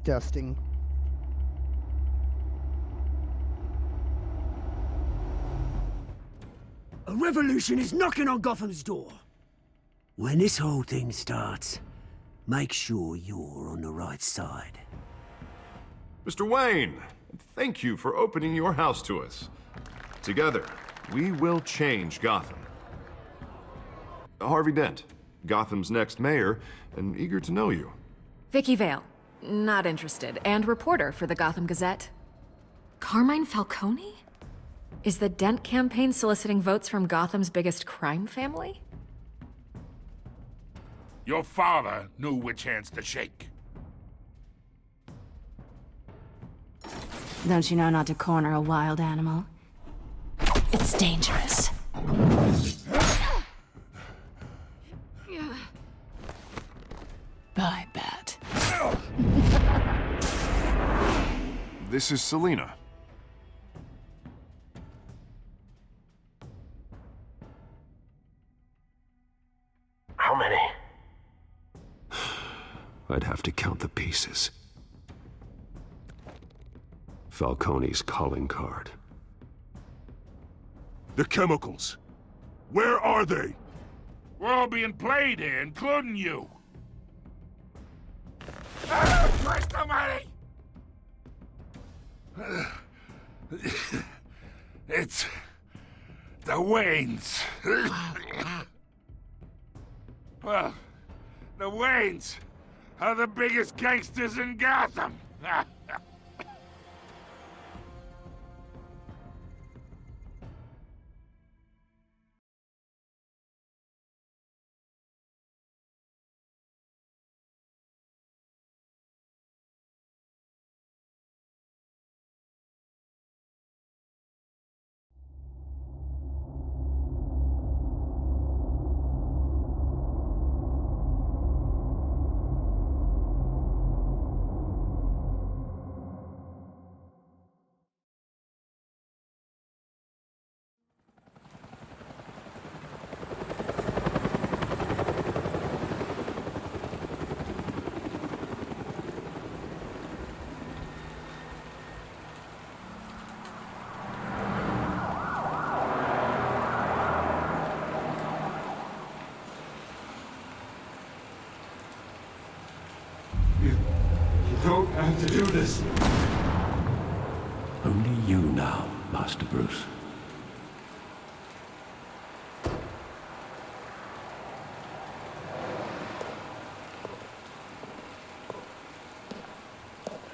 Testing. A revolution is knocking on Gotham's door. When this whole thing starts, make sure you're on the right side. Mr. Wayne, thank you for opening your house to us. Together, we will change Gotham. Harvey Dent, Gotham's next mayor, and eager to know you. Vicky Vale, not interested, and reporter for the Gotham Gazette. Carmine Falcone? Is the Dent campaign soliciting votes from Gotham's biggest crime family? Your father knew which hands to shake. Don't you know not to corner a wild animal? It's dangerous. Bye, Bat. This is Selina. How many? I'd have to count the pieces. Falcone's calling card. The chemicals. Where are they? We're all being played here, including you. Christ almighty! It's the Waynes. Well, the Waynes are the biggest gangsters in Gotham. don't have to do this. Only you now, Master Bruce.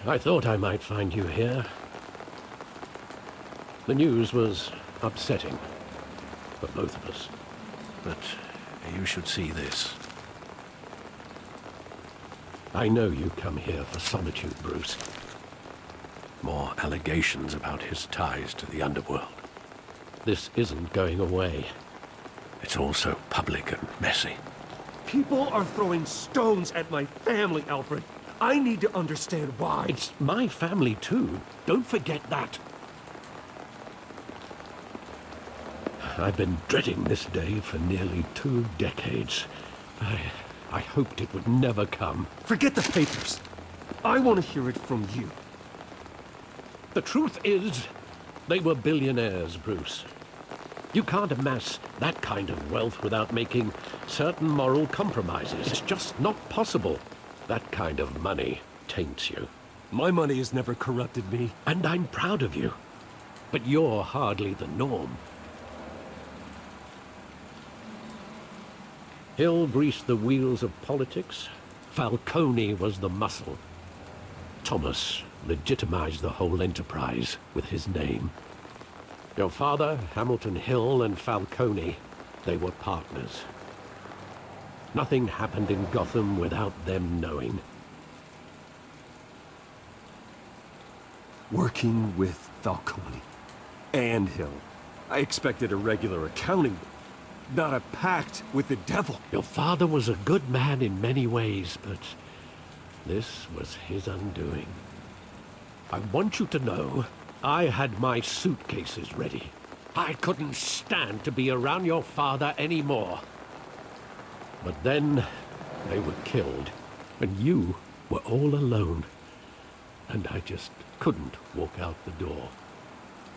I thought I might find you here. The news was upsetting for both of us. But you should see this. I know you come here for solitude, Bruce. More allegations about his ties to the underworld. This isn't going away. It's all so public and messy. People are throwing stones at my family, Alfred. I need to understand why. It's my family too. Don't forget that. I've been dreading this day for nearly 2 decades. I hoped it would never come. Forget the papers. I want to hear it from you. The truth is, they were billionaires, Bruce. You can't amass that kind of wealth without making certain moral compromises. It's just not possible. That kind of money taints you. My money has never corrupted me. And I'm proud of you. But you're hardly the norm. Hill greased the wheels of politics. Falcone was the muscle. Thomas legitimized the whole enterprise with his name. Your father, Hamilton Hill, and Falcone, they were partners. Nothing happened in Gotham without them knowing. Working with Falcone and Hill. I expected a regular accounting, not a pact with the devil. Your father was a good man in many ways, but this was his undoing. I want you to know, I had my suitcases ready. I couldn't stand to be around your father anymore. But then, they were killed, and you were all alone. And I just couldn't walk out the door.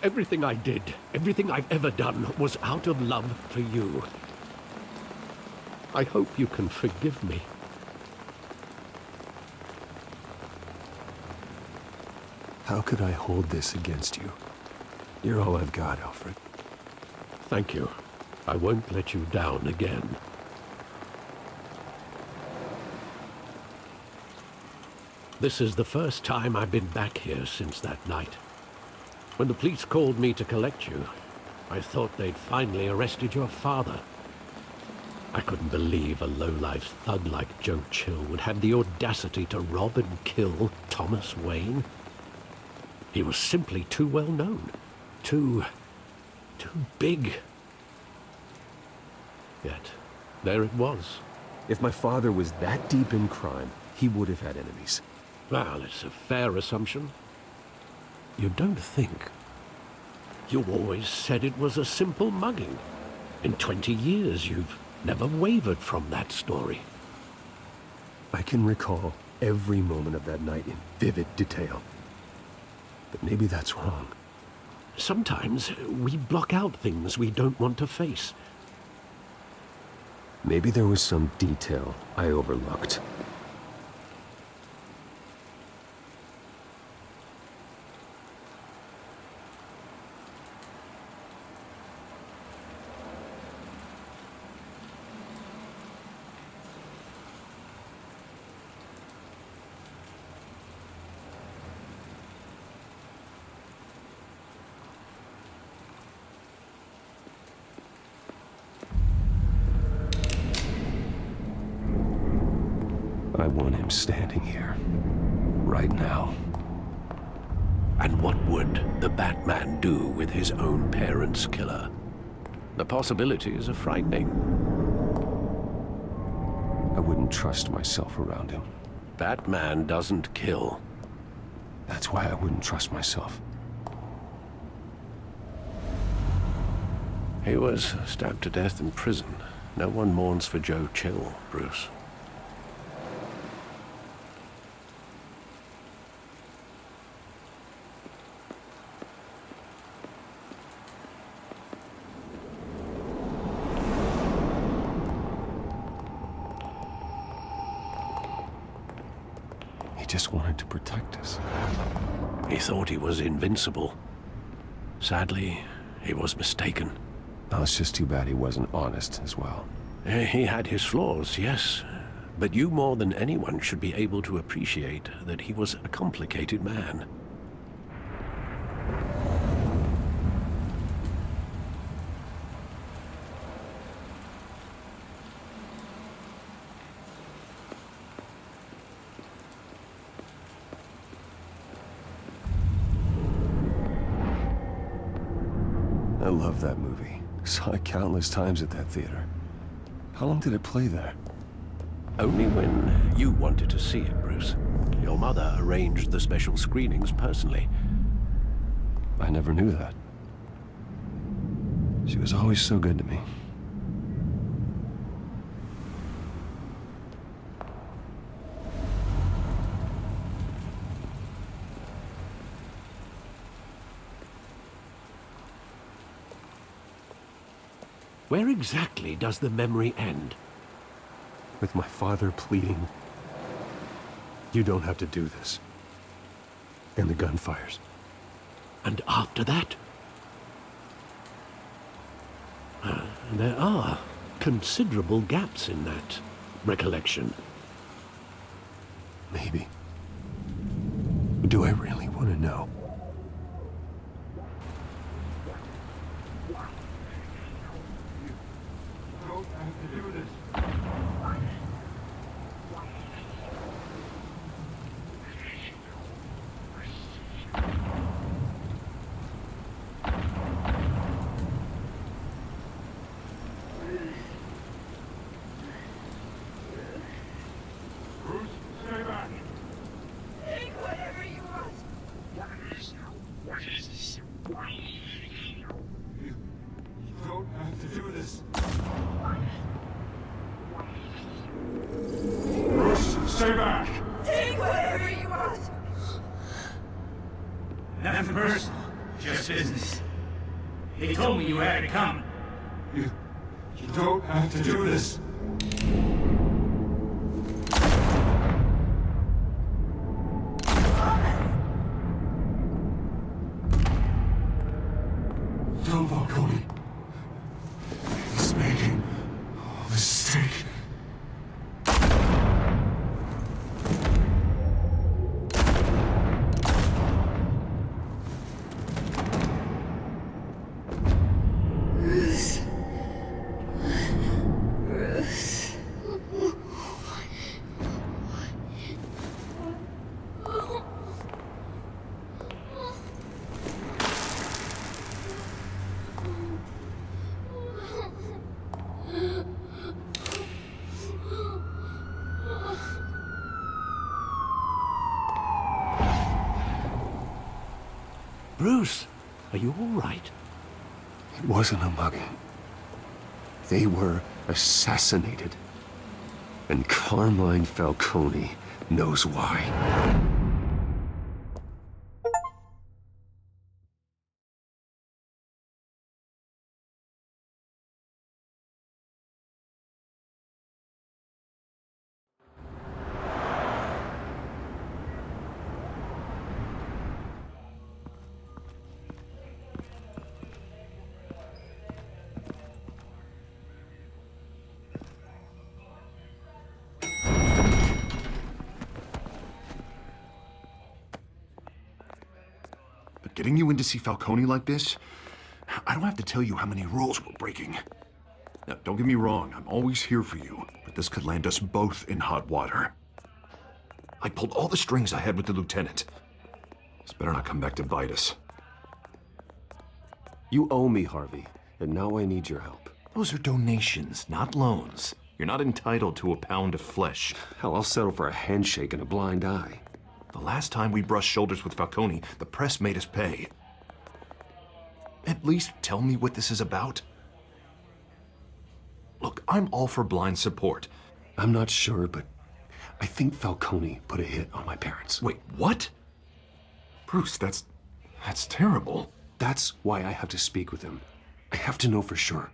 Everything I did, everything I've ever done, was out of love for you. I hope you can forgive me. How could I hold this against you? You're all I've got, Alfred. Thank you. I won't let you down again. This is the first time I've been back here since that night. When the police called me to collect you, I thought they'd finally arrested your father. I couldn't believe a low-life thug like Joe Chill would have the audacity to rob and kill Thomas Wayne. He was simply too well known. Too big. Yet, there it was. If my father was that deep in crime, he would have had enemies. Well, it's a fair assumption. You don't think. You always said it was a simple mugging. In 20 years, you've never wavered from that story. I can recall every moment of that night in vivid detail. But maybe that's wrong. Sometimes we block out things we don't want to face. Maybe there was some detail I overlooked. I want him standing here, right now. And what would the Batman do with his own parents' killer? The possibilities are frightening. I wouldn't trust myself around him. Batman doesn't kill. That's why I wouldn't trust myself. He was stabbed to death in prison. No one mourns for Joe Chill, Bruce. He just wanted to protect us. He thought he was invincible. Sadly, he was mistaken. Now, it's just too bad he wasn't honest as well. He had his flaws, yes. But you more than anyone should be able to appreciate that he was a complicated man. I love that movie. Saw it countless times at that theater. How long did it play there? Only when you wanted to see it, Bruce. Your mother arranged the special screenings personally. I never knew that. She was always so good to me. Where exactly does the memory end? With my father pleading, "You don't have to do this." And the gun fires. And after that? There are considerable gaps in that recollection. Maybe. Do I really want to know? Don't have to do this. Bruce, stay back. Take whatever you want. You don't have to do this. Bruce, stay back. Take whatever you want. Nothing personal, just business. He told me you had to come. You don't have to do this. Tell Falcone. He's making a mistake. Bruce, are you all right? It wasn't a mugging. They were assassinated. And Carmine Falcone knows why. But getting you in to see Falcone like this, I don't have to tell you how many rules we're breaking. Now, don't get me wrong, I'm always here for you, but this could land us both in hot water. I pulled all the strings I had with the lieutenant. This better not come back to bite us. You owe me, Harvey, and now I need your help. Those are donations, not loans. You're not entitled to a pound of flesh. Hell, I'll settle for a handshake and a blind eye. The last time we brushed shoulders with Falcone, the press made us pay. At least tell me what this is about. Look, I'm all for blind support. I'm not sure, but I think Falcone put a hit on my parents. Wait, what? Bruce, that's terrible. That's why I have to speak with him. I have to know for sure.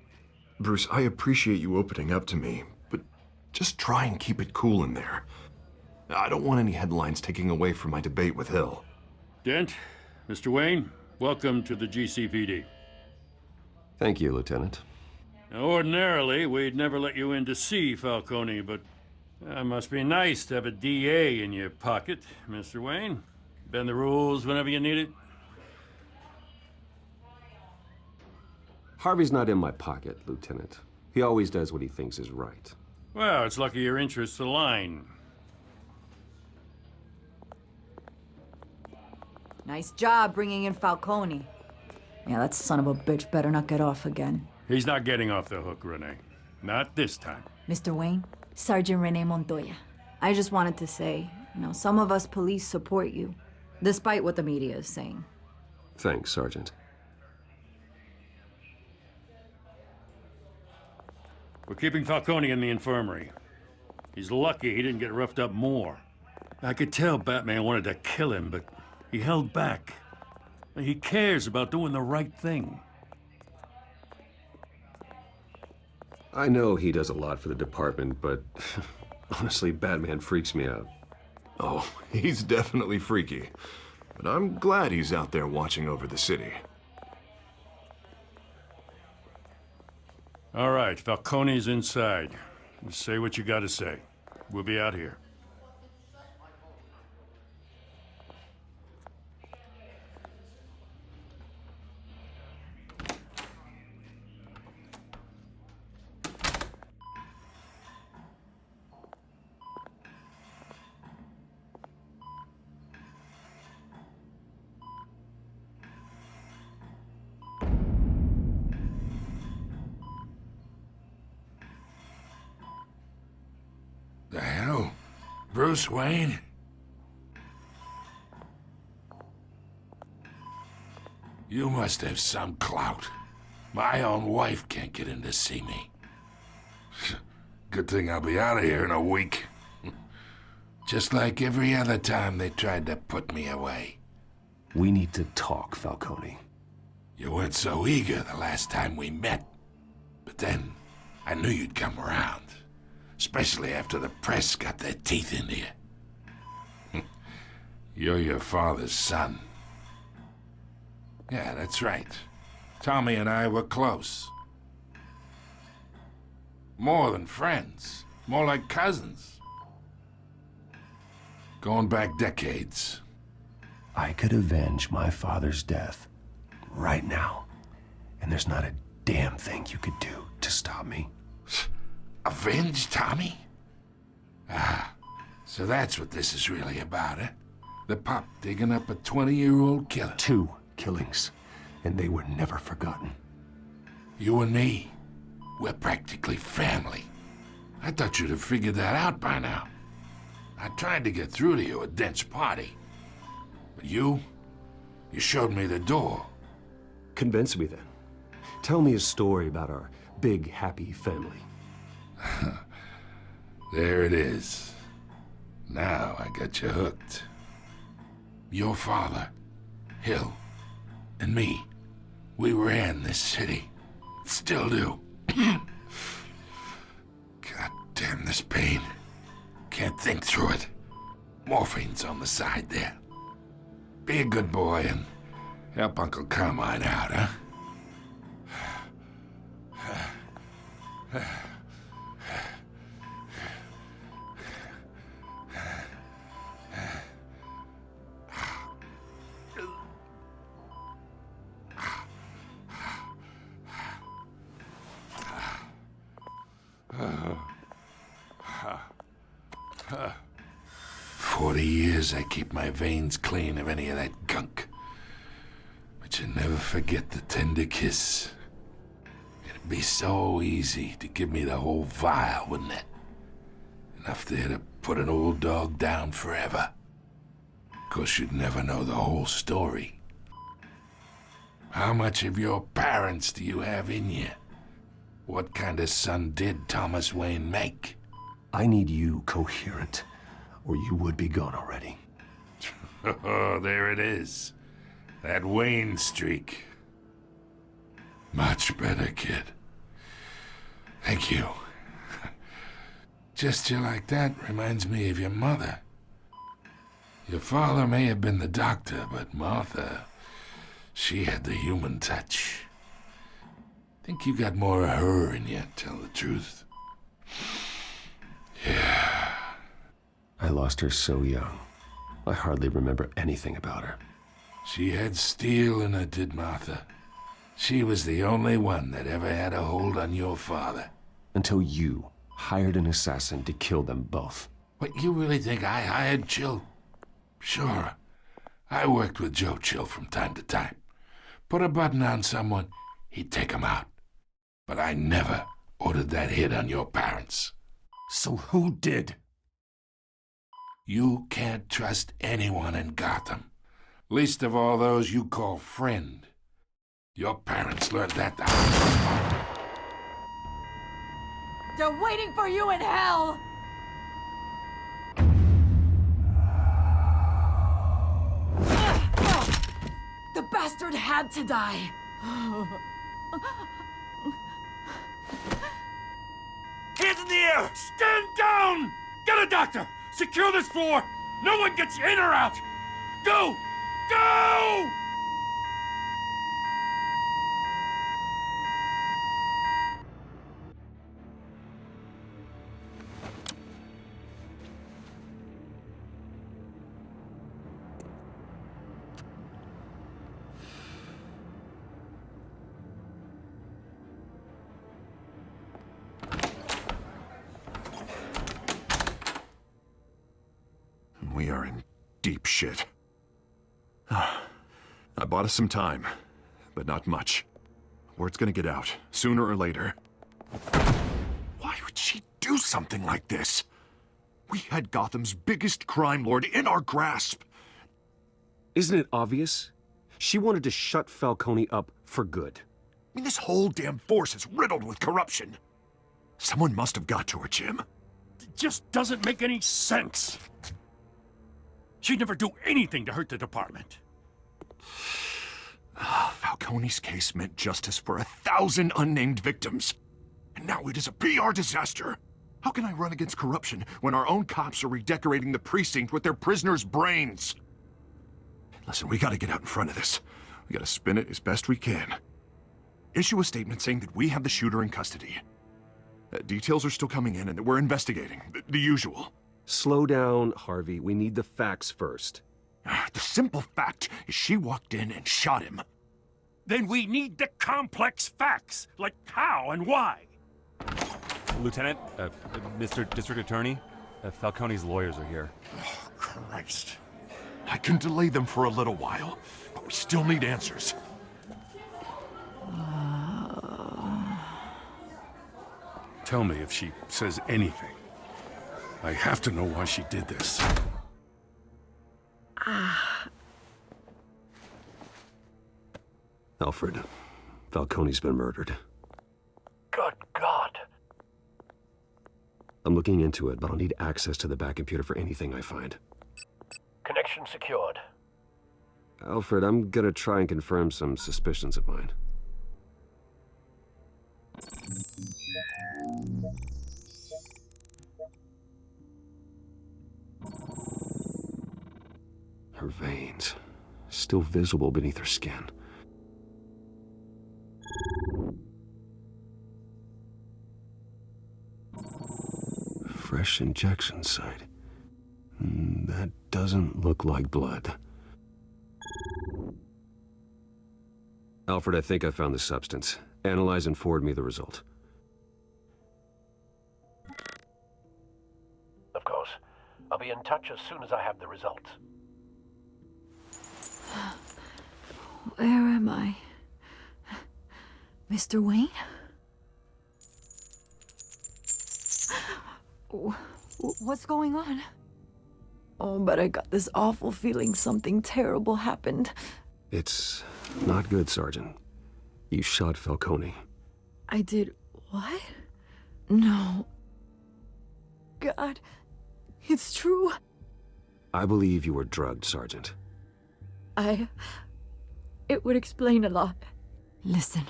Bruce, I appreciate you opening up to me, but just try and keep it cool in there. I don't want any headlines taking away from my debate with Hill. Dent, Mr. Wayne, welcome to the GCPD. Thank you, Lieutenant. Now, ordinarily, we'd never let you in to see Falcone, but it must be nice to have a DA in your pocket, Mr. Wayne. Bend the rules whenever you need it. Harvey's not in my pocket, Lieutenant. He always does what he thinks is right. Well, it's lucky your interests align. Nice job bringing in Falcone. Yeah, that son of a bitch better not get off again. He's not getting off the hook, Renee. Not this time. Mr. Wayne, Sergeant Renee Montoya. I just wanted to say, some of us police support you, despite what the media is saying. Thanks, Sergeant. We're keeping Falcone in the infirmary. He's lucky he didn't get roughed up more. I could tell Batman wanted to kill him, but he held back. He cares about doing the right thing. I know he does a lot for the department, but honestly, Batman freaks me out. Oh, he's definitely freaky. But I'm glad he's out there watching over the city. All right, Falcone's inside. Just say what you gotta say. We'll be out here. The hell? Bruce Wayne? You must have some clout. My own wife can't get in to see me. Good thing I'll be out of here in a week. Just like every other time they tried to put me away. We need to talk, Falcone. You weren't so eager the last time we met. But then, I knew you'd come around. Especially after the press got their teeth into you. You're your father's son. Yeah, that's right. Tommy and I were close. More than friends. More like cousins. Going back decades. I could avenge my father's death right now. And there's not a damn thing you could do to stop me. Avenge Tommy? Ah, so that's what this is really about, eh? The pop digging up a 20-year-old killer. 2 killings, and they were never forgotten. You and me, we're practically family. I thought you'd have figured that out by now. I tried to get through to you at Dent's party. But you showed me the door. Convince me then. Tell me a story about our big, happy family. There it is. Now I got you hooked. Your father, Hill, and me, we ran this city. Still do. God damn this pain. Can't think through it. Morphine's on the side there. Be a good boy and help Uncle Carmine out, huh? Huh. 40 years I keep my veins clean of any of that gunk. But you never forget the tender kiss. It'd be so easy to give me the whole vial, wouldn't it? Enough there to put an old dog down forever. Of course, you'd never know the whole story. How much of your parents do you have in you? What kind of son did Thomas Wayne make? I need you coherent, or you would be gone already. Oh, there it is. That Wayne streak. Much better, kid. Thank you. Gesture like that reminds me of your mother. Your father may have been the doctor, but Martha, she had the human touch. Think you got more of her in you, tell the truth. Yeah. I lost her so young. I hardly remember anything about her. She had steel in her, did Martha. She was the only one that ever had a hold on your father. Until you hired an assassin to kill them both. What, you really think I hired Chill? Sure. I worked with Joe Chill from time to time. Put a button on someone, he'd take him out. But I never ordered that hit on your parents. So who did? You can't trust anyone in Gotham. Least of all those you call friend. Your parents learned that the hard way. They're waiting for you in hell! The bastard had to die! Hands in the air! Stand down! Get a doctor! Secure this floor! No one gets in or out! Go! Go! We are in deep shit. I bought us some time, but not much. Word's gonna get out, sooner or later. Why would she do something like this? We had Gotham's biggest crime lord in our grasp. Isn't it obvious? She wanted to shut Falcone up for good. I mean, this whole damn force is riddled with corruption. Someone must have got to her, Jim. It just doesn't make any sense. She'd never do anything to hurt the department. Falcone's case meant justice for 1,000 unnamed victims. And now it is a PR disaster. How can I run against corruption when our own cops are redecorating the precinct with their prisoners' brains? Listen, we gotta get out in front of this. We gotta spin it as best we can. Issue a statement saying that we have the shooter in custody. Details are still coming in and that we're investigating. The usual. Slow down, Harvey. We need the facts first. The simple fact is she walked in and shot him. Then we need the complex facts, like how and why. Lieutenant, Mr. District Attorney, Falcone's lawyers are here. Oh, Christ. I can delay them for a little while, but we still need answers. Tell me if she says anything. I have to know why she did this. Alfred, Falcone's been murdered. Good God. I'm looking into it, but I'll need access to the back computer for anything I find. Connection secured. Alfred, I'm gonna try and confirm some suspicions of mine. Her veins, still visible beneath her skin. Fresh injection site. That doesn't look like blood. Alfred, I think I found the substance. Analyze and forward me the result. Of course. I'll be in touch as soon as I have the results. Where am I? Mr. Wayne? What's going on? Oh, but I got this awful feeling something terrible happened. It's not good, Sergeant. You shot Falcone. I did what? No. God, it's true. I believe you were drugged, Sergeant. It would explain a lot. Listen,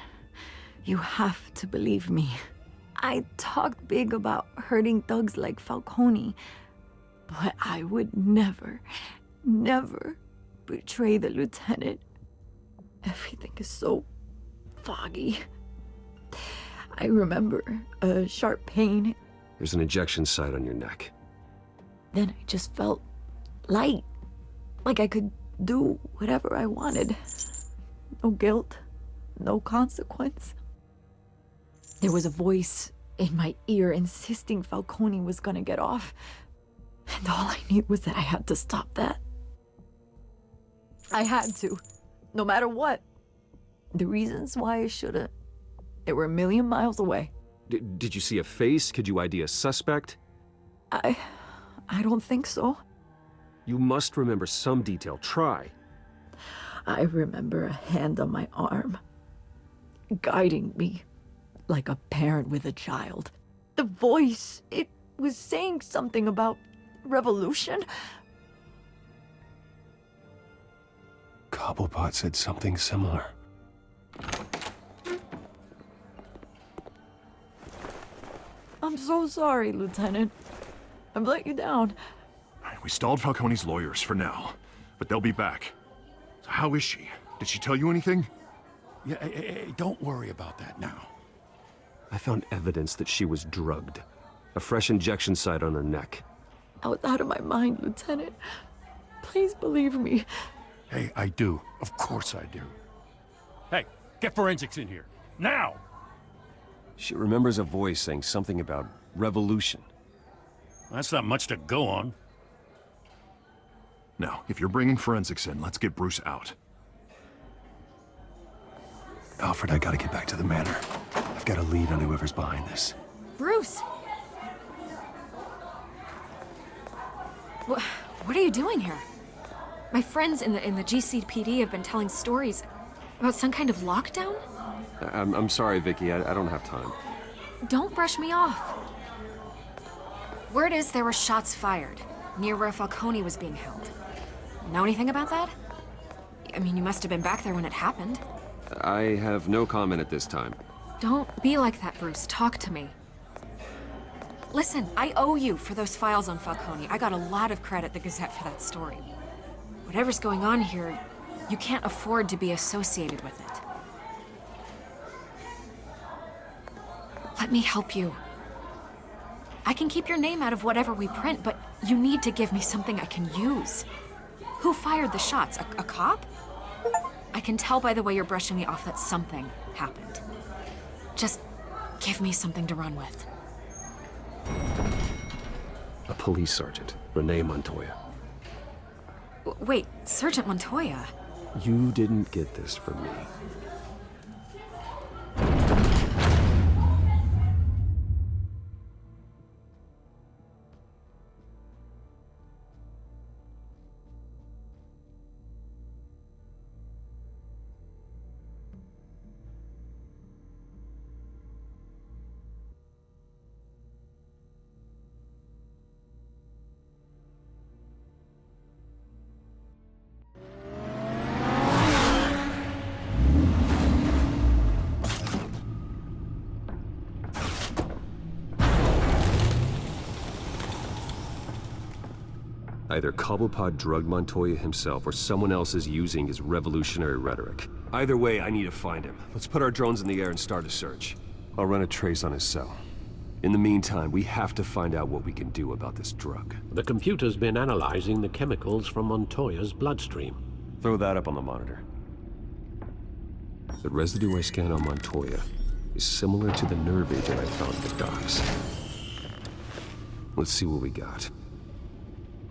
you have to believe me. I talked big about hurting thugs like Falcone, but I would never, never betray the lieutenant. Everything is so foggy. I remember a sharp pain. There's an injection site on your neck. Then I just felt light. Like I could do whatever I wanted. No guilt, no consequence. There was a voice in my ear insisting Falcone was gonna get off. And all I knew was that I had to stop that. I had to, no matter what. The reasons why I shouldn't, they were a million miles away. Did you see a face? Could you ID a suspect? I don't think so. You must remember some detail. Try. I remember a hand on my arm, guiding me like a parent with a child. The voice, it was saying something about revolution. Cobblepot said something similar. I'm so sorry, Lieutenant. I've let you down. We stalled Falcone's lawyers for now, but they'll be back. So how is she? Did she tell you anything? Yeah, hey, don't worry about that now. I found evidence that she was drugged. A fresh injection site on her neck. I was out of my mind, Lieutenant. Please believe me. Hey, I do. Of course I do. Hey, get forensics in here. Now! She remembers a voice saying something about revolution. That's not much to go on. Now, if you're bringing forensics in, let's get Bruce out. Alfred, I gotta get back to the manor. I've got a lead on whoever's behind this. Bruce! What are you doing here? My friends in the GCPD have been telling stories about some kind of lockdown? I'm sorry, Vicky. I don't have time. Don't brush me off. Word is there were shots fired near where Falcone was being held. Know anything about that? I mean, you must have been back there when it happened. I have no comment at this time. Don't be like that, Bruce. Talk to me. Listen, I owe you for those files on Falcone. I got a lot of credit at the Gazette for that story. Whatever's going on here, you can't afford to be associated with it. Let me help you. I can keep your name out of whatever we print, but you need to give me something I can use. Who fired the shots? A cop? I can tell by the way you're brushing me off that something happened. Just give me something to run with. A police sergeant, Renee Montoya. Wait, Sergeant Montoya? You didn't get this from me. Either Cobblepot drugged Montoya himself, or someone else is using his revolutionary rhetoric. Either way, I need to find him. Let's put our drones in the air and start a search. I'll run a trace on his cell. In the meantime, we have to find out what we can do about this drug. The computer's been analyzing the chemicals from Montoya's bloodstream. Throw that up on the monitor. The residue I scan on Montoya is similar to the nerve agent I found at the docks. Let's see what we got.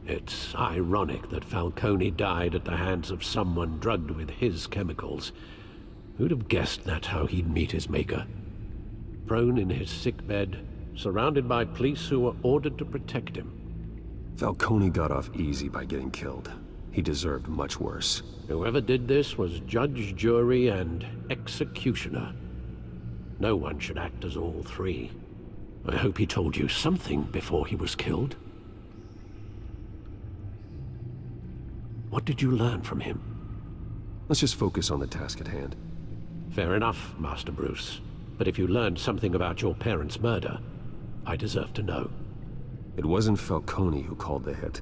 It's ironic that Falcone died at the hands of someone drugged with his chemicals. Who'd have guessed that's how he'd meet his maker? Prone in his sickbed, surrounded by police who were ordered to protect him. Falcone got off easy by getting killed. He deserved much worse. Whoever did this was judge, jury, and executioner. No one should act as all three. I hope he told you something before he was killed. What did you learn from him? Let's just focus on the task at hand. Fair enough, Master Bruce. But if you learned something about your parents' murder, I deserve to know. It wasn't Falcone who called the hit.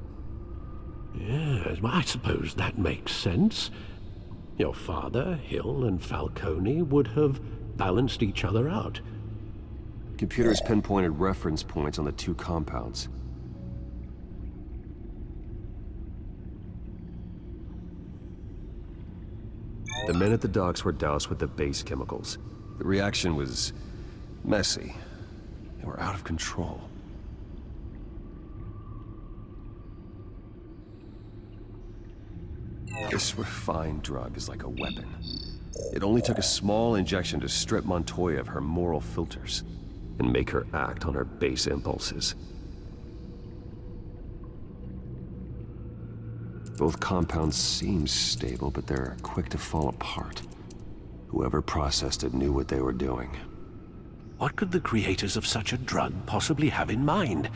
Yes, well, I suppose that makes sense. Your father, Hill, and Falcone would have balanced each other out. Computers pinpointed reference points on the two compounds. The men at the docks were doused with the base chemicals. The reaction was messy. They were out of control. This refined drug is like a weapon. It only took a small injection to strip Montoya of her moral filters and make her act on her base impulses. Both compounds seem stable, but they're quick to fall apart. Whoever processed it knew what they were doing. What could the creators of such a drug possibly have in mind?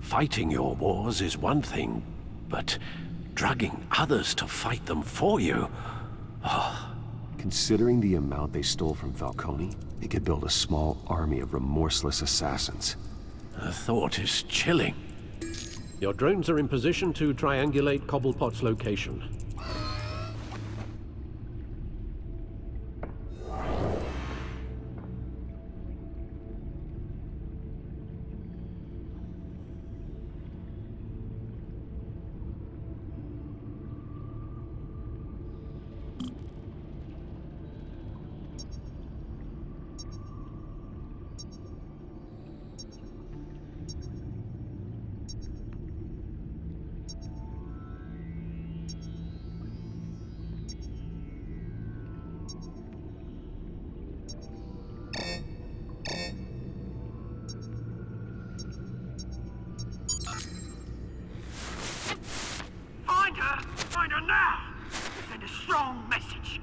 Fighting your wars is one thing, but drugging others to fight them for you? Oh. Considering the amount they stole from Falcone, they could build a small army of remorseless assassins. The thought is chilling. Your drones are in position to triangulate Cobblepot's location. Find her now! Send a strong message.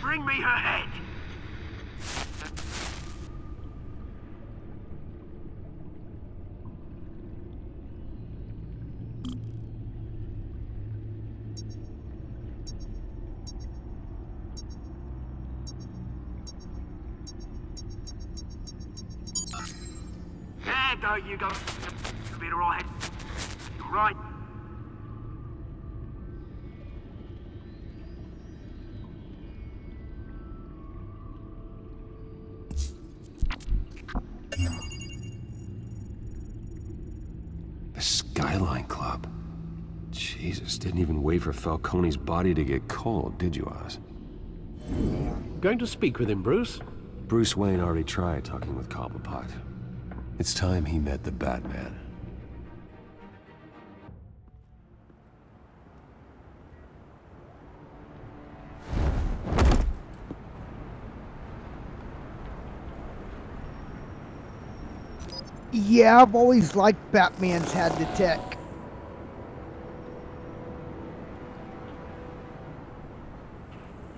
Bring me her head! There go, you go. You'll be alright. You're right. The Skyline Club. Jesus, didn't even wait for Falcone's body to get cold, did you, Oz? Going to speak with him, Bruce? Bruce Wayne already tried talking with Cobblepot. It's time he met the Batman. Yeah, I've always liked Batman's had the tech.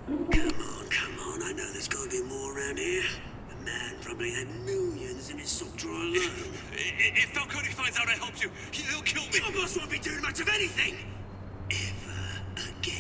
Come on, I know there's gotta be more around here. The man probably had millions in his sock drawer alone. If Falcone finds out I helped you, he'll kill me. Your boss won't be doing much of anything! Ever again.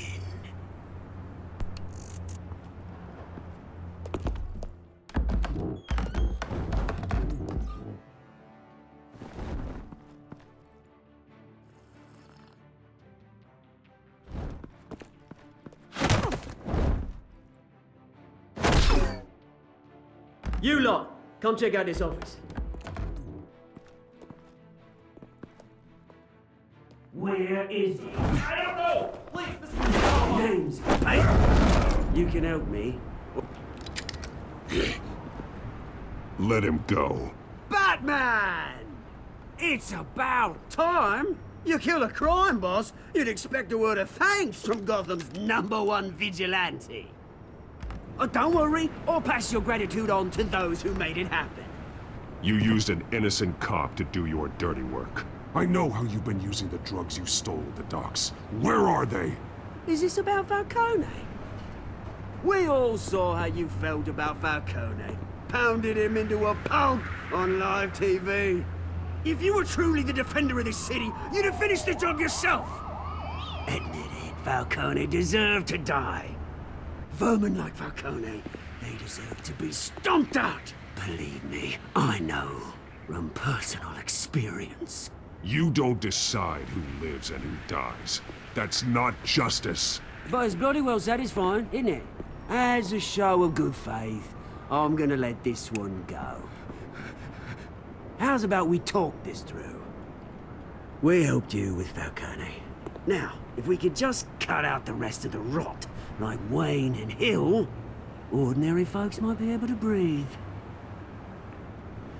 You lot, come check out this office. Where is he? I don't know! Please, Mr. Names, hey? You can help me. Let him go. Batman! It's about time. You kill a crime boss, you'd expect a word of thanks from Gotham's #1 vigilante. Oh, don't worry, I'll pass your gratitude on to those who made it happen. You used an innocent cop to do your dirty work. I know how you've been using the drugs you stole at the docks. Where are they? Is this about Falcone? We all saw how you felt about Falcone. Pounded him into a pulp on live TV. If you were truly the defender of this city, you'd have finished the job yourself. Admit it. Falcone deserved to die. Vermin like Falcone, they deserve to be stomped out. Believe me, I know from personal experience. You don't decide who lives and who dies. That's not justice. But it's bloody well satisfying, isn't it? As a show of good faith, I'm gonna let this one go. How's about we talk this through? We helped you with Falcone. Now, if we could just cut out the rest of the rot, like Wayne and Hill, ordinary folks might be able to breathe.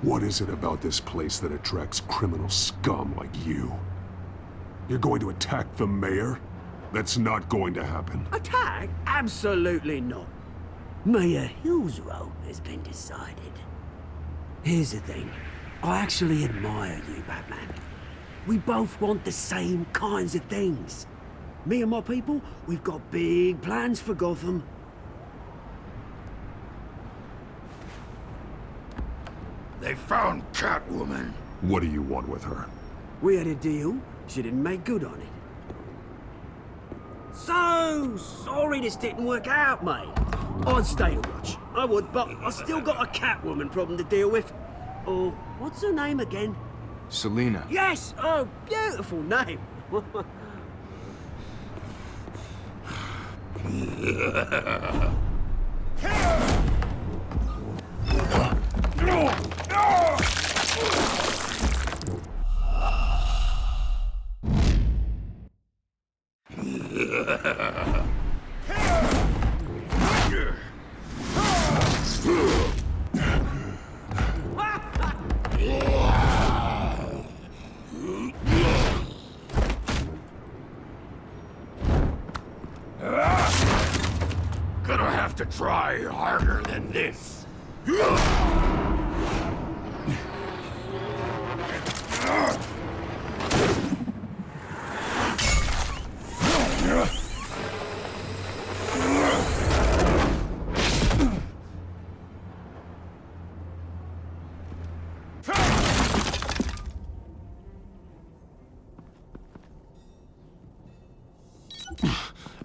What is it about this place that attracts criminal scum like you? You're going to attack the mayor? That's not going to happen. Attack? Absolutely not. Mayor Hill's role has been decided. Here's the thing. I actually admire you, Batman. We both want the same kinds of things. Me and my people, we've got big plans for Gotham. They found Catwoman. What do you want with her? We had a deal. She didn't make good on it. So sorry this didn't work out, mate. I'd stay to watch. I would, but I still got a Catwoman problem to deal with. Oh, what's her name again? Selina. Yes! Oh, beautiful name. Gonna have to try harder than this.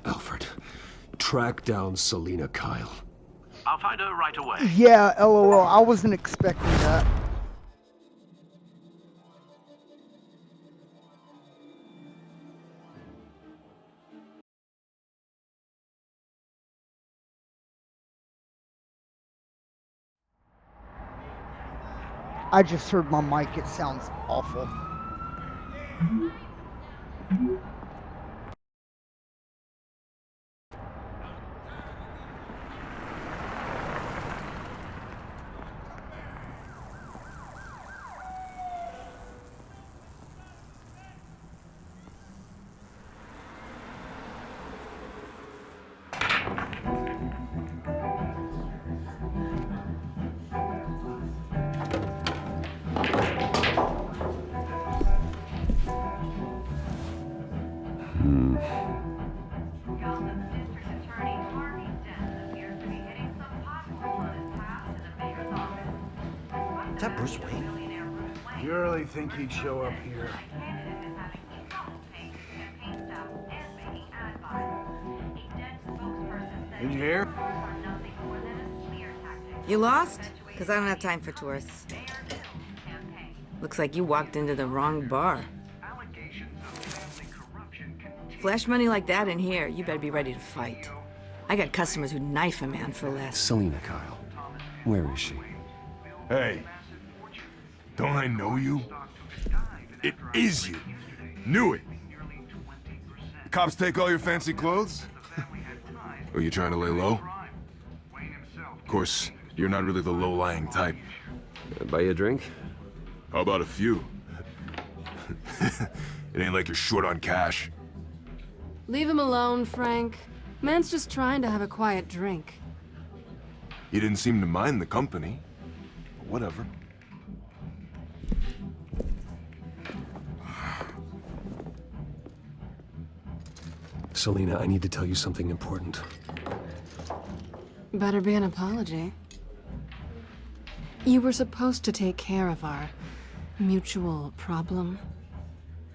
Alfred, track down Selina Kyle. I'll find her right away. Yeah, LOL. I wasn't expecting that. I just heard my mic. It sounds awful. Is that Bruce Wayne? You really think he'd show up here? In here? You lost? Because I don't have time for tourists. Looks like you walked into the wrong bar. Flash money like that in here, you better be ready to fight. I got customers who'd knife a man for less. Selina Kyle. Where is she? Hey, don't I know you? It is you. Knew it. The cops take all your fancy clothes? Are you trying to lay low? Of course, you're not really the low-lying type. Buy you a drink? How about a few? It ain't like you're short on cash. Leave him alone, Frank. Man's just trying to have a quiet drink. He didn't seem to mind the company. But whatever. Selina, I need to tell you something important. Better be an apology. You were supposed to take care of our mutual problem.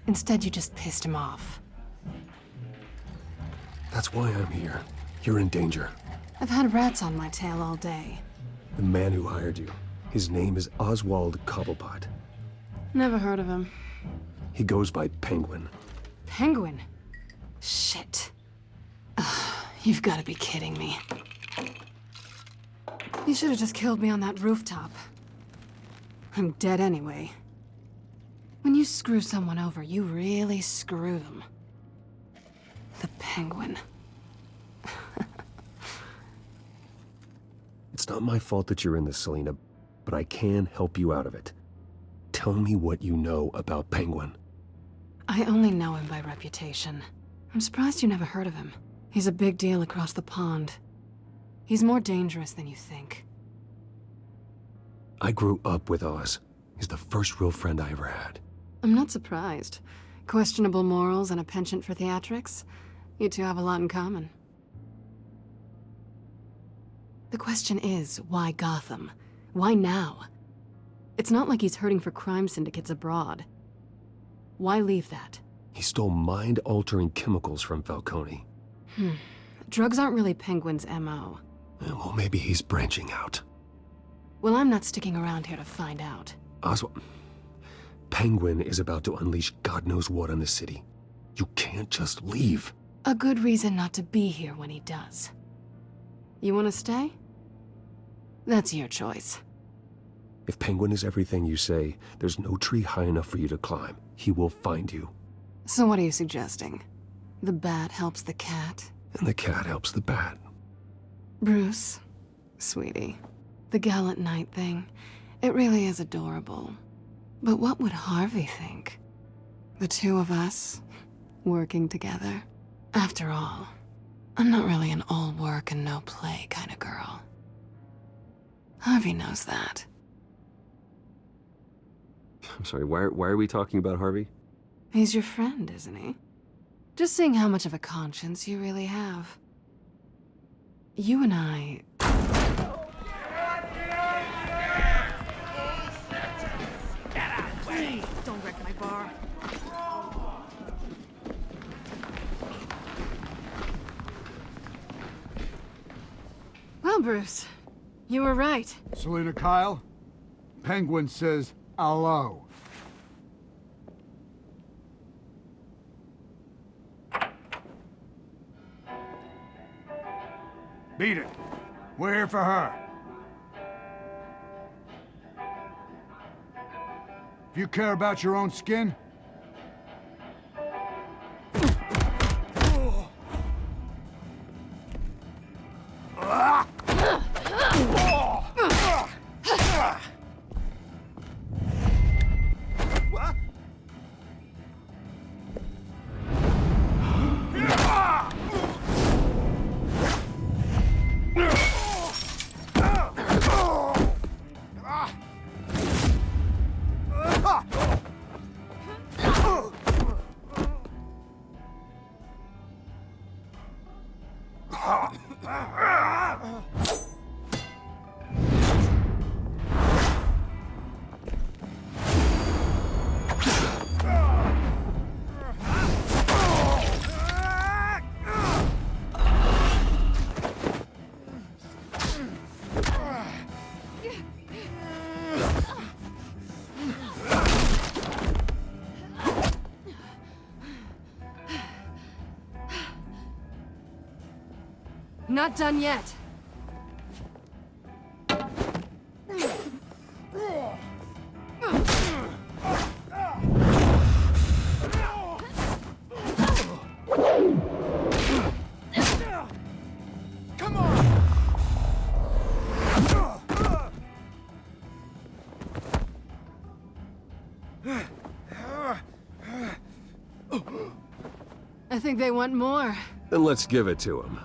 Instead, you just pissed him off. That's why I'm here. You're in danger. I've had rats on my tail all day. The man who hired you, his name is Oswald Cobblepot. Never heard of him. He goes by Penguin. Penguin? Shit. Ugh, you've got to be kidding me. You should have just killed me on that rooftop. I'm dead anyway. When you screw someone over, you really screw them. The Penguin. It's not my fault that you're in this, Selina, but I can help you out of it. Tell me what you know about Penguin. I only know him by reputation. I'm surprised you never heard of him. He's a big deal across the pond. He's more dangerous than you think. I grew up with Oz. He's the first real friend I ever had. I'm not surprised. Questionable morals and a penchant for theatrics. You two have a lot in common. The question is, why Gotham? Why now? It's not like he's hurting for crime syndicates abroad. Why leave that? He stole mind-altering chemicals from Falcone. Drugs aren't really Penguin's MO. Well, maybe he's branching out. Well, I'm not sticking around here to find out. Oswald, Penguin is about to unleash God knows what on the city. You can't just leave. A good reason not to be here when he does. You want to stay? That's your choice. If Penguin is everything you say, there's no tree high enough for you to climb. He will find you. So what are you suggesting? The bat helps the cat? And the cat helps the bat. Bruce, sweetie, the gallant knight thing, it really is adorable. But what would Harvey think? The two of us, working together? After all, I'm not really an all work and no play kind of girl. Harvey knows that. I'm sorry, why are we talking about Harvey? He's your friend, isn't he? Just seeing how much of a conscience you really have. You and I... Please, don't wreck my bar. Well, Bruce, you were right. Selina Kyle, Penguin says hello. Beat it. We're here for her. If you care about your own skin, Not done yet. come on! I think they want more. Then let's give it to him.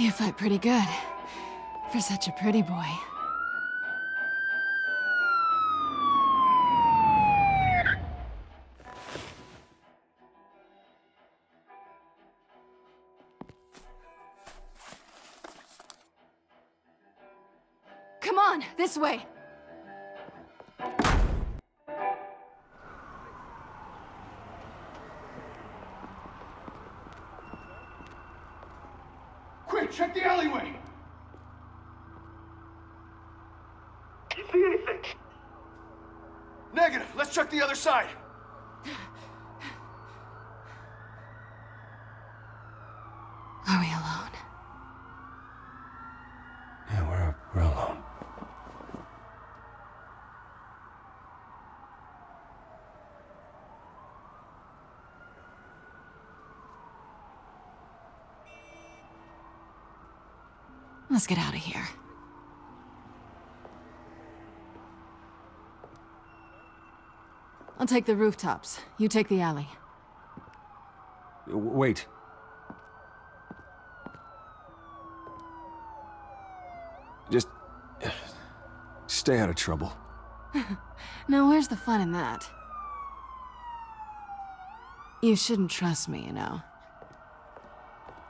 You fight pretty good. For such a pretty boy. Come on, this way! Quick, check the alleyway! You see anything? Negative. Let's check the other side. Are we alone? Yeah, we're alone. Let's get out of here. I'll take the rooftops. You take the alley. Wait. Just stay out of trouble. Now, where's the fun in that? You shouldn't trust me, you know.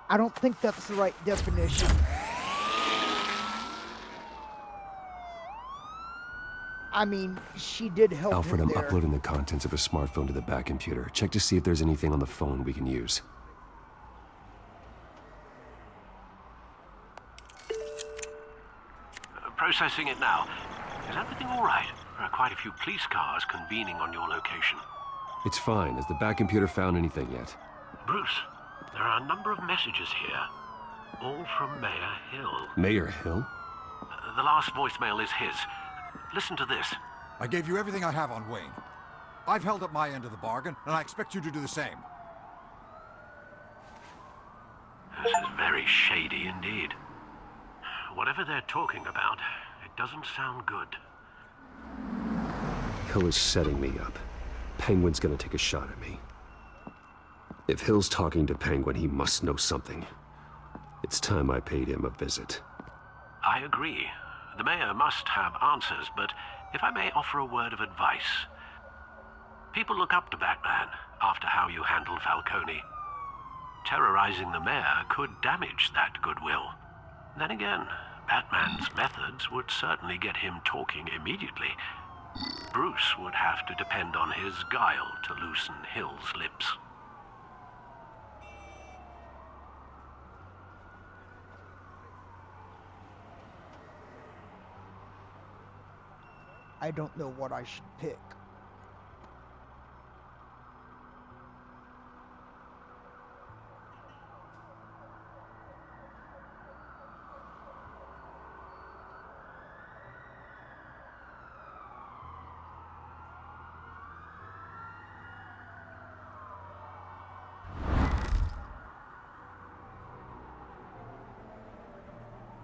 I don't think that's the right definition. I mean, she did help Alfred, him I'm there. uploading the contents of a smartphone to the back computer. Check to see if there's anything on the phone we can use. Processing it now. Is everything all right? There are quite a few police cars convening on your location. It's fine. Has the back computer found anything yet? Bruce, there are a number of messages here. All from Mayor Hill. Mayor Hill? The last voicemail is his. Listen to this. I gave you everything I have on Wayne. I've held up my end of the bargain, and I expect you to do the same. This is very shady indeed. Whatever they're talking about, it doesn't sound good. Hill is setting me up. Penguin's gonna take a shot at me. If Hill's talking to Penguin, he must know something. It's time I paid him a visit. I agree. The mayor must have answers, but if I may offer a word of advice. People look up to Batman after how you handled Falcone. Terrorizing the mayor could damage that goodwill. Then again, Batman's methods would certainly get him talking immediately. Bruce would have to depend on his guile to loosen Hill's lips. I don't know what I should pick.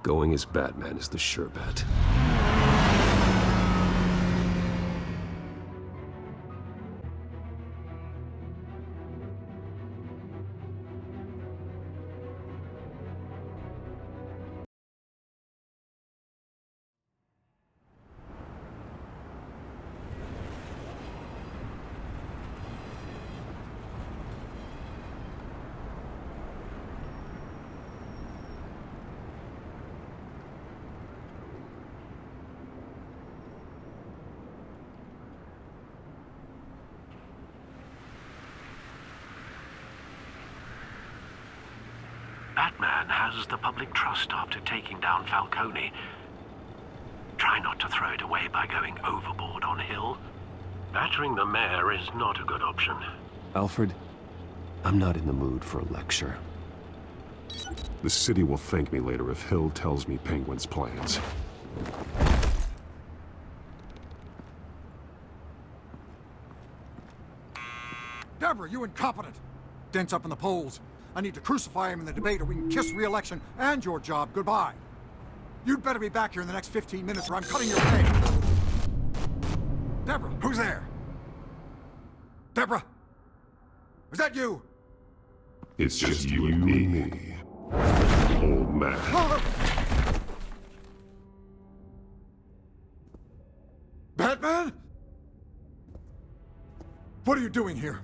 Going as Batman is the sure bet. Batman has the public trust after taking down Falcone. Try not to throw it away by going overboard on Hill. Battering the mayor is not a good option. Alfred, I'm not in the mood for a lecture. The city will thank me later if Hill tells me Penguin's plans. Deborah, you incompetent! Dents up in the polls. I need to crucify him in the debate or we can kiss re-election and your job goodbye. You'd better be back here in the next 15 minutes or I'm cutting your pay. Deborah, who's there? Deborah? Is that you? It's just you and me. old man. Batman? What are you doing here?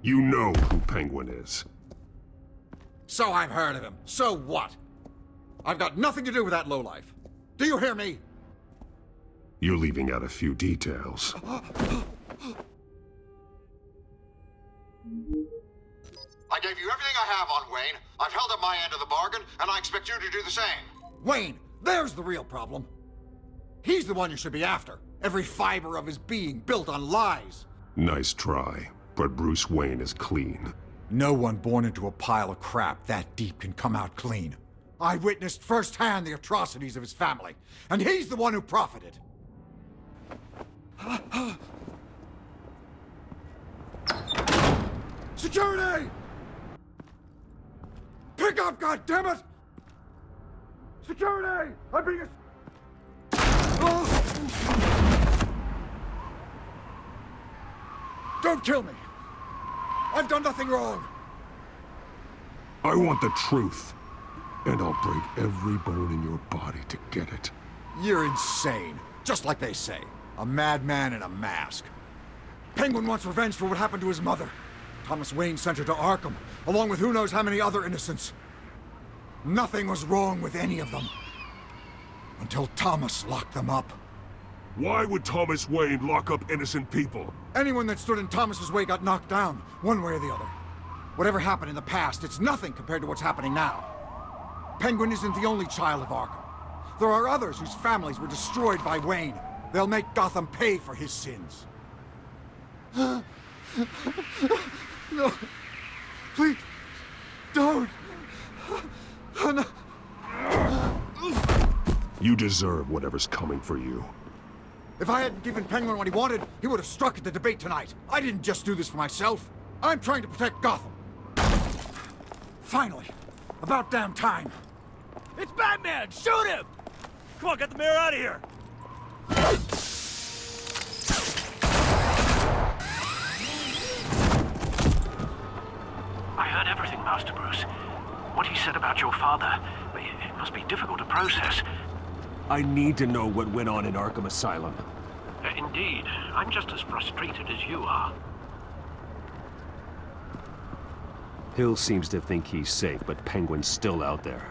You know who Penguin is. So I've heard of him. So what? I've got nothing to do with that lowlife. Do you hear me? You're leaving out a few details. I gave you everything I have on Wayne. I've held up my end of the bargain, and I expect you to do the same. Wayne, there's the real problem. He's the one you should be after. Every fiber of his being built on lies. Nice try, but Bruce Wayne is clean. No one born into a pile of crap that deep can come out clean. I witnessed firsthand the atrocities of his family, and he's the one who profited. Security! Pick up, goddammit! Security! I'm being Don't kill me! I've done nothing wrong! I want the truth, and I'll break every bone in your body to get it. You're insane. Just like they say. A madman in a mask. Penguin wants revenge for what happened to his mother. Thomas Wayne sent her to Arkham, along with who knows how many other innocents. Nothing was wrong with any of them. Until Thomas locked them up. Why would Thomas Wayne lock up innocent people? Anyone that stood in Thomas's way got knocked down, one way or the other. Whatever happened in the past, it's nothing compared to what's happening now. Penguin isn't the only child of Arkham. There are others whose families were destroyed by Wayne. They'll make Gotham pay for his sins. No. Please. Don't. No. You deserve whatever's coming for you. If I hadn't given Penguin what he wanted, he would have struck at the debate tonight. I didn't just do this for myself. I'm trying to protect Gotham. Finally. About damn time. It's Batman! Shoot him! Come on, get the mayor out of here! I heard everything, Master Bruce. What he said about your father, it must be difficult to process. I need to know what went on in Arkham Asylum. Indeed. I'm just as frustrated as you are. Hill seems to think he's safe, but Penguin's still out there.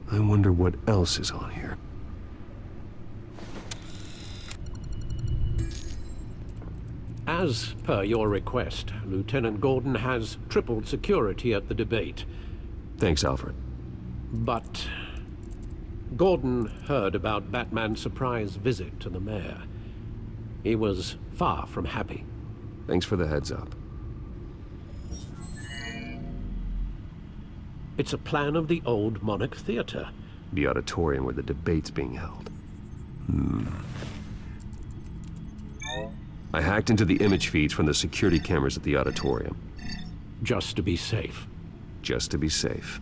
I wonder what else is on here. As per your request, Lieutenant Gordon has tripled security at the debate. Thanks, Alfred. But Gordon heard about Batman's surprise visit to the mayor. He was far from happy. Thanks for the heads up. It's a plan of the old Monarch Theater. The auditorium where the debate's being held. I hacked into the image feeds from the security cameras at the auditorium. Just to be safe. Just to be safe.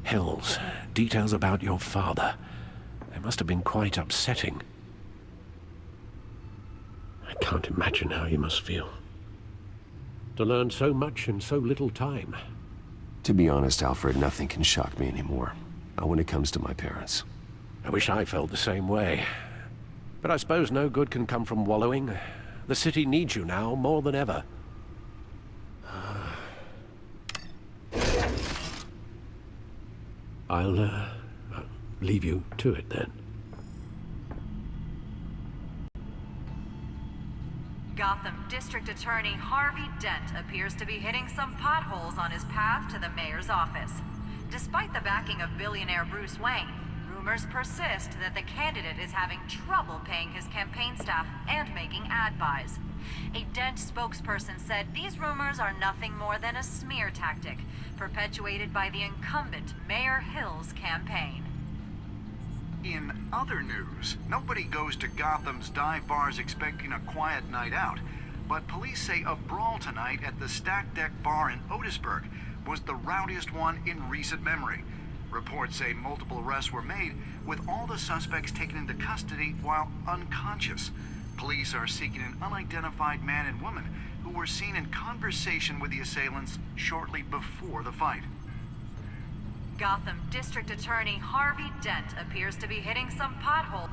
Hills, details about your father. They must have been quite upsetting. I can't imagine how you must feel. To learn so much in so little time. To be honest, Alfred, nothing can shock me anymore. Not when it comes to my parents. I wish I felt the same way. But I suppose no good can come from wallowing. The city needs you now more than ever. I'll leave you to it then. Gotham District Attorney Harvey Dent appears to be hitting some potholes on his path to the mayor's office. Despite the backing of billionaire Bruce Wayne, rumors persist that the candidate is having trouble paying his campaign staff and making ad buys. A Dent spokesperson said these rumors are nothing more than a smear tactic, perpetuated by the incumbent Mayor Hill's campaign. In other news, nobody goes to Gotham's dive bars expecting a quiet night out, but police say a brawl tonight at the Stack Deck Bar in Otisburg was the rowdiest one in recent memory. Reports say multiple arrests were made, with all the suspects taken into custody while unconscious. Police are seeking an unidentified man and woman who were seen in conversation with the assailants shortly before the fight. Gotham District Attorney Harvey Dent appears to be hitting some potholes.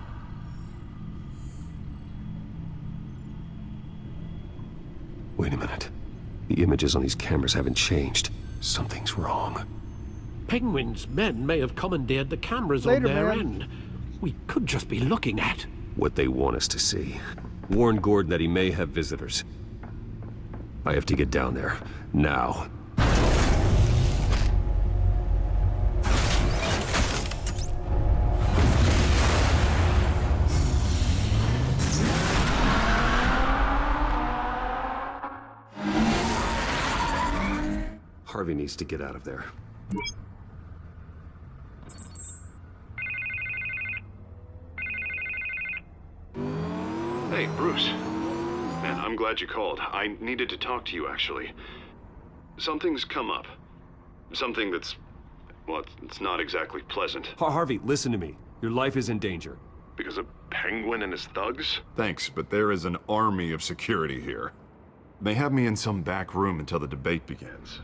Wait a minute. The images on these cameras haven't changed. Something's wrong. Penguin's men may have commandeered the cameras Later, on their man. end. We could just be looking at What they want us to see. Warn Gordon that he may have visitors. I have to get down there. Now. Harvey needs to get out of there. Hey, Bruce. Man, I'm glad you called. I needed to talk to you, actually. Something's come up. Something that's... well, it's not exactly pleasant. Harvey, listen to me. Your life is in danger. Because of Penguin and his thugs? Thanks, but there is an army of security here. They have me in some back room until the debate begins.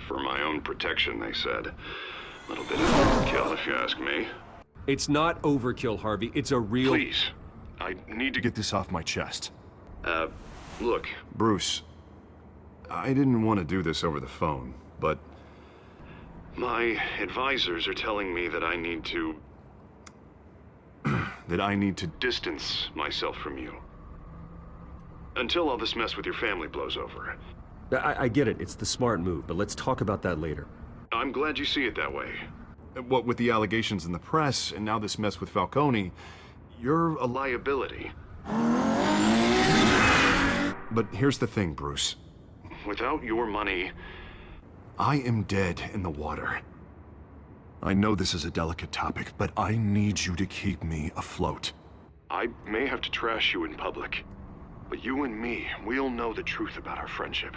For my own protection, they said. A little bit of overkill, if you ask me. It's not overkill, Harvey. It's a real... Please. I need to get this off my chest. Look, Bruce, I didn't want to do this over the phone, but my advisors are telling me that I need to... that I need to distance myself from you. Until all this mess with your family blows over. I get it. It's the smart move, but let's talk about that later. I'm glad you see it that way. What with the allegations in the press, and now this mess with Falcone, you're a liability. But here's the thing, Bruce. Without your money, I am dead in the water. I know this is a delicate topic, but I need you to keep me afloat. I may have to trash you in public, but you and me, we'll know the truth about our friendship.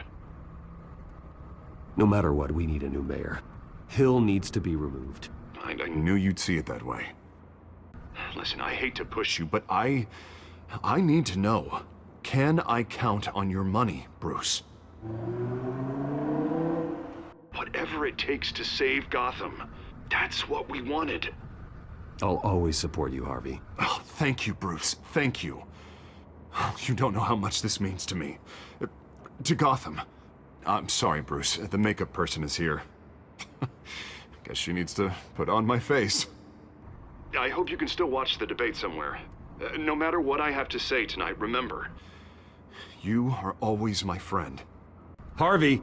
No matter what, we need a new mayor. Hill needs to be removed. I knew you'd see it that way. Listen, I hate to push you, but I need to know. Can I count on your money, Bruce? Whatever it takes to save Gotham, that's what we wanted. I'll always support you, Harvey. Oh, thank you, Bruce. Thank you. You don't know how much this means to me. To Gotham. I'm sorry, Bruce. The makeup person is here. Guess she needs to put on my face. I hope you can still watch the debate somewhere. No matter what I have to say tonight, remember, you are always my friend. Harvey!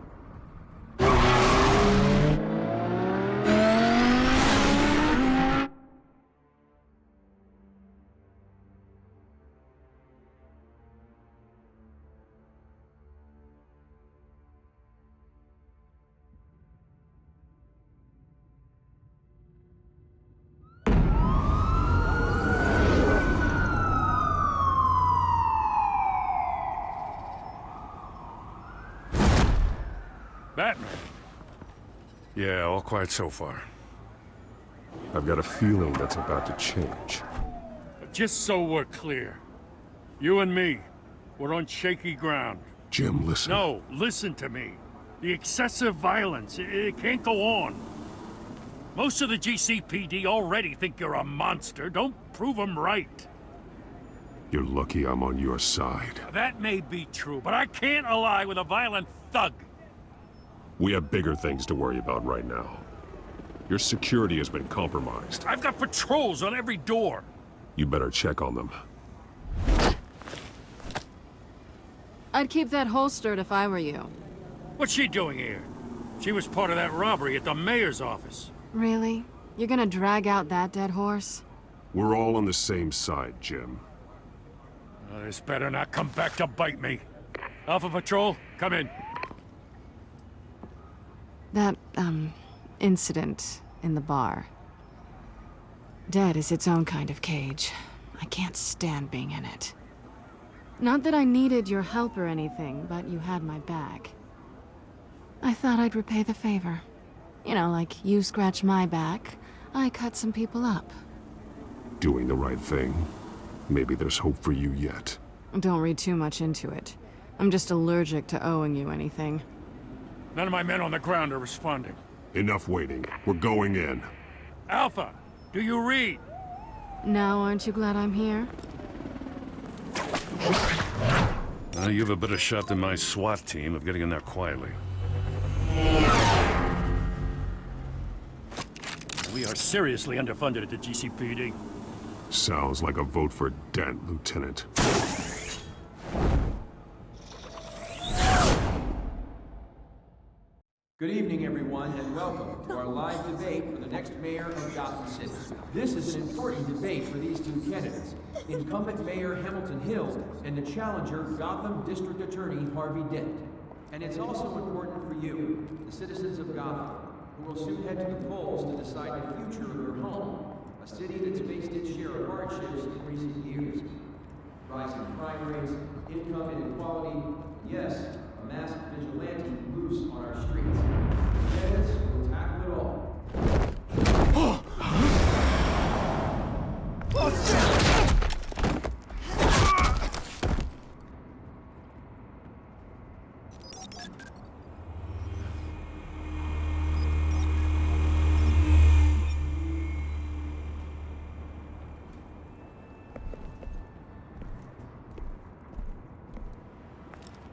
Batman. Yeah, all quiet so far. I've got a feeling that's about to change. Just so we're clear, you and me, we're on shaky ground. Jim, listen. No, listen to me. The excessive violence, it can't go on. Most of the GCPD already think you're a monster. Don't prove them right. You're lucky I'm on your side. That may be true, but I can't ally with a violent thug. We have bigger things to worry about right now. Your security has been compromised. I've got patrols on every door. You better check on them. I'd keep that holstered if I were you. What's she doing here? She was part of that robbery at the mayor's office. Really? You're gonna drag out that dead horse? We're all on the same side, Jim. This better not come back to bite me. Alpha Patrol, come in. That, incident in the bar. Dead is its own kind of cage. I can't stand being in it. Not that I needed your help or anything, but you had my back. I thought I'd repay the favor. You know, like you scratch my back, I cut some people up. Doing the right thing. Maybe there's hope for you yet. Don't read too much into it. I'm just allergic to owing you anything. None of my men on the ground are responding. Enough waiting. We're going in. Alpha, do you read? Now aren't you glad I'm here? You have a better shot than my SWAT team of getting in there quietly. We are seriously underfunded at the GCPD. Sounds like a vote for Dent, Lieutenant. Good evening, everyone, and welcome to our live debate for the next mayor of Gotham City. This is an important debate for these two candidates, incumbent Mayor Hamilton Hill and the challenger Gotham District Attorney Harvey Dent. And it's also important for you, the citizens of Gotham, who will soon head to the polls to decide the future of your home, a city that's faced its share of hardships in recent years. Rising crime rates, income inequality, yes, a masked vigilante loose on our streets. Candidates will tackle it all.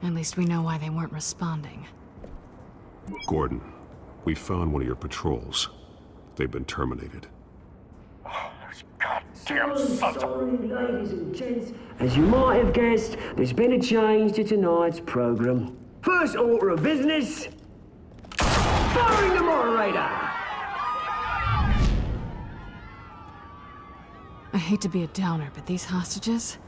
At least we know why they weren't responding. Gordon, we found one of your patrols. They've been terminated. Damn sorry, ladies and gents. As you might have guessed, there's been a change to tonight's program. First order of business, firing the moderator. I hate to be a downer, but these hostages,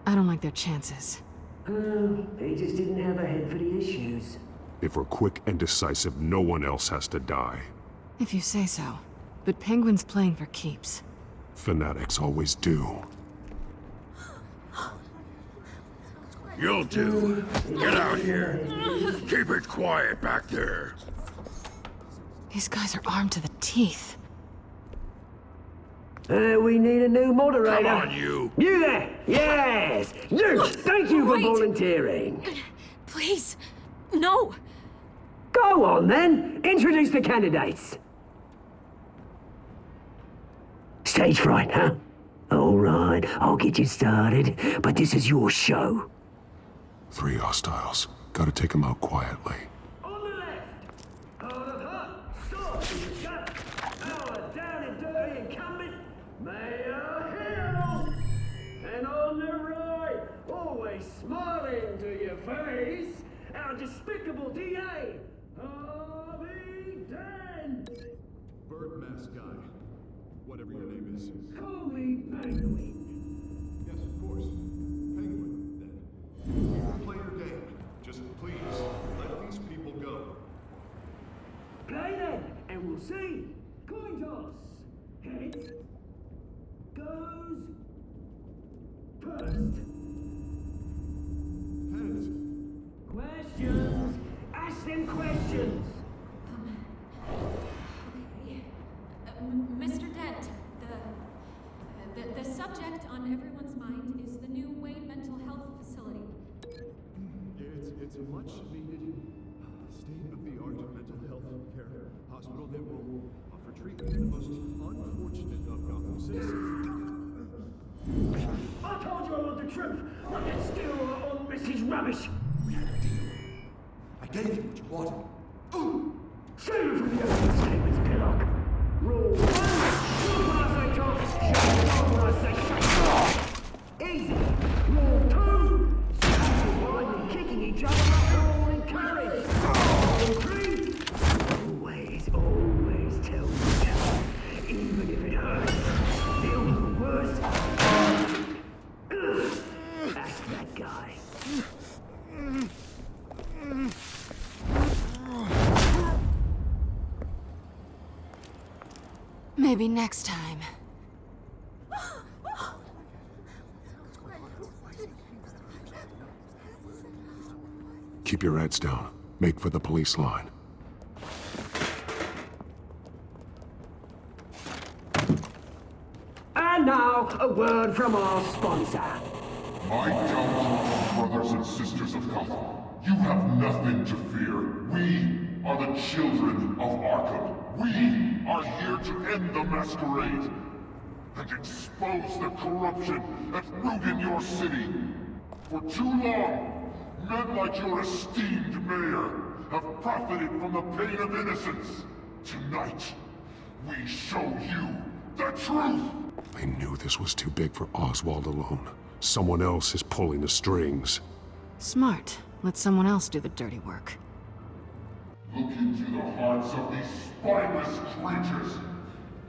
I don't like their chances. They just didn't have a head for the issues. If we're quick and decisive, no one else has to die. If you say so. But Penguin's playing for keeps. Fanatics always do. You'll do. Get out here. Keep it quiet back there. These guys are armed to the teeth. We need a new moderator. Come on, you. You there! Yes! You! Thank you for volunteering. Please, no. Go on, then. Introduce the candidates. Stage fright, huh? All right, I'll get you started, but this is your show. 3 hostiles. Gotta take them out quietly. On the left, out of her, sword in the gut, our down and dirty incumbent, Mayor Hill. And on the right, always smiling to your face, our despicable DA, Harvey Dent. Bird mask guy. Whatever your name is. Call me Penguin. Yes, of course. Penguin, then. Play your game. Just please, let these people go. Play then, and we'll see. Coin toss. Heads. Goes. First. Heads. Questions. Ask them questions. Mr. Dent, the subject on everyone's mind is the new Wayne Mental Health Facility. It's a much needed state-of-the-art mental health care hospital that will offer treatment to the most unfortunate of Gotham citizens. I told you I want the truth, not that still on Mrs. Rubbish. We had a deal. I gave you what you wanted. Ooh! Save it for the opening statements, Pillock. Rule 1, shoot when I say talk, shut up when I say shut up. Easy. Rule 2, stop blindly kicking each other up all in courage. Rule 3, always tell the truth. Maybe next time. Keep your heads down. Make for the police line. And now, a word from our sponsor. My downtrodden brothers and sisters of Gotham, you have nothing to fear. We are the children of Arkham. We are here to end the masquerade and expose the corruption that rooted your city. For too long, men like your esteemed mayor have profited from the pain of innocence. Tonight, we show you the truth! I knew this was too big for Oswald alone. Someone else is pulling the strings. Smart. Let someone else do the dirty work. Look into the hearts of these spineless creatures,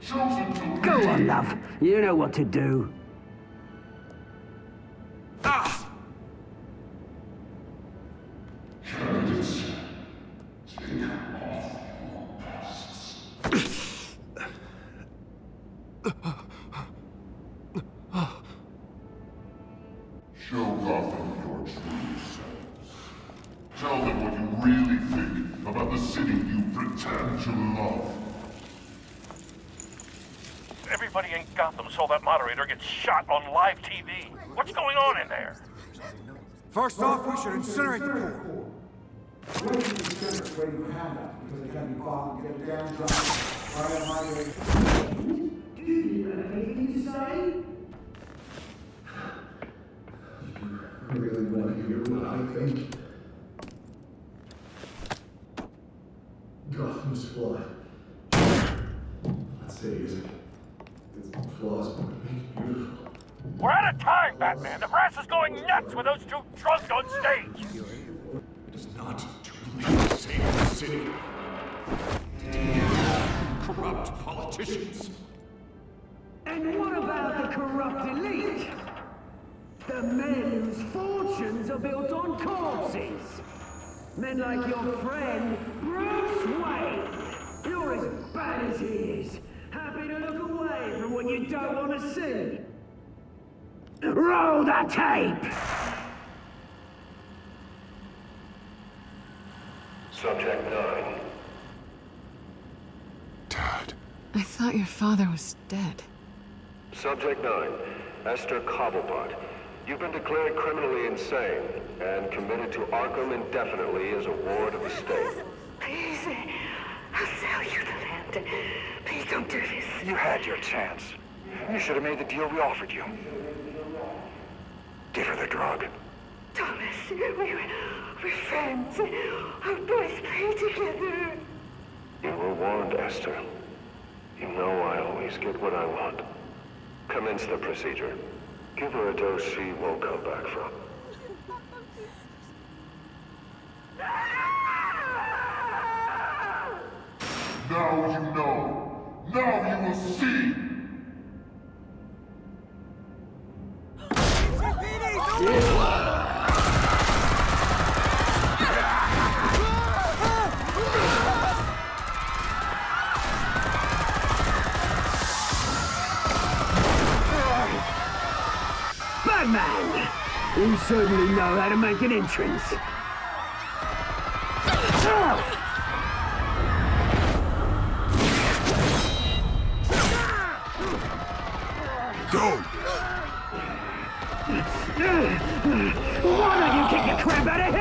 chosen to Go on, love. You know what to do. Candidates, take off your masks. Show Gotham your true selves. Tell them what you really think about the city you pretend to love. Everybody in Gotham saw that moderator get shot on live TV. What's going on in there? First off, we should incinerate the pool. Really want to hear what I think? Gotham's flawed. Let's say it's flaws, but it makes it beautiful. We're out of time, Batman. The brass is going nuts with those two drunks on stage. It is not too late to save the city. Corrupt politicians. And what about the corrupt elite? The men whose fortunes are built on corpses. Men like your friend, Bruce Wayne. You're as bad as he is. Happy to look away from what you don't want to see. Roll the tape! Subject 9. Dad. I thought your father was dead. Subject 9. Esther Cobblepot. You've been declared criminally insane and committed to Arkham indefinitely as a ward of the state. Please, I'll sell you the land. Please don't do this. You had your chance. You should have made the deal we offered you. Give her the drug. Thomas, we're friends. Our boys play together. You were warned, Esther. You know I always get what I want. Commence the procedure. Give her a dose she won't come back from. Now you know. Now you will see. Batman! You certainly know how to make an entrance. Go! Why don't you kick the crap out of him?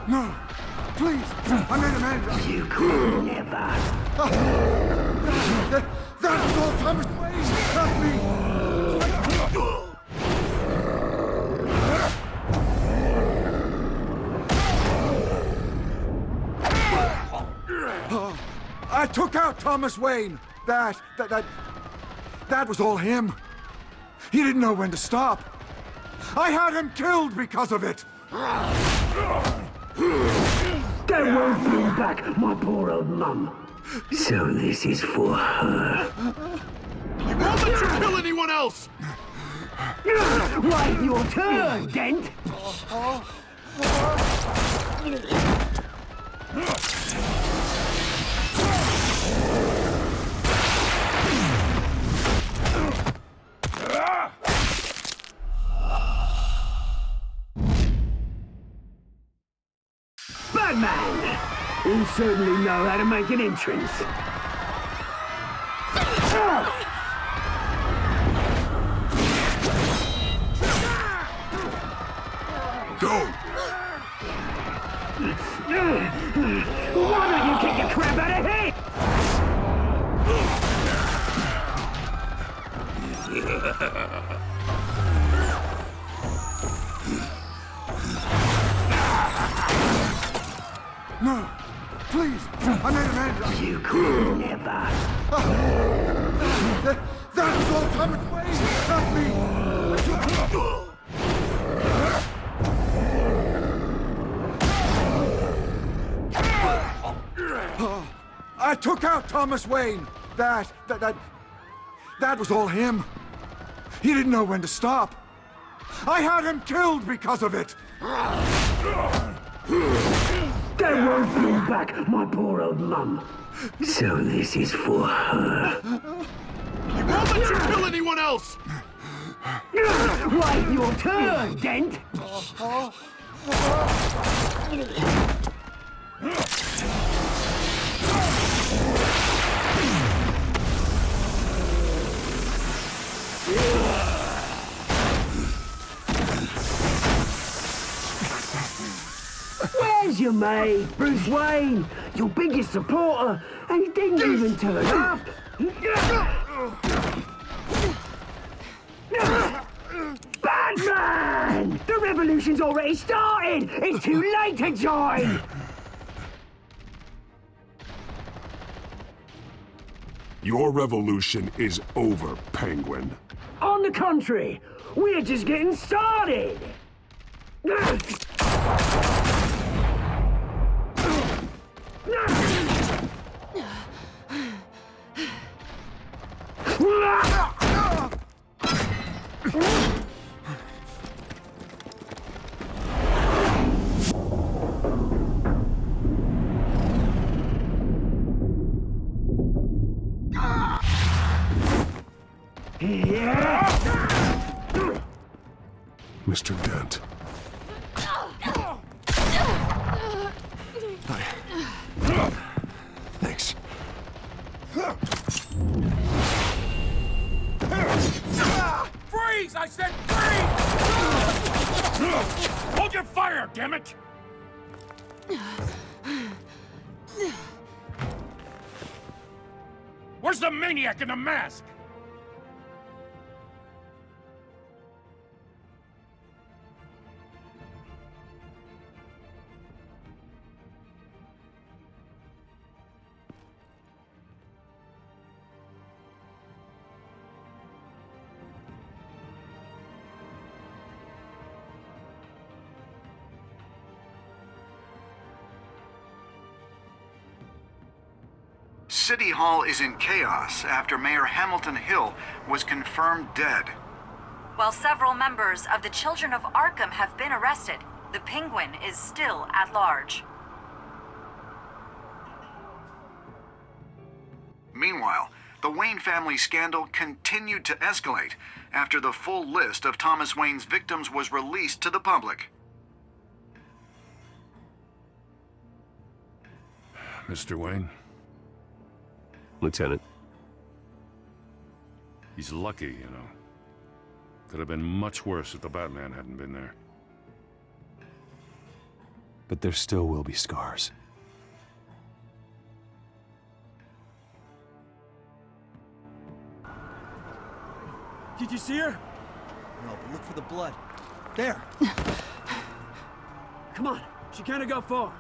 No! Please! I made a man! You could never! That was all Thomas Wayne! Help me! I took out Thomas Wayne! That was all him! He didn't know when to stop! I had him killed because of it! That won't bring back my poor old mum. So this is for her. He won't let you kill anyone else! Wait your turn, Dent! Batman! You certainly know how to make an entrance. Go! Why don't you kick the crap out of him? No! Please! I made an end! You could never. That was all Thomas Wayne! Not me! I took out Thomas Wayne! That was all him! He didn't know when to stop! I had him killed because of it! That won't bring back my poor old mum. So this is for her. He won't let you kill anyone else! Wait your turn, Dent! Where's your mate, Bruce Wayne? Your biggest supporter, and he didn't even turn up. Batman! The revolution's already started! It's too late to join! Your revolution is over, Penguin. On the contrary, we're just getting started! Mr. Dent. Thanks. Freeze! I said freeze! Hold your fire, damn it! Where's the maniac in the mask? City Hall is in chaos after Mayor Hamilton Hill was confirmed dead. While several members of the Children of Arkham have been arrested, the Penguin is still at large. Meanwhile, the Wayne family scandal continued to escalate after the full list of Thomas Wayne's victims was released to the public. Mr. Wayne? Lieutenant. He's lucky, you know. Could have been much worse if the Batman hadn't been there. But there still will be scars. Did you see her? No, but look for the blood. There! Come on, she can't have got far.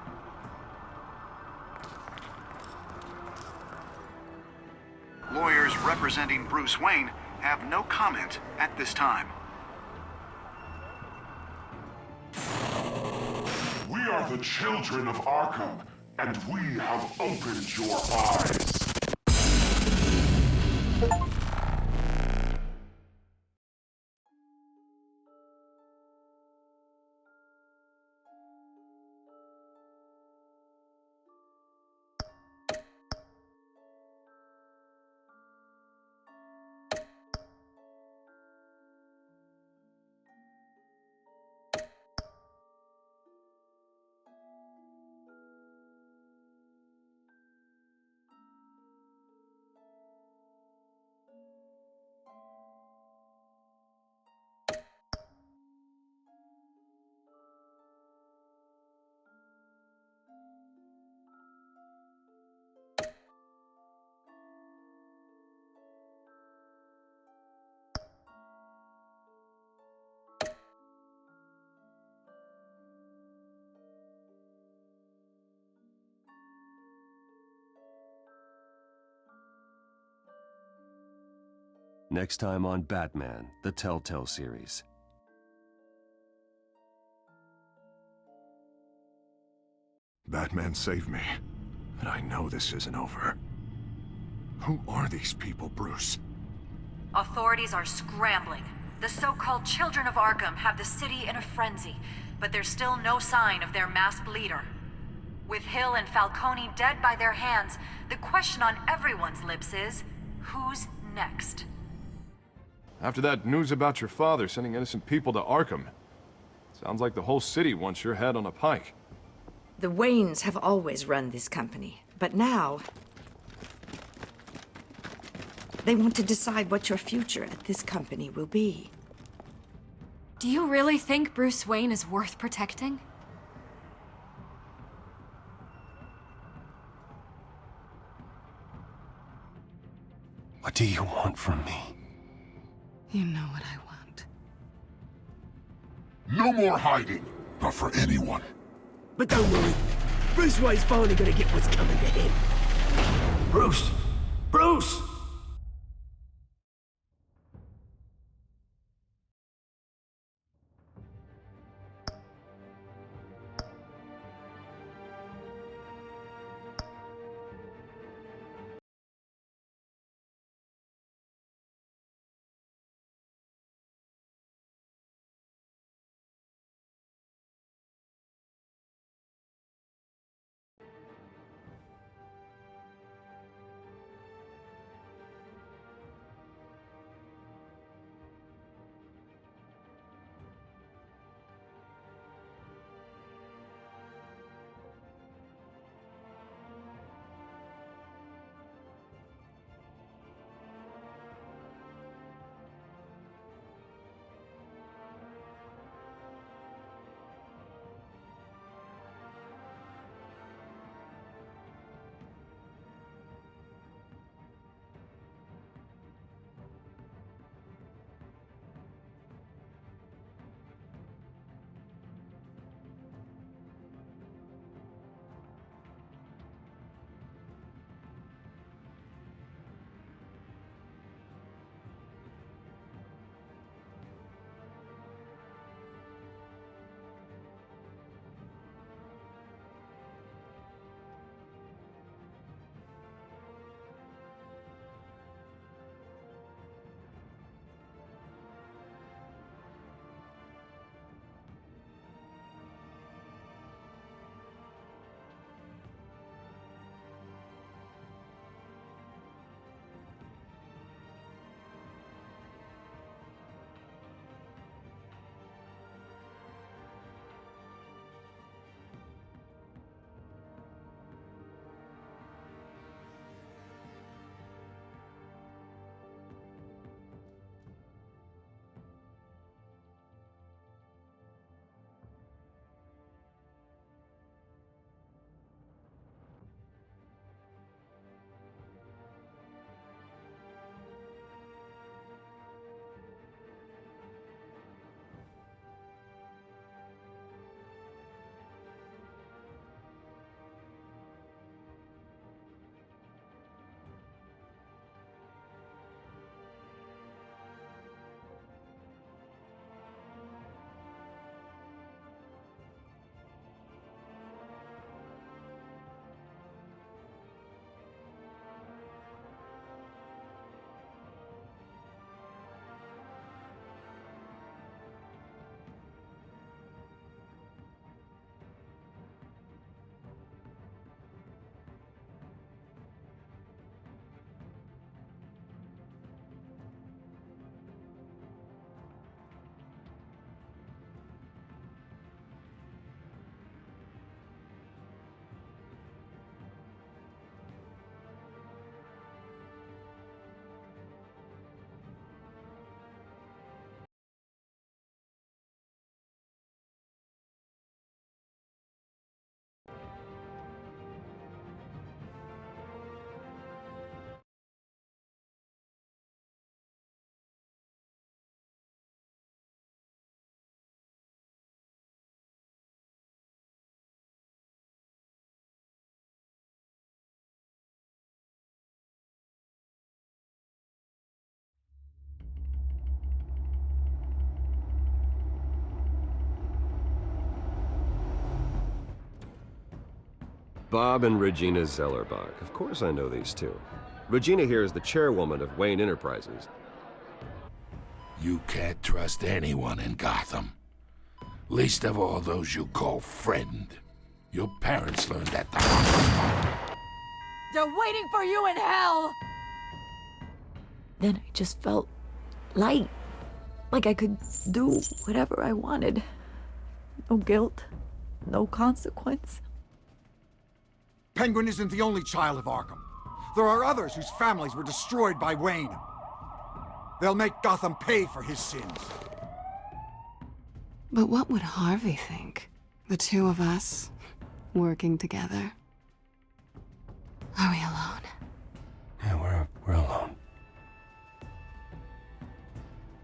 Lawyers representing Bruce Wayne have no comment at this time. We are the children of Arkham, and we have opened your eyes. Next time on Batman, the Telltale series. Batman saved me, but I know this isn't over. Who are these people, Bruce? Authorities are scrambling. The so-called Children of Arkham have the city in a frenzy, but there's still no sign of their masked leader. With Hill and Falcone dead by their hands, the question on everyone's lips is, who's next? After that news about your father sending innocent people to Arkham, sounds like the whole city wants your head on a pike. The Waynes have always run this company, but now they want to decide what your future at this company will be. Do you really think Bruce Wayne is worth protecting? What do you want from me? You know what I want. No more hiding, not for anyone. But don't worry, Bruce Wayne's finally gonna get what's coming to him. Bruce! Bruce! Bob and Regina Zellerbach. Of course I know these two. Regina here is the chairwoman of Wayne Enterprises. You can't trust anyone in Gotham. Least of all those you call friend. Your parents learned that the hard way. They're waiting for you in hell! Then I just felt light. Like I could do whatever I wanted. No guilt, no consequence. Penguin isn't the only child of Arkham. There are others whose families were destroyed by Wayne. They'll make Gotham pay for his sins. But what would Harvey think? The two of us, working together. Are we alone? Yeah, we're alone.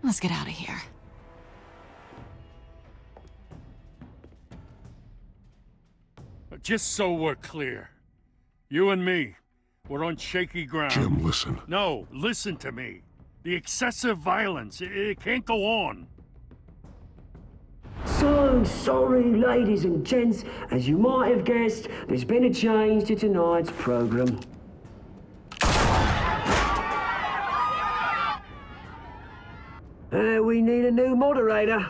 Let's get out of here. Just so we're clear, you and me, we're on shaky ground. Jim, listen. No, listen to me. The excessive violence, it can't go on. So sorry, ladies and gents. As you might have guessed, there's been a change to tonight's program. We need a new moderator.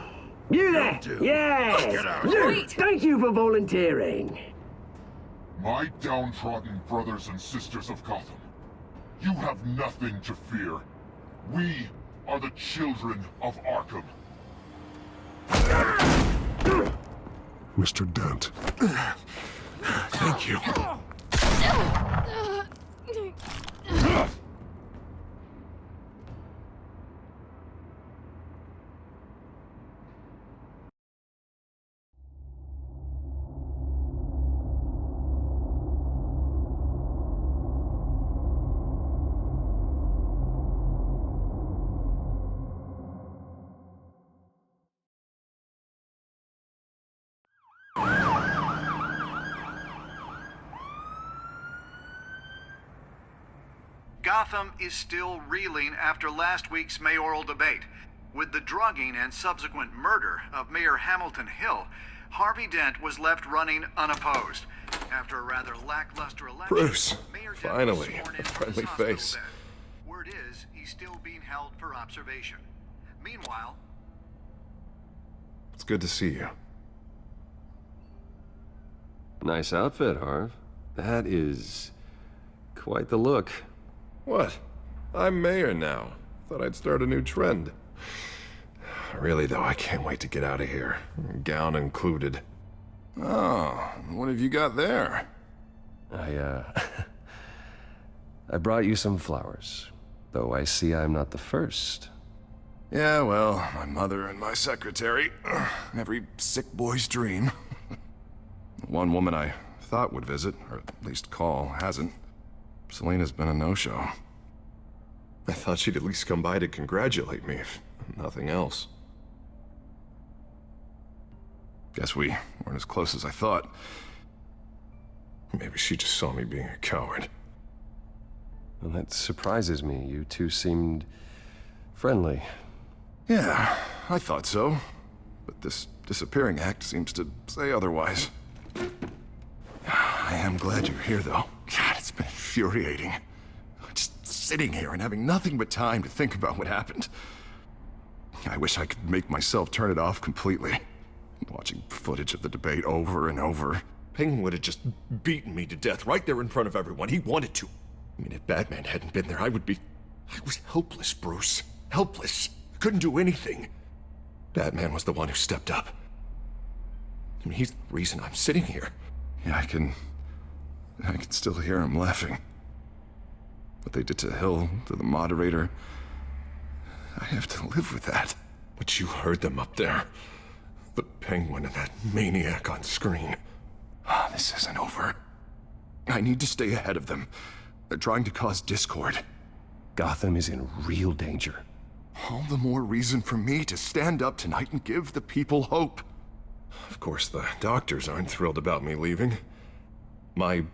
You there? Yes! You! Thank you for volunteering. My downtrodden brothers and sisters of Gotham, you have nothing to fear. We are the children of Arkham. Mr. Dent. Thank you. Gotham is still reeling after last week's mayoral debate. With the drugging and subsequent murder of Mayor Hamilton Hill, Harvey Dent was left running unopposed. After a rather lackluster election, Bruce, Mayor Dent finally, was sworn in a from his friendly hospital face. bed. Word is, he's still being held for observation. Meanwhile, It's good to see you. Nice outfit, Harv. That is quite the look. What? I'm mayor now. Thought I'd start a new trend. Really, though, I can't wait to get out of here. Gown included. Oh, what have you got there? I brought you some flowers. Though I see I'm not the first. Yeah, well, my mother and my secretary. Every sick boy's dream. One woman I thought would visit, or at least call, hasn't. Selena's been a no-show. I thought she'd at least come by to congratulate me, if nothing else. Guess we weren't as close as I thought. Maybe she just saw me being a coward. Well, that surprises me. You two seemed friendly. Yeah, I thought so. But this disappearing act seems to say otherwise. I am glad you're here, though. God, it's been infuriating. Just sitting here and having nothing but time to think about what happened. I wish I could make myself turn it off completely. Watching footage of the debate over and over. Penguin would have just beaten me to death right there in front of everyone. He wanted to. I mean, if Batman hadn't been there, I was helpless, Bruce. Helpless. Couldn't do anything. Batman was the one who stepped up. I mean, he's the reason I'm sitting here. Yeah, I can still hear him laughing. What they did to Hill, to the moderator, I have to live with that. But you heard them up there. The Penguin and that maniac on screen. This isn't over. I need to stay ahead of them. They're trying to cause discord. Gotham is in real danger. All the more reason for me to stand up tonight and give the people hope. Of course, the doctors aren't thrilled about me leaving. My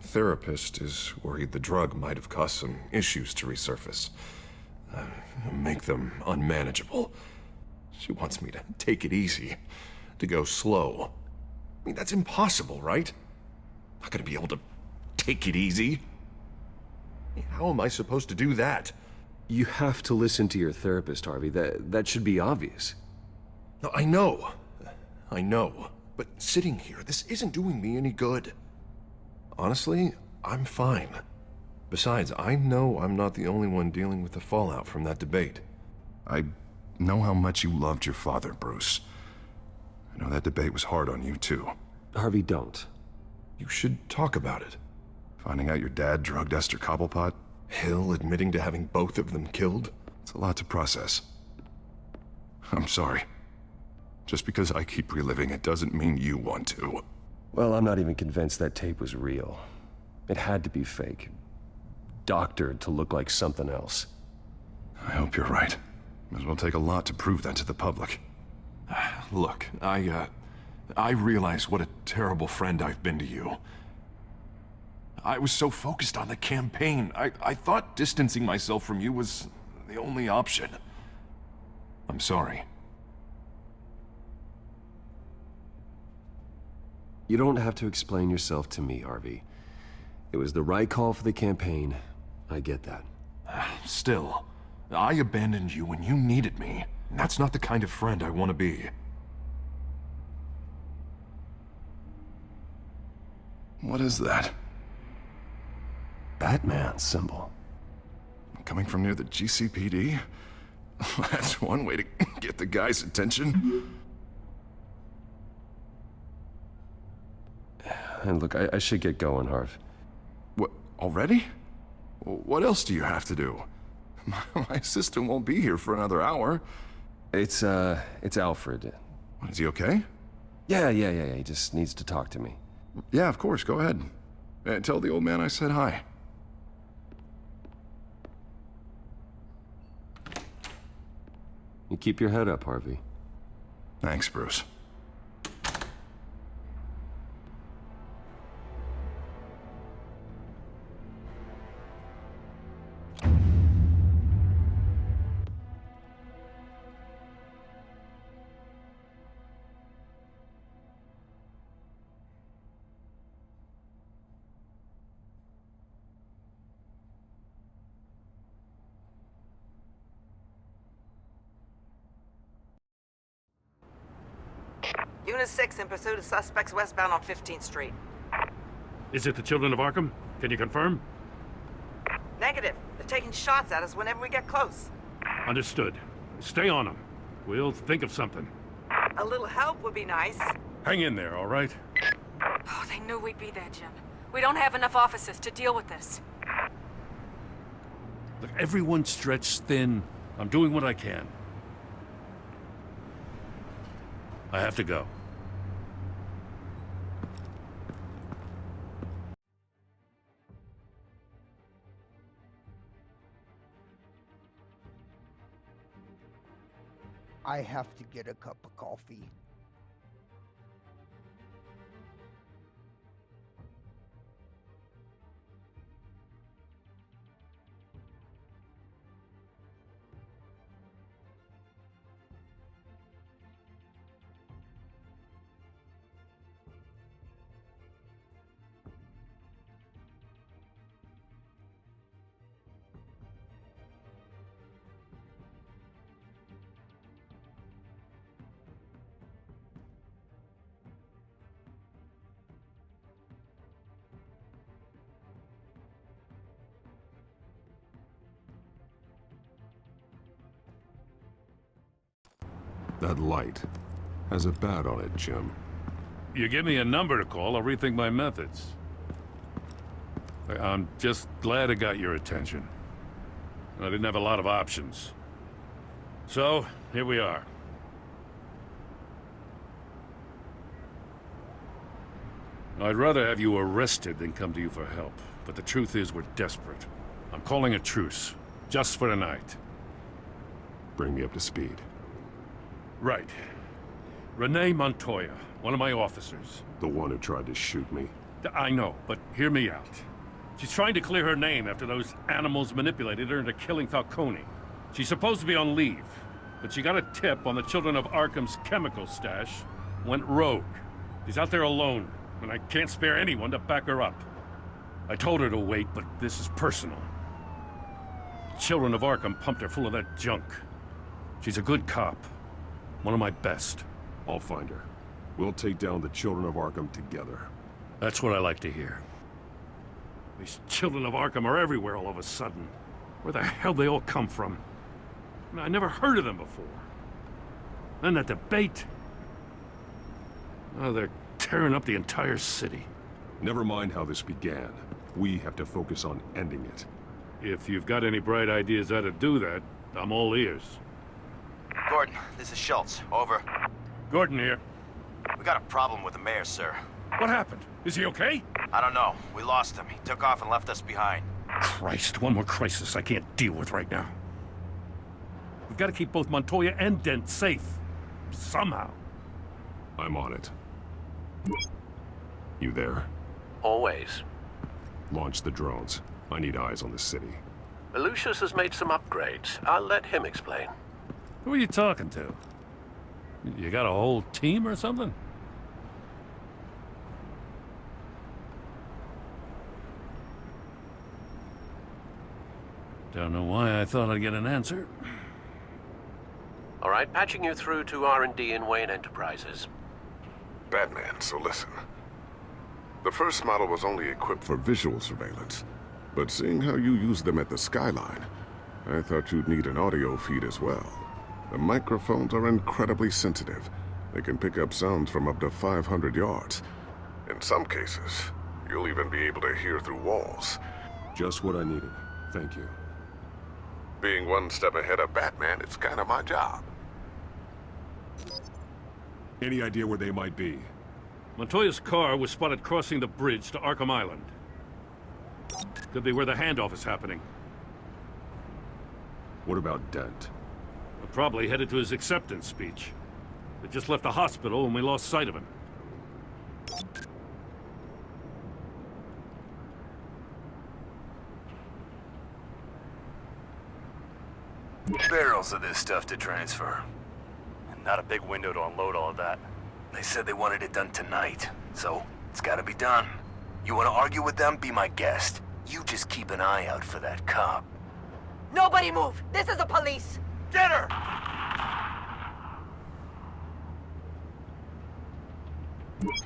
therapist is worried the drug might have caused some issues to resurface. Make them unmanageable. She wants me to take it easy, to go slow. I mean, that's impossible, right? not gonna be able to take it easy. How am I supposed to do that? You have to listen to your therapist, Harvey. That should be obvious. No, I know. But sitting here, this isn't doing me any good. Honestly, I'm fine. Besides, I know I'm not the only one dealing with the fallout from that debate. I know how much you loved your father, Bruce. I know that debate was hard on you, too. Harvey, don't. You should talk about it. Finding out your dad drugged Esther Cobblepot, Hill admitting to having both of them killed. It's a lot to process. I'm sorry. Just because I keep reliving it doesn't mean you want to. Well, I'm not even convinced that tape was real. It had to be fake. Doctored to look like something else. I hope you're right. It will take a lot to prove that to the public. Look, I realize what a terrible friend I've been to you. I was so focused on the campaign. I thought distancing myself from you was the only option. I'm sorry. You don't have to explain yourself to me, Harvey. It was the right call for the campaign. I get that. Still, I abandoned you when you needed me. That's not the kind of friend I want to be. What is that? Batman symbol. Coming from near the GCPD? That's one way to get the guy's attention. And look, I should get going, Harv. What, already? What else do you have to do? My assistant won't be here for another hour. It's Alfred. Is he okay? Yeah, he just needs to talk to me. Yeah, of course, go ahead. Tell the old man I said hi. You keep your head up, Harvey. Thanks, Bruce. Unit 6 in pursuit of suspects westbound on 15th Street. Is it the children of Arkham? Can you confirm? Negative. They're taking shots at us whenever we get close. Understood. Stay on them. We'll think of something. A little help would be nice. Hang in there, all right? Oh, they knew we'd be there, Jim. We don't have enough officers to deal with this. Look, everyone's stretched thin. I'm doing what I can. I have to go. I have to get a cup of coffee. That light has a bat on it, Jim. You give me a number to call, I'll rethink my methods. I'm just glad I got your attention. I didn't have a lot of options. So, here we are. I'd rather have you arrested than come to you for help. But the truth is, we're desperate. I'm calling a truce. Just for tonight. Bring me up to speed. Right. Renee Montoya, one of my officers. The one who tried to shoot me. I know, but hear me out. She's trying to clear her name after those animals manipulated her into killing Falcone. She's supposed to be on leave, but she got a tip on the children of Arkham's chemical stash, went rogue. She's out there alone. and I can't spare anyone to back her up. I told her to wait, but this is personal. Children of Arkham pumped her full of that junk. She's a good cop. One of my best. I'll find her. We'll take down the Children of Arkham together. That's what I like to hear. These Children of Arkham are everywhere all of a sudden. Where the hell they all come from? I never heard of them before. Then that debate. Oh, they're tearing up the entire city. Never mind how this began. We have to focus on ending it. If you've got any bright ideas how to do that, I'm all ears. Gordon, this is Schultz. Over. Gordon here. We got a problem with the mayor, sir. What happened? Is he okay? I don't know. We lost him. He took off and left us behind. Christ, one more crisis I can't deal with right now. We've got to keep both Montoya and Dent safe. Somehow. I'm on it. You there? Always. Launch the drones. I need eyes on the city. Lucius has made some upgrades. I'll let him explain. Who are you talking to? You got a whole team or something? Don't know why I thought I'd get an answer. All right, patching you through to R&D in Wayne Enterprises. Batman, so listen. The first model was only equipped for visual surveillance, but seeing how you use them at the Skyline, I thought you'd need an audio feed as well. The microphones are incredibly sensitive. They can pick up sounds from up to 500 yards. In some cases, you'll even be able to hear through walls. Just what I needed. Thank you. Being one step ahead of Batman, it's kind of my job. Any idea where they might be? Montoya's car was spotted crossing the bridge to Arkham Island. Could be where the handoff is happening. What about Dent? We're probably headed to his acceptance speech. They just left the hospital and we lost sight of him. Barrels of this stuff to transfer. And not a big window to unload all of that. They said they wanted it done tonight, so it's gotta be done. You wanna argue with them? Be my guest. You just keep an eye out for that cop. Nobody move! This is the police! Get her!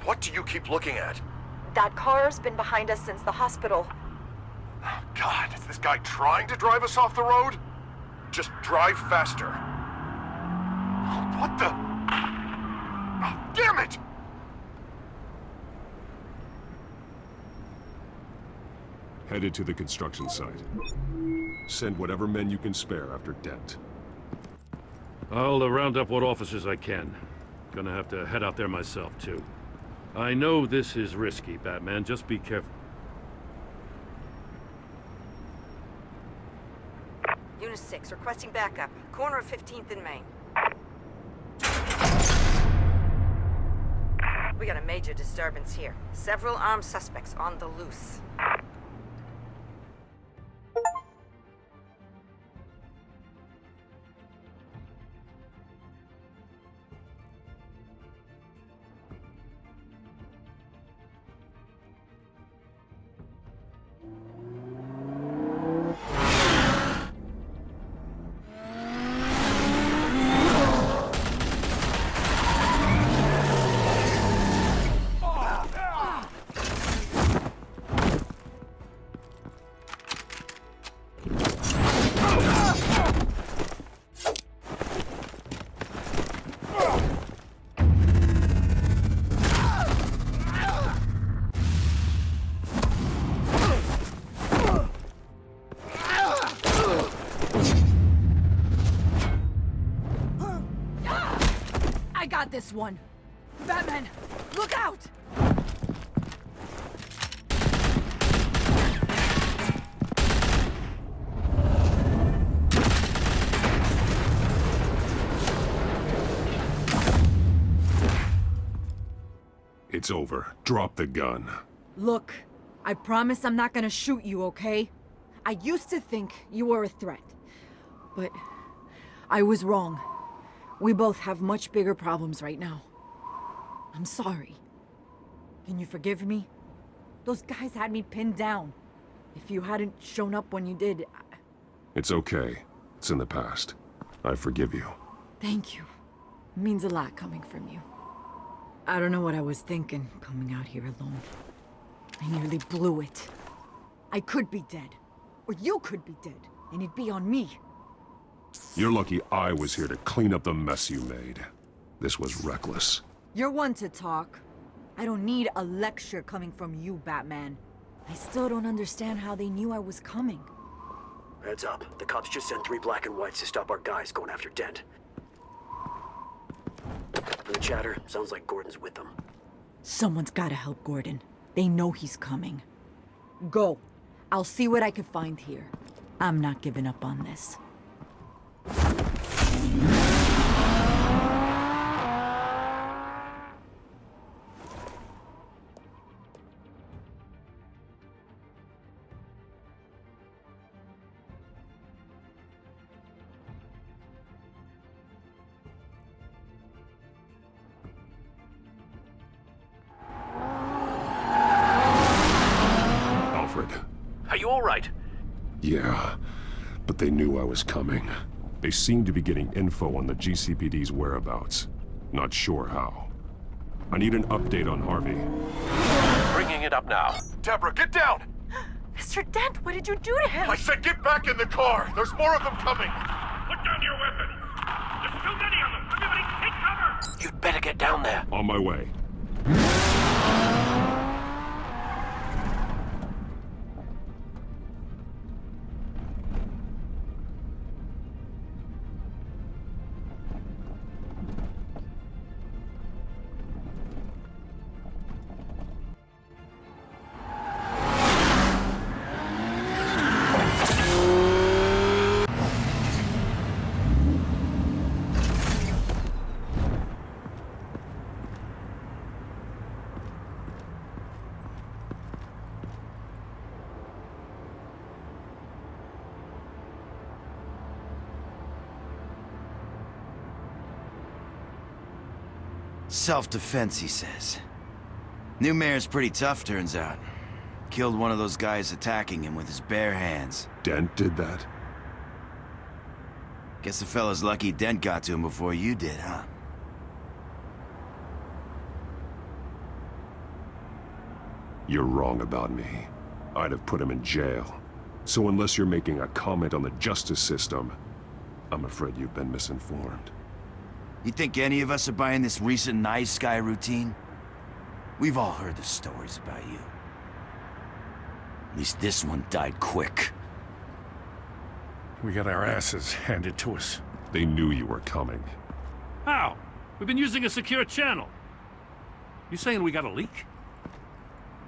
What do you keep looking at? That car's been behind us since the hospital. God, is this guy trying to drive us off the road? Just drive faster. What the? Oh, damn it! Headed to the construction site. Send whatever men you can spare after Dent. I'll round up what officers I can. Gonna have to head out there myself, too. I know this is risky, Batman. Just be careful. Unit 6, requesting backup. Corner of 15th and Main. We got a major disturbance here. Several armed suspects on the loose. I got this one. Batman, look out! It's over. Drop the gun. Look, I promise I'm not gonna shoot you, okay? I used to think you were a threat, but I was wrong. We both have much bigger problems right now. I'm sorry. Can you forgive me? Those guys had me pinned down. If you hadn't shown up when you did, It's okay. It's in the past. I forgive you. Thank you. It means a lot coming from you. I don't know what I was thinking, coming out here alone. I nearly blew it. I could be dead. Or you could be dead, and it'd be on me. You're lucky I was here to clean up the mess you made. This was reckless. You're one to talk. I don't need a lecture coming from you, Batman. I still don't understand how they knew I was coming. Heads up. The cops just sent 3 black and whites to stop our guys going after Dent. From the chatter, sounds like Gordon's with them. Someone's gotta help Gordon. They know he's coming. Go. I'll see what I can find here. I'm not giving up on this. Alfred. Are you all right? Yeah, but they knew I was coming. They seemed to be getting info on the GCPD's whereabouts. Not sure how. I need an update on Harvey. Bringing it up now. Deborah, get down! Mr. Dent, what did you do to him? I said get back in the car! There's more of them coming! Put down your weapon! There's too many of them! Everybody take cover! You'd better get down there. On my way. Self-defense, he says. New mayor's pretty tough, turns out. Killed one of those guys attacking him with his bare hands. Dent did that? Guess the fella's lucky Dent got to him before you did, huh? You're wrong about me. I'd have put him in jail. So unless you're making a comment on the justice system, I'm afraid you've been misinformed. You think any of us are buying this recent nice guy routine? We've all heard the stories about you. At least this one died quick. We got our asses handed to us. They knew you were coming. How? We've been using a secure channel. You saying we got a leak?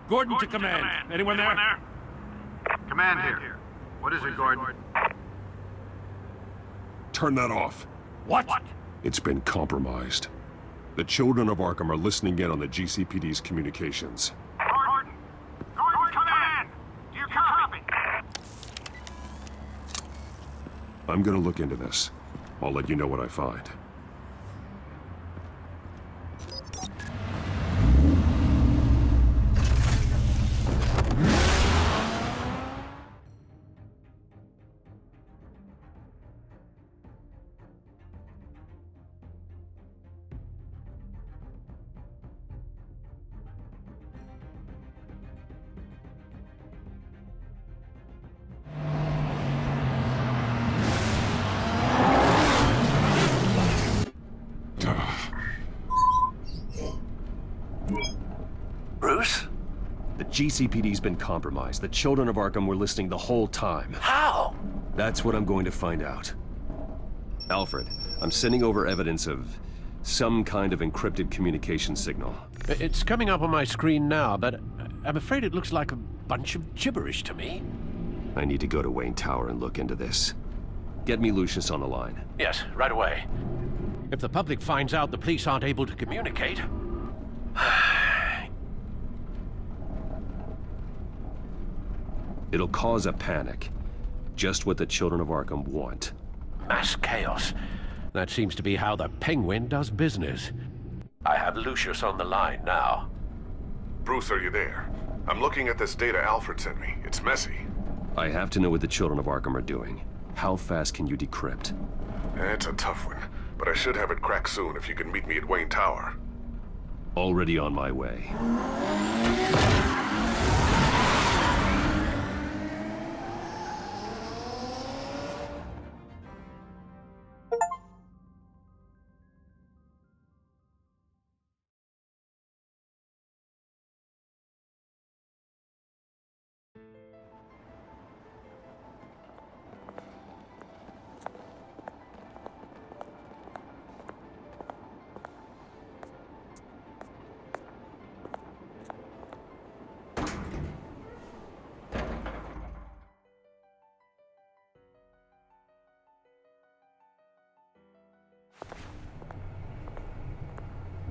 Gordon to command. Anyone there? Command here. What is it, Gordon? Turn that off. What? It's been compromised. The children of Arkham are listening in on the GCPD's communications. Gordon! Gordon, command! Do you copy? I'm gonna look into this. I'll let you know what I find. Bruce? The GCPD's been compromised. The children of Arkham were listening the whole time. How? That's what I'm going to find out. Alfred, I'm sending over evidence of some kind of encrypted communication signal. It's coming up on my screen now, but I'm afraid it looks like a bunch of gibberish to me. I need to go to Wayne Tower and look into this. Get me Lucius on the line. Yes, right away. If the public finds out the police aren't able to communicate... It'll cause a panic. Just what the children of Arkham want. Mass chaos. That seems to be how the Penguin does business. I have Lucius on the line now. Bruce, are you there? I'm looking at this data Alfred sent me. It's messy. I have to know what the children of Arkham are doing. How fast can you decrypt? It's a tough one, but I should have it cracked soon if you can meet me at Wayne Tower. Already on my way.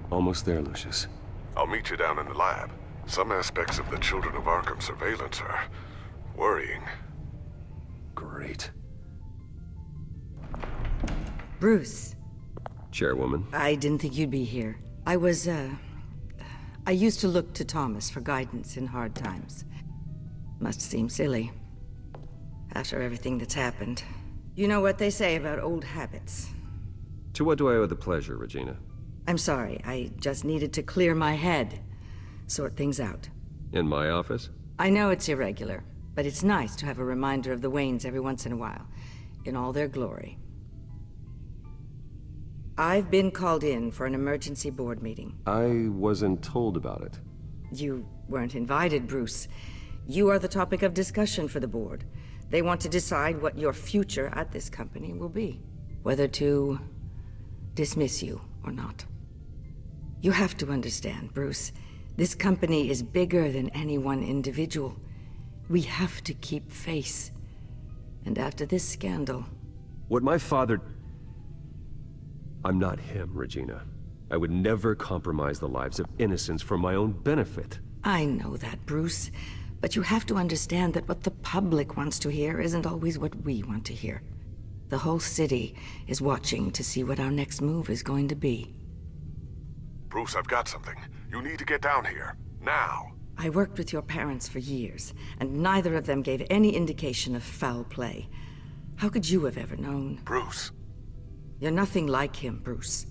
Almost there, Lucius. I'll meet you down in the lab. Some aspects of the Children of Arkham surveillance are worrying. Great. Bruce. Chairwoman. I didn't think you'd be here. I used to look to Thomas for guidance in hard times. Must seem silly. After everything that's happened. You know what they say about old habits. To what do I owe the pleasure, Regina? I'm sorry, I just needed to clear my head. Sort things out. In my office? I know it's irregular, but it's nice to have a reminder of the Waynes every once in a while, in all their glory. I've been called in for an emergency board meeting. I wasn't told about it. You weren't invited, Bruce. You are the topic of discussion for the board. They want to decide what your future at this company will be. Whether to dismiss you or not. You have to understand, Bruce. This company is bigger than any one individual. We have to keep face. And after this scandal... What my father... I'm not him, Regina. I would never compromise the lives of innocents for my own benefit. I know that, Bruce. But you have to understand that what the public wants to hear isn't always what we want to hear. The whole city is watching to see what our next move is going to be. Bruce, I've got something. You need to get down here. Now. I worked with your parents for years, and neither of them gave any indication of foul play. How could you have ever known? Bruce. You're nothing like him, Bruce.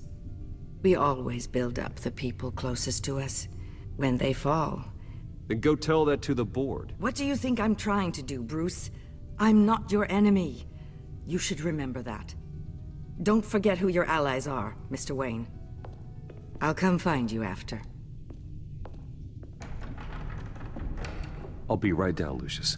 We always build up the people closest to us. When they fall... Then go tell that to the board. What do you think I'm trying to do, Bruce? I'm not your enemy. You should remember that. Don't forget who your allies are, Mr. Wayne. I'll come find you after. I'll be right down, Lucius.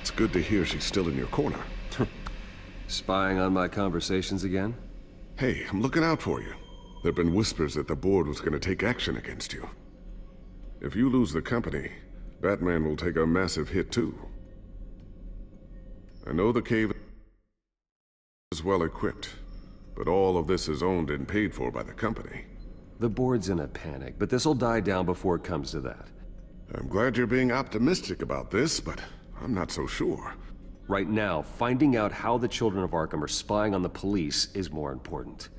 It's good to hear she's still in your corner. Spying on my conversations again? Hey, I'm looking out for you. There've been whispers that the board was going to take action against you. If you lose the company, Batman will take a massive hit too. I know the cave is well equipped, but all of this is owned and paid for by the company. The board's in a panic, but this'll die down before it comes to that. I'm glad you're being optimistic about this, but I'm not so sure. Right now, finding out how the Children of Arkham are spying on the police is more important.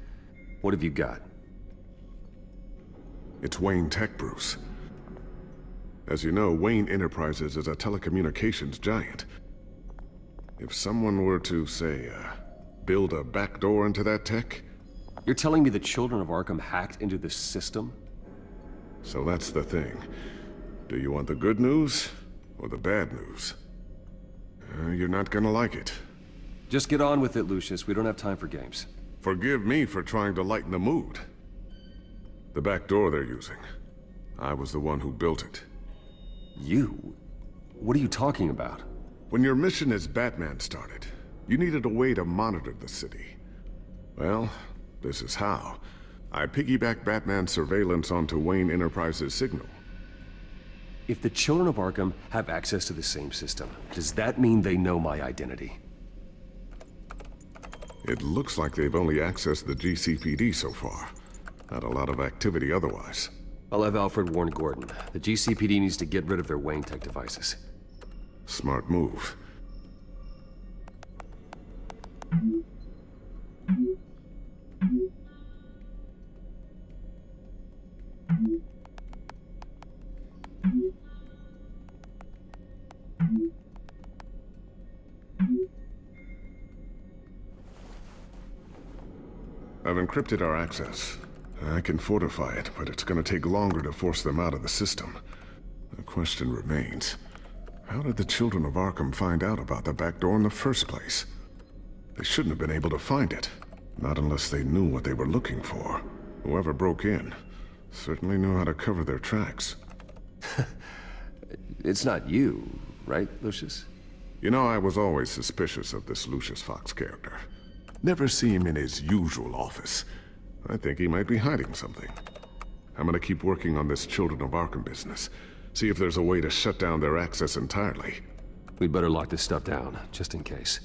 What have you got? It's Wayne Tech, Bruce. As you know, Wayne Enterprises is a telecommunications giant. If someone were to, say, build a backdoor into that tech... You're telling me the Children of Arkham hacked into this system? So that's the thing. Do you want the good news or the bad news? You're not gonna like it. Just get on with it, Lucius. We don't have time for games. Forgive me for trying to lighten the mood. The back door they're using. I was the one who built it. You? What are you talking about? When your mission as Batman started, you needed a way to monitor the city. Well, this is how. I piggybacked Batman's surveillance onto Wayne Enterprises' signal. If the Children of Arkham have access to the same system, does that mean they know my identity? It looks like they've only accessed the GCPD so far. Not a lot of activity otherwise. I'll have Alfred warn Gordon. The GCPD needs to get rid of their Wayne Tech devices. Smart move. I've encrypted our access. I can fortify it, but it's gonna take longer to force them out of the system. The question remains, how did the Children of Arkham find out about the back door in the first place? They shouldn't have been able to find it. Not unless they knew what they were looking for. Whoever broke in certainly knew how to cover their tracks. It's not you, right, Lucius? You know, I was always suspicious of this Lucius Fox character. Never see him in his usual office. I think he might be hiding something. I'm gonna keep working on this Children of Arkham business. See if there's a way to shut down their access entirely. We'd better lock this stuff down, just in case.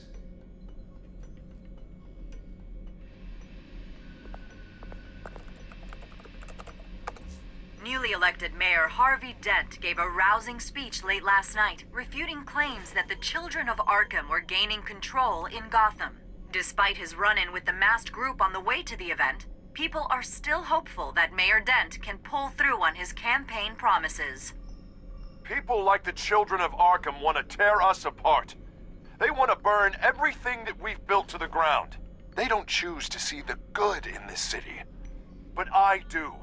Newly elected Mayor Harvey Dent gave a rousing speech late last night, refuting claims that the Children of Arkham were gaining control in Gotham. Despite his run-in with the masked group on the way to the event, people are still hopeful that Mayor Dent can pull through on his campaign promises. People like the Children of Arkham want to tear us apart. They want to burn everything that we've built to the ground. They don't choose to see the good in this city. But I do.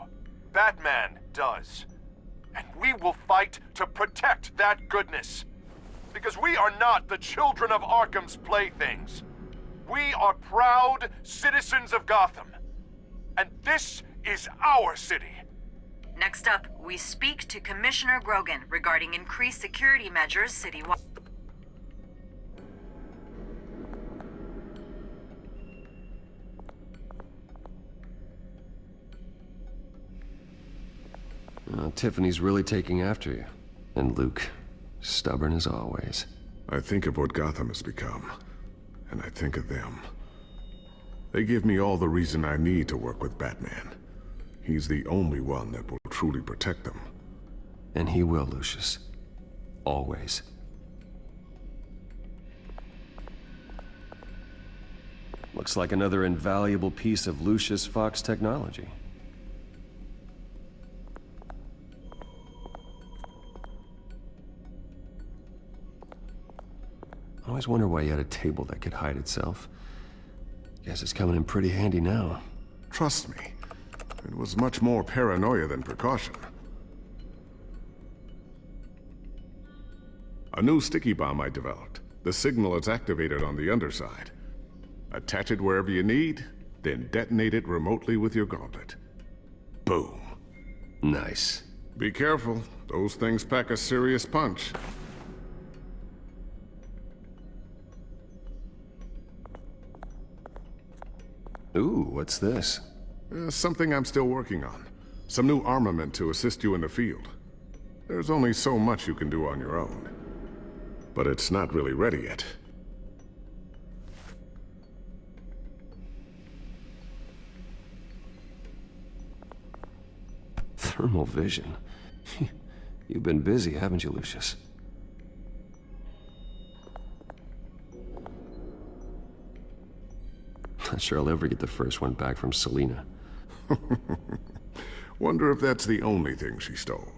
Batman does. And we will fight to protect that goodness. Because we are not the Children of Arkham's playthings. We are proud citizens of Gotham. And this is our city. Next up, we speak to Commissioner Grogan regarding increased security measures citywide. Tiffany's really taking after you. And Luke, stubborn as always. I think of what Gotham has become, and I think of them. They give me all the reason I need to work with Batman. He's the only one that will truly protect them. And he will, Lucius. Always. Looks like another invaluable piece of Lucius Fox technology. I always wonder why you had a table that could hide itself. Guess it's coming in pretty handy now. Trust me, it was much more paranoia than precaution. A new sticky bomb I developed. The signal is activated on the underside. Attach it wherever you need, then detonate it remotely with your gauntlet. Boom. Nice. Be careful, those things pack a serious punch. Ooh, what's this? Something I'm still working on. Some new armament to assist you in the field. There's only so much you can do on your own. But it's not really ready yet. Thermal vision. You've been busy, haven't you, Lucius? Not sure I'll ever get the first one back from Selina. Wonder if that's the only thing she stole.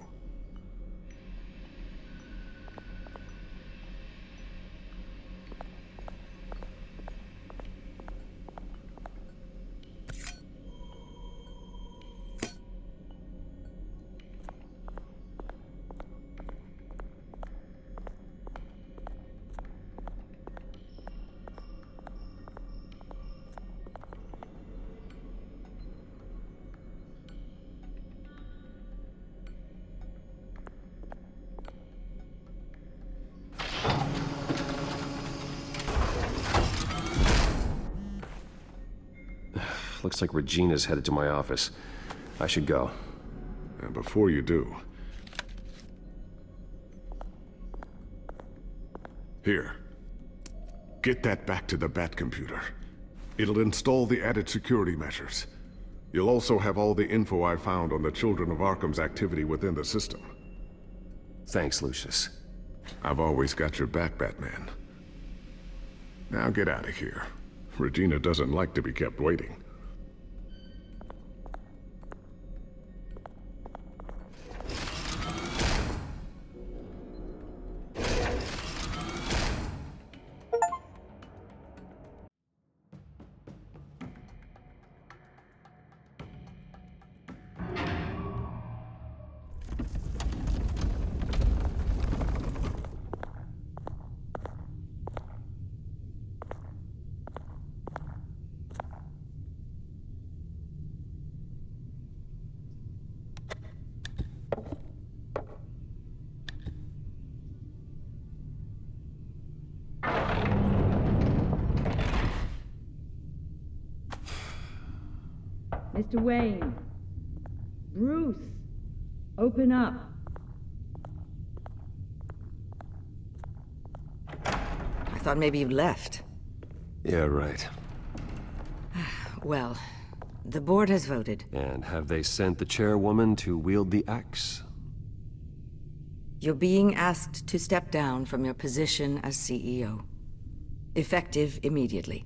Looks like Regina's headed to my office. I should go. And before you do... Here. Get that back to the Bat computer. It'll install the added security measures. You'll also have all the info I found on the Children of Arkham's activity within the system. Thanks, Lucius. I've always got your back, Batman. Now get out of here. Regina doesn't like to be kept waiting. Mr. Wayne. Bruce. Open up. I thought maybe you left. Yeah, right. Well, the board has voted. And have they sent the chairwoman to wield the axe? You're being asked to step down from your position as CEO. Effective immediately.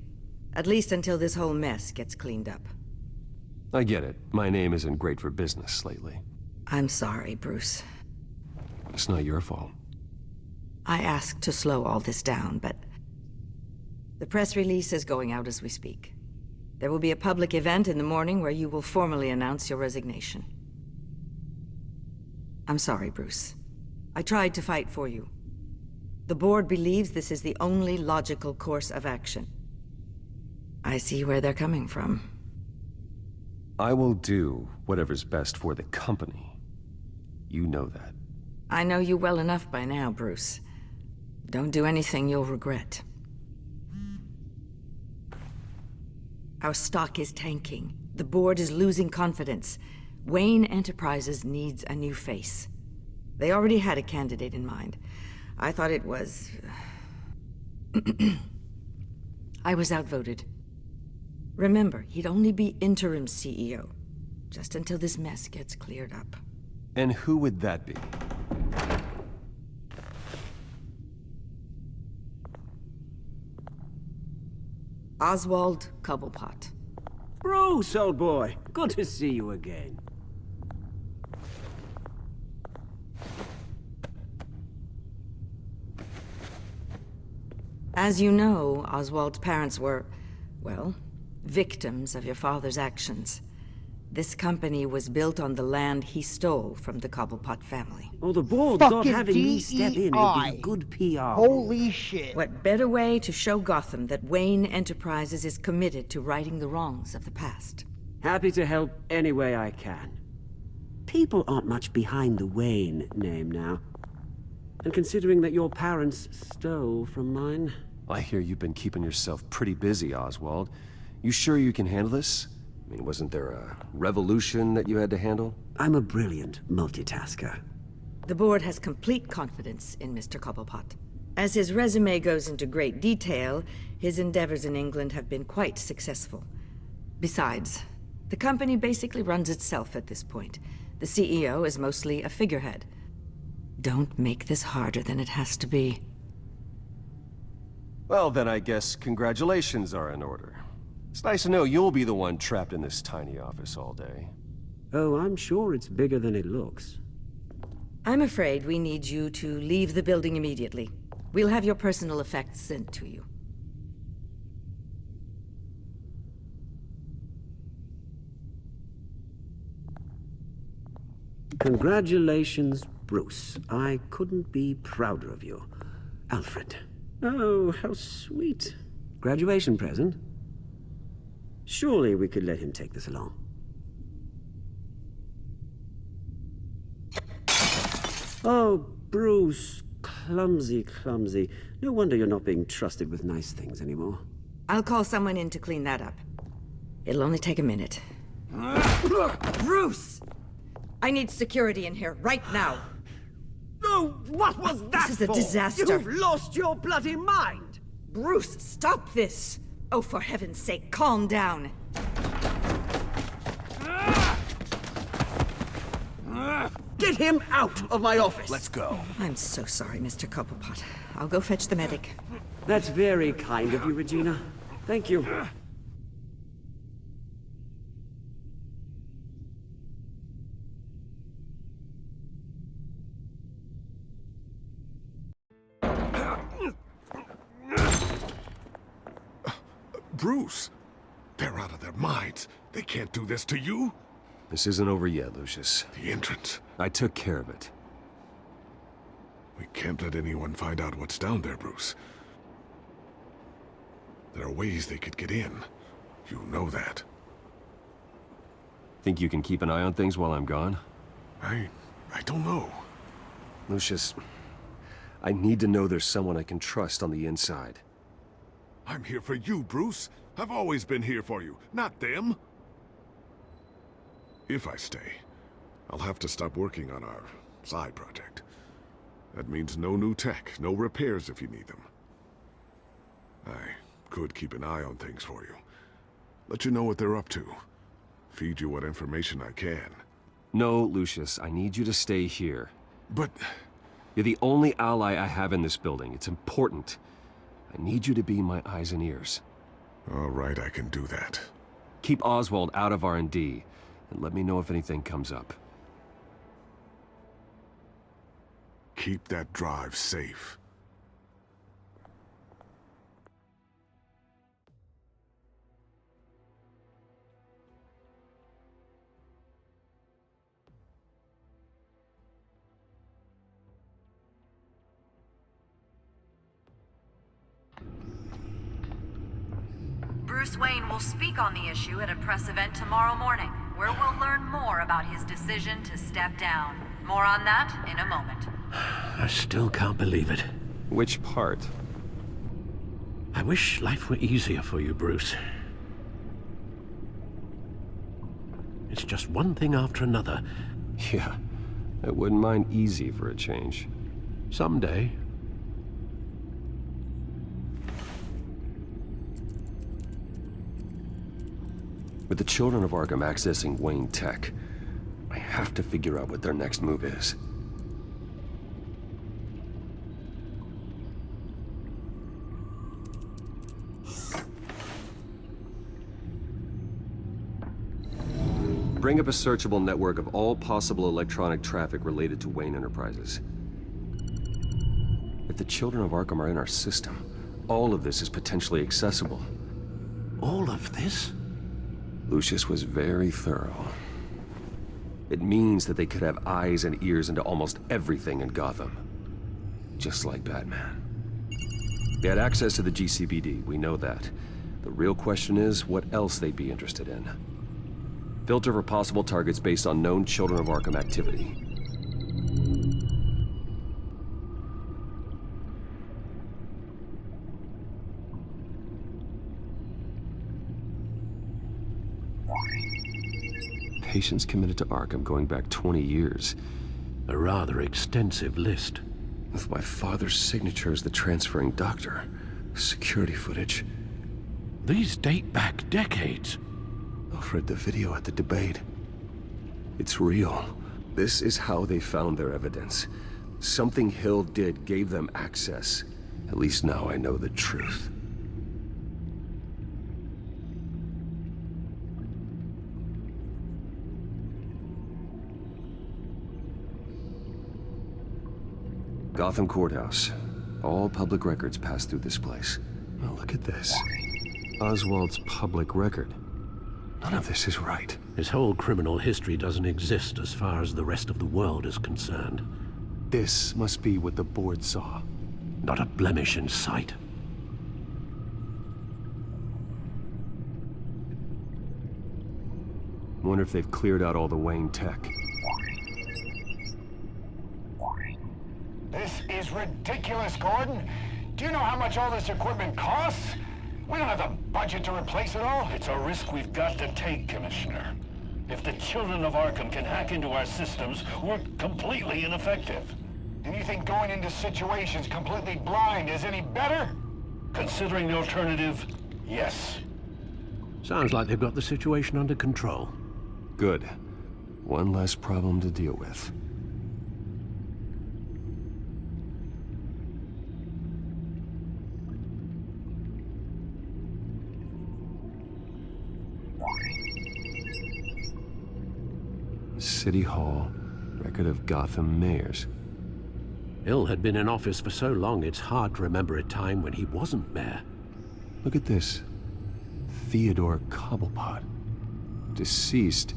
At least until this whole mess gets cleaned up. I get it. My name isn't great for business lately. I'm sorry, Bruce. It's not your fault. I asked to slow all this down, but... the press release is going out as we speak. There will be a public event in the morning where you will formally announce your resignation. I'm sorry, Bruce. I tried to fight for you. The board believes this is the only logical course of action. I see where they're coming from. I will do whatever's best for the company. You know that. I know you well enough by now, Bruce. Don't do anything you'll regret. Our stock is tanking. The board is losing confidence. Wayne Enterprises needs a new face. They already had a candidate in mind. I thought it was... I was outvoted. Remember, he'd only be interim CEO, just until this mess gets cleared up. And who would that be? Oswald Cobblepot. Bruce, old boy. Good to see you again. As you know, Oswald's parents were, well, victims of your father's actions. This company was built on the land he stole from the Cobblepot family. Oh, the board thought having me step in would be good PR. Holy shit. What better way to show Gotham that Wayne Enterprises is committed to righting the wrongs of the past? Happy to help any way I can. People aren't much behind the Wayne name now. And considering that your parents stole from mine... I hear you've been keeping yourself pretty busy, Oswald. You sure you can handle this? I mean, wasn't there a revolution that you had to handle? I'm a brilliant multitasker. The board has complete confidence in Mr. Cobblepot. As his resume goes into great detail, his endeavors in England have been quite successful. Besides, the company basically runs itself at this point. The CEO is mostly a figurehead. Don't make this harder than it has to be. Well, then I guess congratulations are in order. It's nice to know you'll be the one trapped in this tiny office all day. Oh, I'm sure it's bigger than it looks. I'm afraid we need you to leave the building immediately. We'll have your personal effects sent to you. Congratulations, Bruce. I couldn't be prouder of you. Alfred. Oh, how sweet. Graduation present? Surely we could let him take this along. Oh, Bruce. Clumsy, clumsy. No wonder you're not being trusted with nice things anymore. I'll call someone in to clean that up. It'll only take a minute. Bruce! I need security in here, right now. Oh, what was that This is a for? disaster. You've lost your bloody mind! Bruce, stop this! Oh, for heaven's sake, calm down. Get him out of my office! Let's go. I'm so sorry, Mr. Cobblepot. I'll go fetch the medic. That's very kind of you, Regina. Thank you. Bruce! They're out of their minds. They can't do this to you. This isn't over yet, Lucius. The entrance. I took care of it. We can't let anyone find out what's down there, Bruce. There are ways they could get in. You know that. Think you can keep an eye on things while I'm gone? I don't know. Lucius, I need to know there's someone I can trust on the inside. I'm here for you, Bruce. I've always been here for you, not them. If I stay, I'll have to stop working on our side project. That means no new tech, no repairs if you need them. I could keep an eye on things for you. Let you know what they're up to. Feed you what information I can. No, Lucius, I need you to stay here. But... You're the only ally I have in this building. It's important. I need you to be my eyes and ears. All right, I can do that. Keep Oswald out of R&D, and let me know if anything comes up. Keep that drive safe. Bruce Wayne will speak on the issue at a press event tomorrow morning, where we'll learn more about his decision to step down. More on that in a moment. I still can't believe it. Which part? I wish life were easier for you, Bruce. It's just one thing after another. Yeah, I wouldn't mind easy for a change. Someday. With the children of Arkham accessing Wayne Tech, I have to figure out what their next move is. Bring up a searchable network of all possible electronic traffic related to Wayne Enterprises. If the children of Arkham are in our system, all of this is potentially accessible. All of this? Lucius was very thorough. It means that they could have eyes and ears into almost everything in Gotham. Just like Batman. They had access to the GCPD, we know that. The real question is, what else they'd be interested in. Filter for possible targets based on known Children of Arkham activity. Patients committed to Arkham going back 20 years. A rather extensive list. With my father's signature as the transferring doctor. Security footage. These date back decades. Alfred, the video at the debate. It's real. This is how they found their evidence. Something Hill did gave them access. At least now I know the truth. Gotham Courthouse. All public records pass through this place. Oh, look at this. Oswald's public record. None of this is right. His whole criminal history doesn't exist as far as the rest of the world is concerned. This must be what the board saw. Not a blemish in sight. Wonder if they've cleared out all the Wayne tech. This is ridiculous, Gordon. Do you know how much all this equipment costs? We don't have the budget to replace it all. It's a risk we've got to take, Commissioner. If the children of Arkham can hack into our systems, we're completely ineffective. And you think going into situations completely blind is any better? Considering the alternative, yes. Sounds like they've got the situation under control. Good. One less problem to deal with. City Hall. Record of Gotham mayors. Hill had been in office for so long, it's hard to remember a time when he wasn't mayor. Look at this. Theodore Cobblepot. Deceased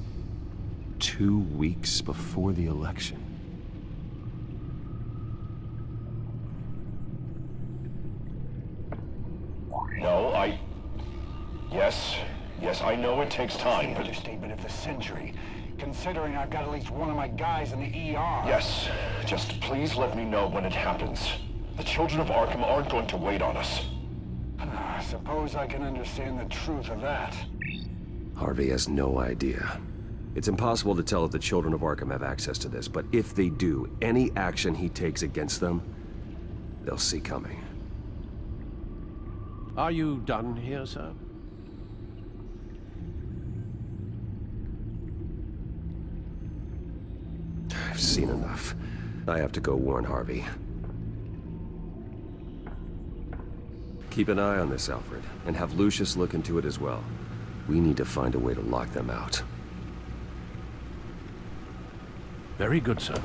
2 weeks before the election. No, Yes, I know it takes time, but... Understatement of the century, considering I've got at least one of my guys in the ER. Yes, just please let me know when it happens. The children of Arkham aren't going to wait on us. I suppose I can understand the truth of that. Harvey has no idea. It's impossible to tell if the children of Arkham have access to this, but if they do, any action he takes against them, they'll see coming. Are you done here, sir? I've seen enough. I have to go warn Harvey. Keep an eye on this, Alfred, and have Lucius look into it as well. We need to find a way to lock them out. Very good, sir.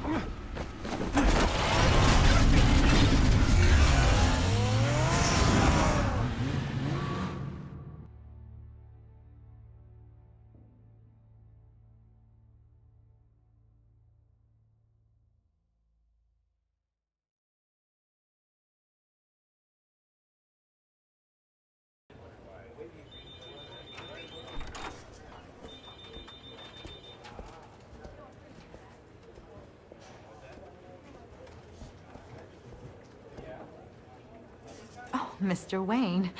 Mr. Wayne,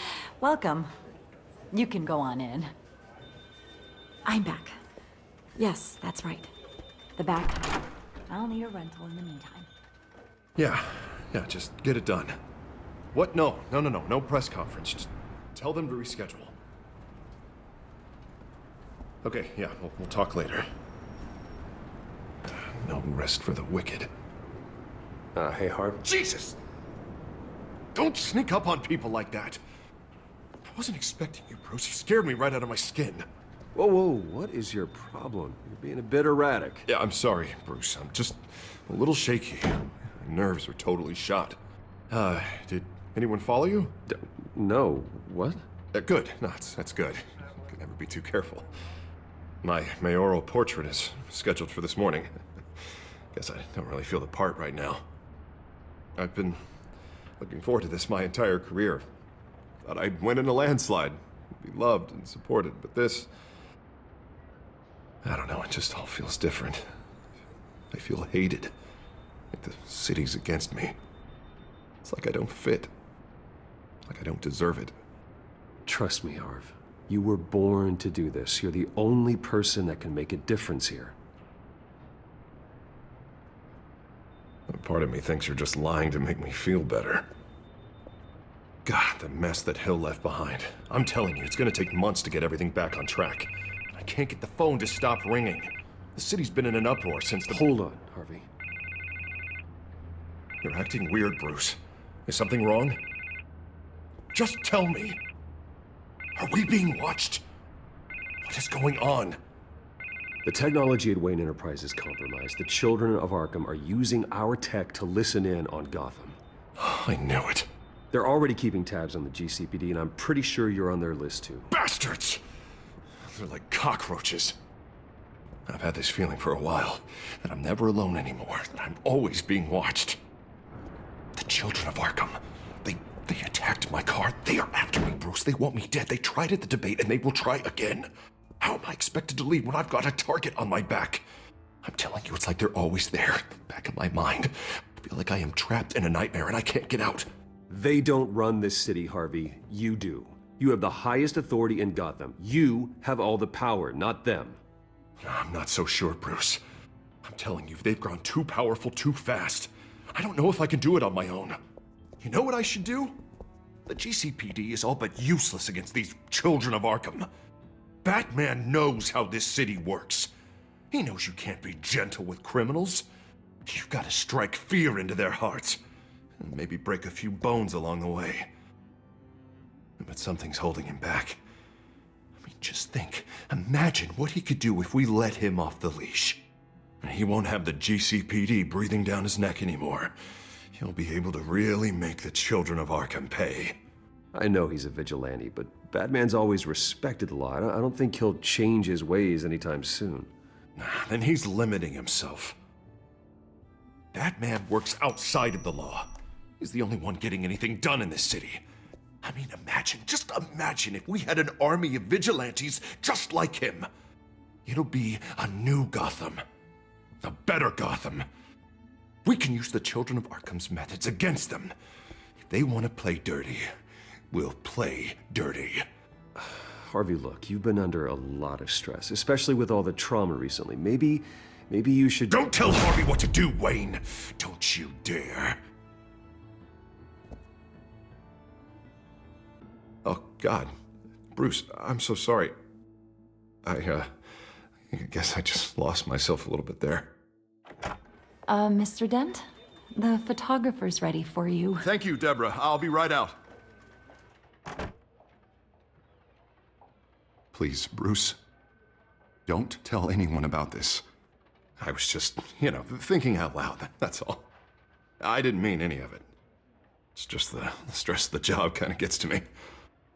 welcome. You can go on in. I'm back. Yes, that's right. The back. I'll need a rental in the meantime. Yeah, just get it done. What? No press conference. Just tell them to reschedule. Okay, yeah, we'll talk later. No rest for the wicked. Hey, Harv. Jesus! Don't sneak up on people like that. I wasn't expecting you, Bruce. You scared me right out of my skin. Whoa, what is your problem? You're being a bit erratic. Yeah, I'm sorry, Bruce. I'm just a little shaky. My nerves are totally shot. Did anyone follow you? No. What? Good. No, that's good. Could never be too careful. My mayoral portrait is scheduled for this morning. Guess I don't really feel the part right now. I've been looking forward to this my entire career. Thought I'd win in a landslide, be loved and supported, but this... I don't know, it just all feels different. I feel hated. Like the city's against me. It's like I don't fit. Like I don't deserve it. Trust me, Harv. You were born to do this. You're the only person that can make a difference here. Part of me thinks you're just lying to make me feel better. God, the mess that Hill left behind. I'm telling you, it's gonna take months to get everything back on track. I can't get the phone to stop ringing. The city's been in an uproar since the... Hold on, Harvey. You're acting weird, Bruce. Is something wrong? Just tell me. Are we being watched? What is going on? The technology at Wayne Enterprise is compromised. The children of Arkham are using our tech to listen in on Gotham. I knew it. They're already keeping tabs on the GCPD, and I'm pretty sure you're on their list too. Bastards! They're like cockroaches. I've had this feeling for a while, that I'm never alone anymore, that I'm always being watched. The children of Arkham, they attacked my car. They are after me, Bruce. They want me dead. They tried at the debate, and they will try again. How am I expected to leave when I've got a target on my back? I'm telling you, it's like they're always there, back of my mind. I feel like I am trapped in a nightmare and I can't get out. They don't run this city, Harvey. You do. You have the highest authority in Gotham. You have all the power, not them. I'm not so sure, Bruce. I'm telling you, they've grown too powerful too fast. I don't know if I can do it on my own. You know what I should do? The GCPD is all but useless against these children of Arkham. Batman knows how this city works. He knows you can't be gentle with criminals. You've got to strike fear into their hearts. And maybe break a few bones along the way. But something's holding him back. I mean, just think. Imagine what he could do if we let him off the leash. He won't have the GCPD breathing down his neck anymore. He'll be able to really make the children of Arkham pay. I know he's a vigilante, but Batman's always respected the law. I don't think he'll change his ways anytime soon. Then he's limiting himself. Batman works outside of the law. He's the only one getting anything done in this city. I mean, just imagine if we had an army of vigilantes just like him. It'll be a new Gotham. A better Gotham. We can use the children of Arkham's methods against them. If they want to play dirty, we'll play dirty. Harvey, look, you've been under a lot of stress, especially with all the trauma recently. Maybe you should... Don't tell Harvey what to do, Wayne! Don't you dare! Oh, God. Bruce, I'm so sorry. I guess I just lost myself a little bit there. Mr. Dent? The photographer's ready for you. Thank you, Deborah. I'll be right out. Please, Bruce, don't tell anyone about this. I was just, thinking out loud, that's all. I didn't mean any of it. It's just the stress of the job kind of gets to me.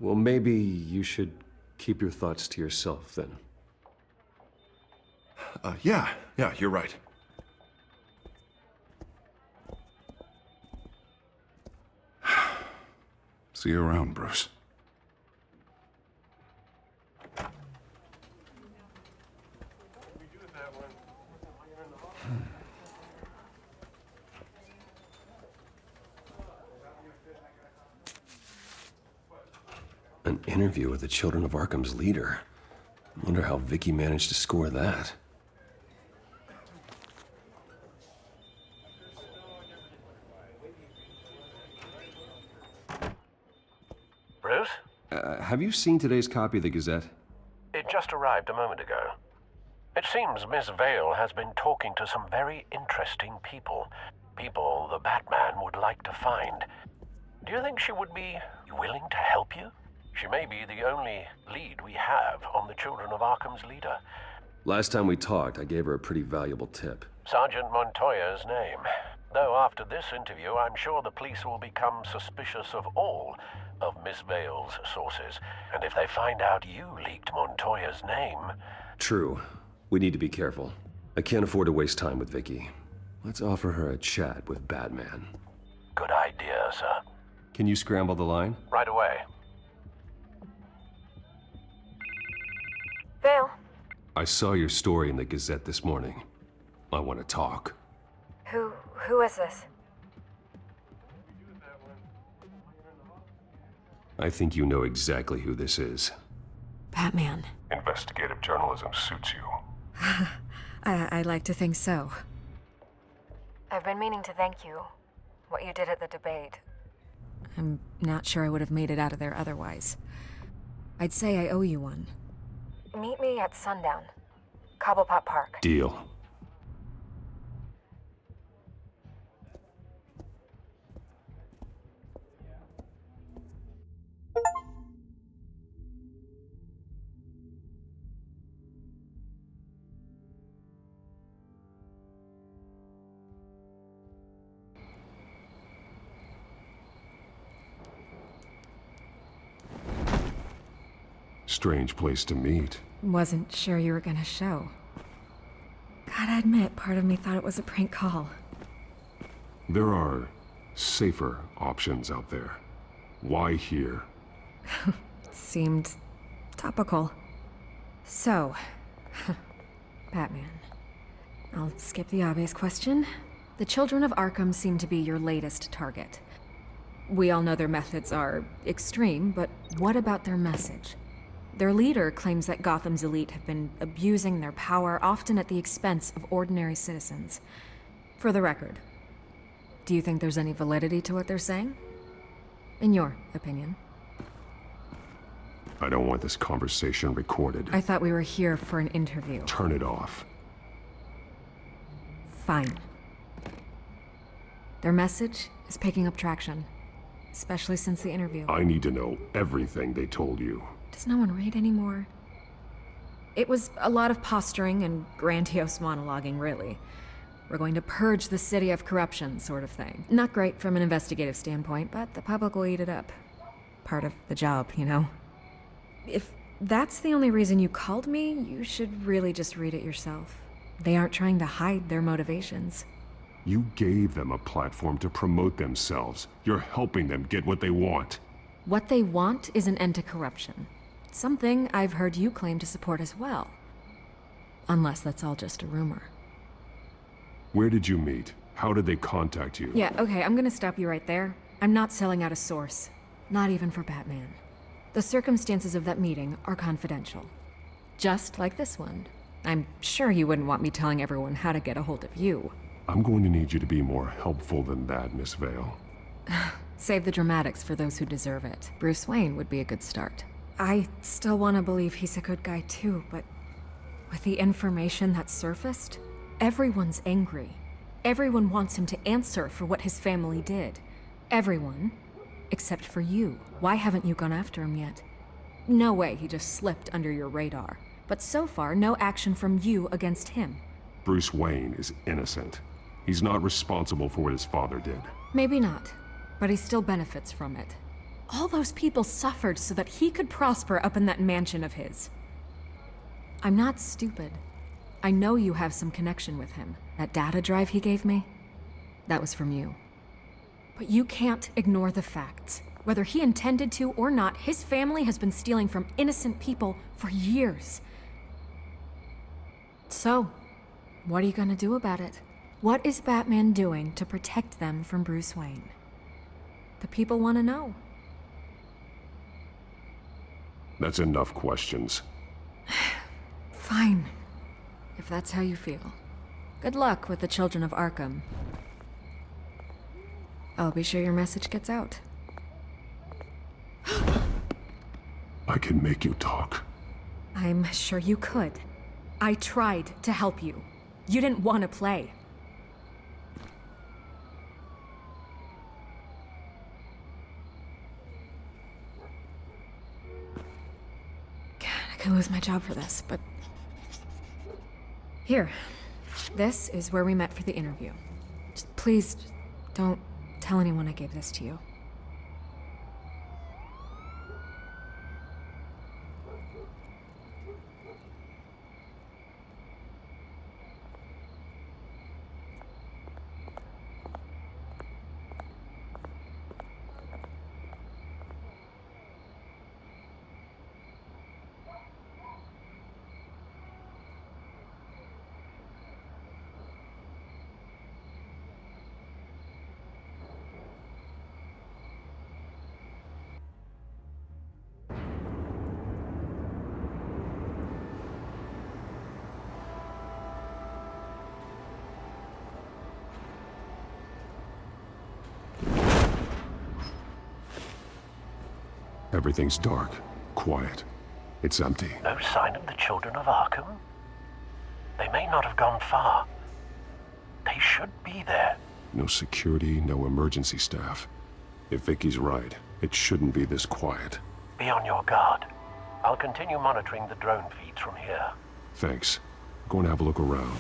Well, maybe you should keep your thoughts to yourself, then. Yeah, you're right. See you around, Bruce. An interview with the Children of Arkham's leader. I wonder how Vicky managed to score that. Bruce? Have you seen today's copy of the Gazette? It just arrived a moment ago. It seems Miss Vale has been talking to some very interesting people. People the Batman would like to find. Do you think she would be willing to help you? She may be the only lead we have on the Children of Arkham's leader. Last time we talked, I gave her a pretty valuable tip. Sergeant Montoya's name. Though after this interview, I'm sure the police will become suspicious of all of Miss Vale's sources. And if they find out you leaked Montoya's name... True. We need to be careful. I can't afford to waste time with Vicky. Let's offer her a chat with Batman. Good idea, sir. Can you scramble the line? Right away. Vale. I saw your story in the Gazette this morning. I want to talk. Who is this? I think you know exactly who this is. Batman. Investigative journalism suits you. I'd like to think so. I've been meaning to thank you. What you did at the debate. I'm not sure I would have made it out of there otherwise. I'd say I owe you one. Meet me at sundown. Cobblepot Park. Deal. Strange place to meet. Wasn't sure you were gonna show. Gotta admit, part of me thought it was a prank call. There are safer options out there. Why here? Seemed topical. So, Batman. I'll skip the obvious question. The Children of Arkham seem to be your latest target. We all know their methods are extreme, but What about their message? Their leader claims that Gotham's elite have been abusing their power, often at the expense of ordinary citizens. For the record, do you think there's any validity to what they're saying? In your opinion? I don't want this conversation recorded. I thought we were here for an interview. Turn it off. Fine. Their message is picking up traction, especially since the interview. I need to know everything they told you. Does no one read anymore? It was a lot of posturing and grandiose monologuing, really. We're going to purge the city of corruption, sort of thing. Not great from an investigative standpoint, but the public will eat it up. Part of the job, you know? If that's the only reason you called me, you should really just read it yourself. They aren't trying to hide their motivations. You gave them a platform to promote themselves. You're helping them get what they want. What they want is an end to corruption. Something I've heard you claim to support as well. Unless that's all just a rumor. Where did you meet? How did they contact you? Yeah, okay, I'm gonna stop you right there. I'm not selling out a source. Not even for Batman. The circumstances of that meeting are confidential. Just like this one. I'm sure you wouldn't want me telling everyone how to get a hold of you. I'm going to need you to be more helpful than that, Miss Vale. Save the dramatics for those who deserve it. Bruce Wayne would be a good start. I still want to believe he's a good guy too, but with the information that surfaced, everyone's angry. Everyone wants him to answer for what his family did. Everyone, except for you. Why haven't you gone after him yet? No way he just slipped under your radar. But so far, no action from you against him. Bruce Wayne is innocent. He's not responsible for what his father did. Maybe not, but he still benefits from it. All those people suffered so that he could prosper up in that mansion of his. I'm not stupid. I know you have some connection with him. That data drive he gave me, that was from you. But you can't ignore the facts. Whether he intended to or not, his family has been stealing from innocent people for years. So, what are you gonna do about it? What is Batman doing to protect them from Bruce Wayne? The people want to know. That's enough questions. Fine, if that's how you feel. Good luck with the children of Arkham. I'll be sure your message gets out. I can make you talk. I'm sure you could. I tried to help you. You didn't want to play. God, I could lose my job for this, but... Here. This is where we met for the interview. Just please, don't tell anyone I gave this to you. Everything's dark, quiet. It's empty. No sign of the children of Arkham? They may not have gone far. They should be there. No security, no emergency staff. If Vicky's right, it shouldn't be this quiet. Be on your guard. I'll continue monitoring the drone feeds from here. Thanks. Go and have a look around.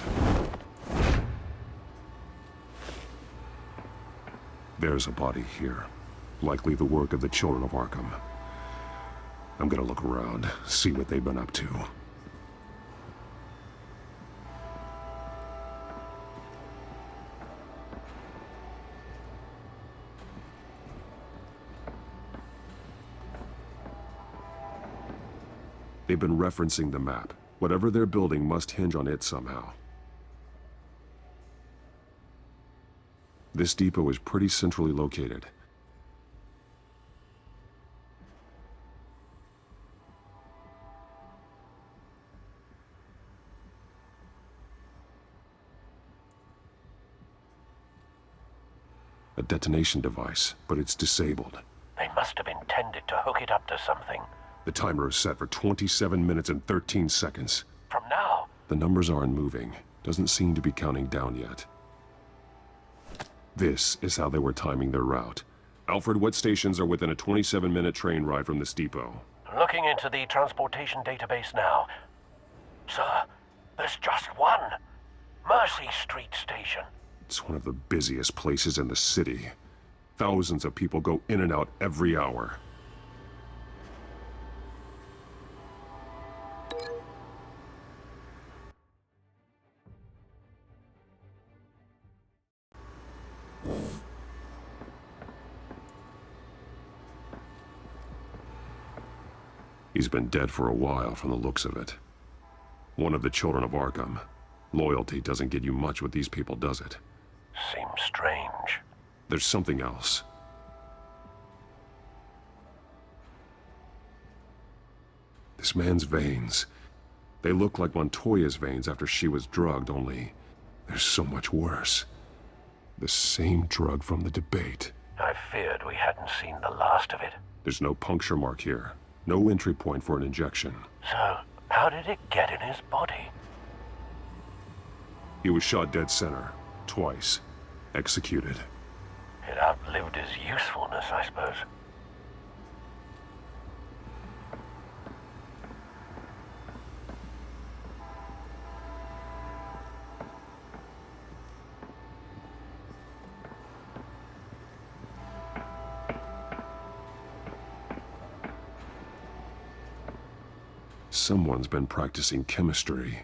There's a body here. Likely the work of the children of Arkham. I'm gonna look around, see what they've been up to. They've been referencing the map. Whatever they're building must hinge on it somehow. This depot is pretty centrally located. A detonation device, but it's disabled. They must have intended to hook it up to something. The timer is set for 27 minutes and 13 seconds. From now? The numbers aren't moving. Doesn't seem to be counting down yet. This is how they were timing their route. Alfred, what stations are within a 27-minute train ride from this depot? Looking into the transportation database now. Sir, there's just one. Mercy Street Station. It's one of the busiest places in the city. Thousands of people go in and out every hour. He's been dead for a while from the looks of it. One of the children of Arkham. Loyalty doesn't get you much with these people, does it? Seems strange. There's something else. This man's veins. They look like Montoya's veins after she was drugged, only they're so much worse. The same drug from the debate. I feared we hadn't seen the last of it. There's no puncture mark here. No entry point for an injection. So, how did it get in his body? He was shot dead center. Twice. Executed. It outlived his usefulness, I suppose. Someone's been practicing chemistry.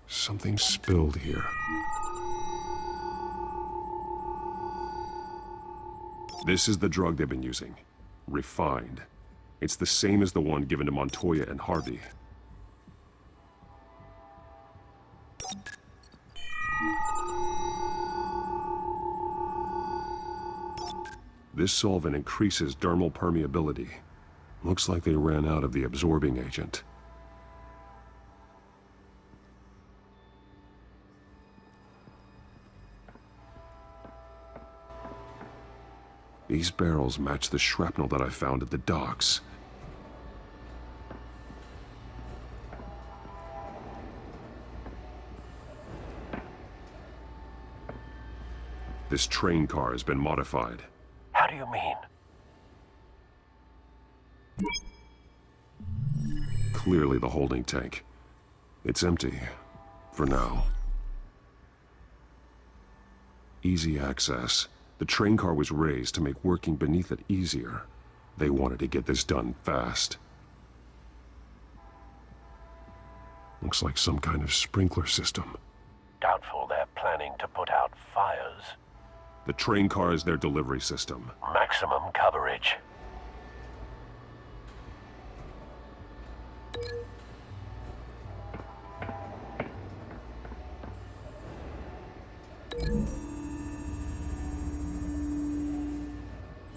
Something spilled here. This is the drug they've been using. Refined. It's the same as the one given to Montoya and Harvey. This solvent increases dermal permeability. Looks like they ran out of the absorbing agent. These barrels match the shrapnel that I found at the docks. This train car has been modified. How do you mean? Clearly the holding tank. It's empty. For now. Easy access. The train car was raised to make working beneath it easier. They wanted to get this done fast. Looks like some kind of sprinkler system. Doubtful they're planning to put out fires. The train car is their delivery system. Maximum coverage.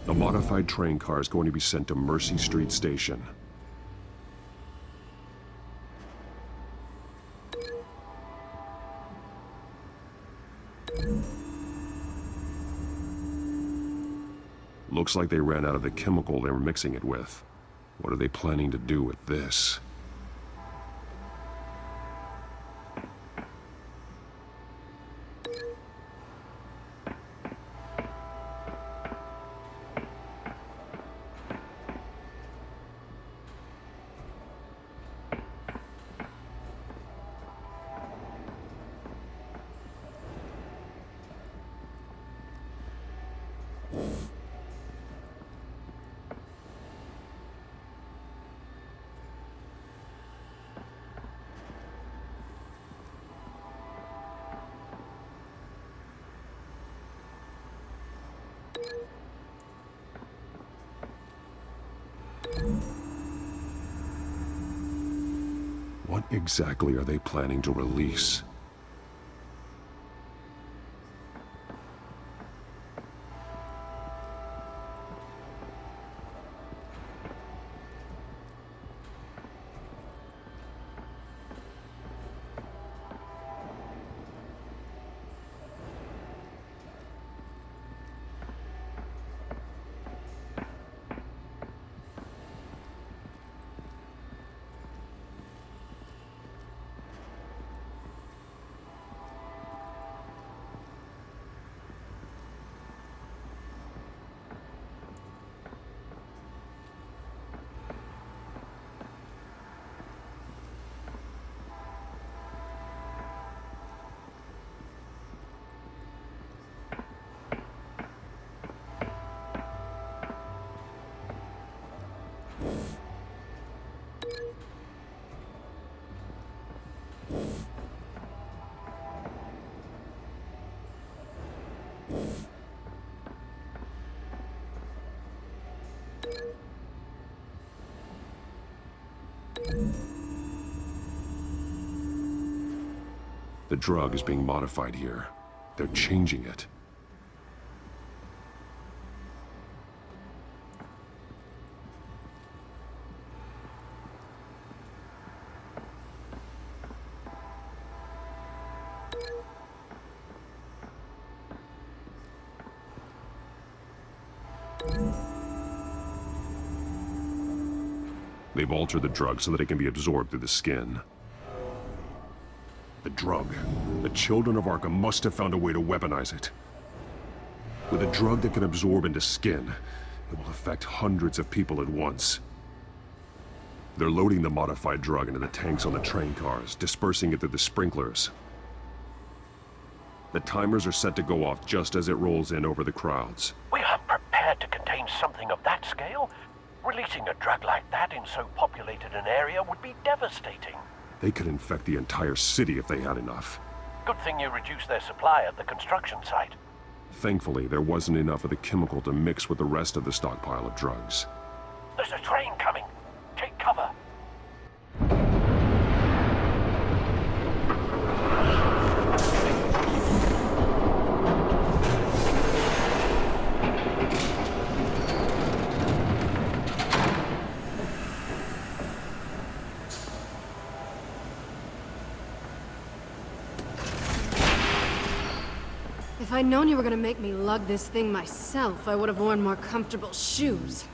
The modified train car is going to be sent to Mercy Street Station. Looks like they ran out of the chemical they were mixing it with. What are they planning to do with this? What exactly are they planning to release? The drug is being modified here. They're changing it. They've altered the drug so that it can be absorbed through the skin. The drug. The children of Arkham must have found a way to weaponize it. With a drug that can absorb into skin, it will affect hundreds of people at once. They're loading the modified drug into the tanks on the train cars, dispersing it through the sprinklers. The timers are set to go off just as it rolls in over the crowds. We aren't prepared to contain something of that scale. Releasing a drug like that in so populated an area would be devastating. They could infect the entire city if they had enough. Good thing you reduced their supply at the construction site. Thankfully, there wasn't enough of the chemical to mix with the rest of the stockpile of drugs. There's a train coming. Take cover. If I'd known you were gonna make me lug this thing myself, I would have worn more comfortable shoes.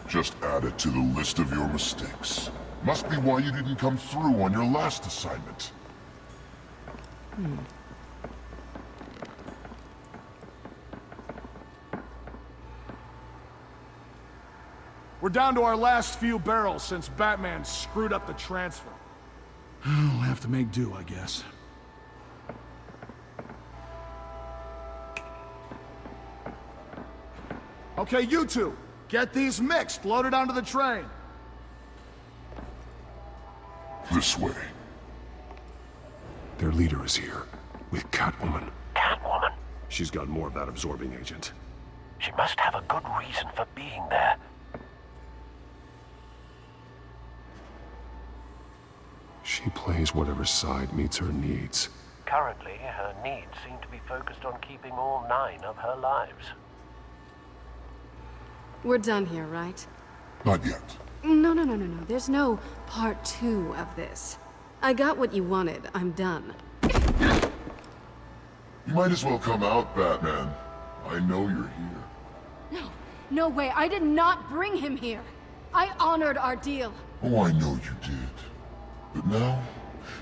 Just add it to the list of your mistakes. Must be why you didn't come through on your last assignment. We're down to our last few barrels since Batman screwed up the transfer. We'll have to make do, I guess. Okay, you two, get these mixed, loaded onto the train. This way. Their leader is here, with Catwoman. Catwoman? She's got more of that absorbing agent. She must have a good reason for being there. She plays whatever side meets her needs. Currently, her needs seem to be focused on keeping all 9 of her lives. We're done here, right? Not yet. No. There's no part 2 of this. I got what you wanted. I'm done. You might as well come out, Batman. I know you're here. No way. I did not bring him here. I honored our deal. Oh, I know you did. But now,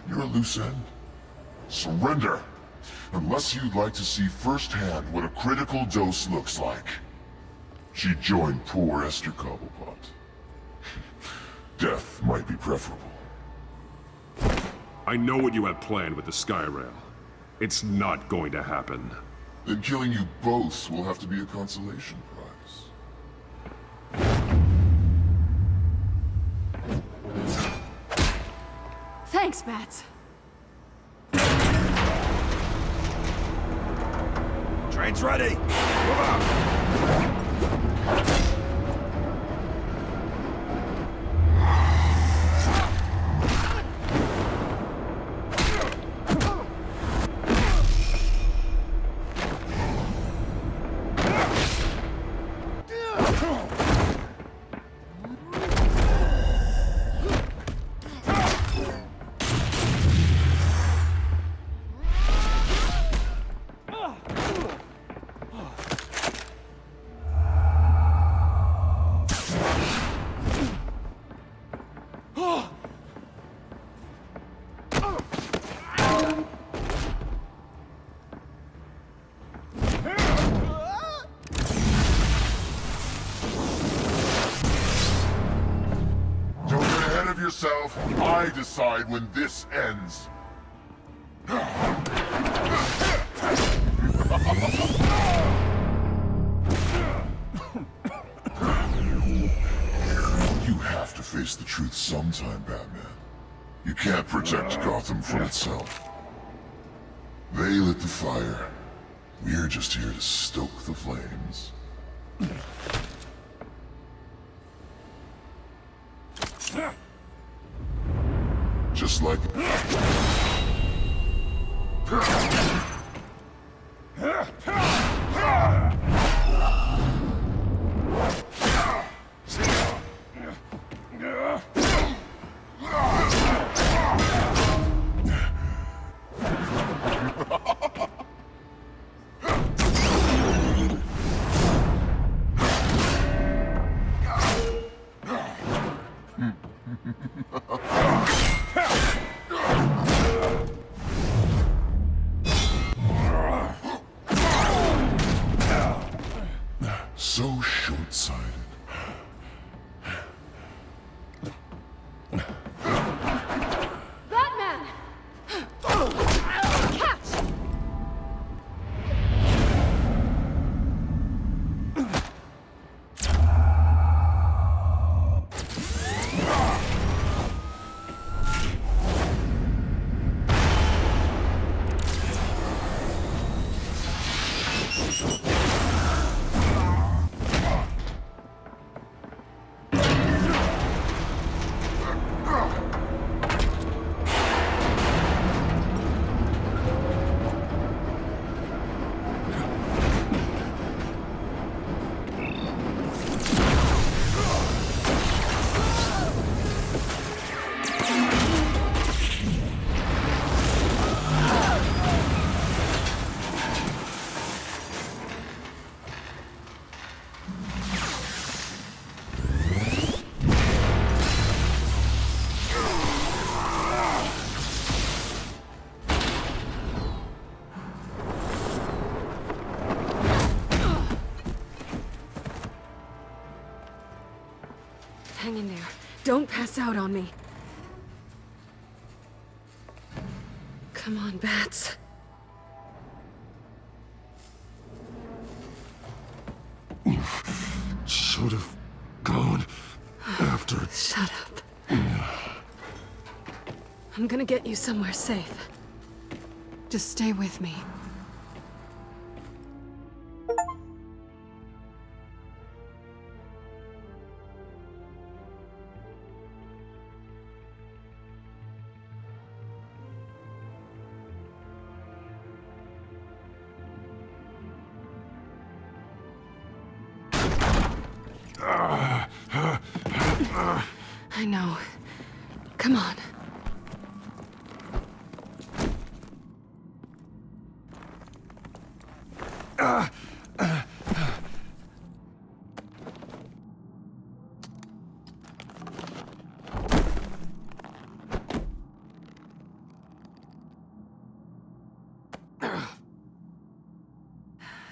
you're a loose end. Surrender! Unless you'd like to see firsthand what a critical dose looks like. She joined poor Esther Cobblepot. Death might be preferable. I know what you had planned with the Skyrail. It's not going to happen. Then killing you both will have to be a consolation prize. Thanks, Bats. Train's ready! Move out! Yourself, I decide when this ends. You have to face the truth sometime, Batman. You can't protect Gotham from itself. They lit the fire. We're just here to stoke the flames. Just like... So short-sighted. Batman! Catch! Hang in there. Don't pass out on me. Come on, Bats. Should have gone after... Shut up. I'm gonna get you somewhere safe. Just stay with me. I know. Come on.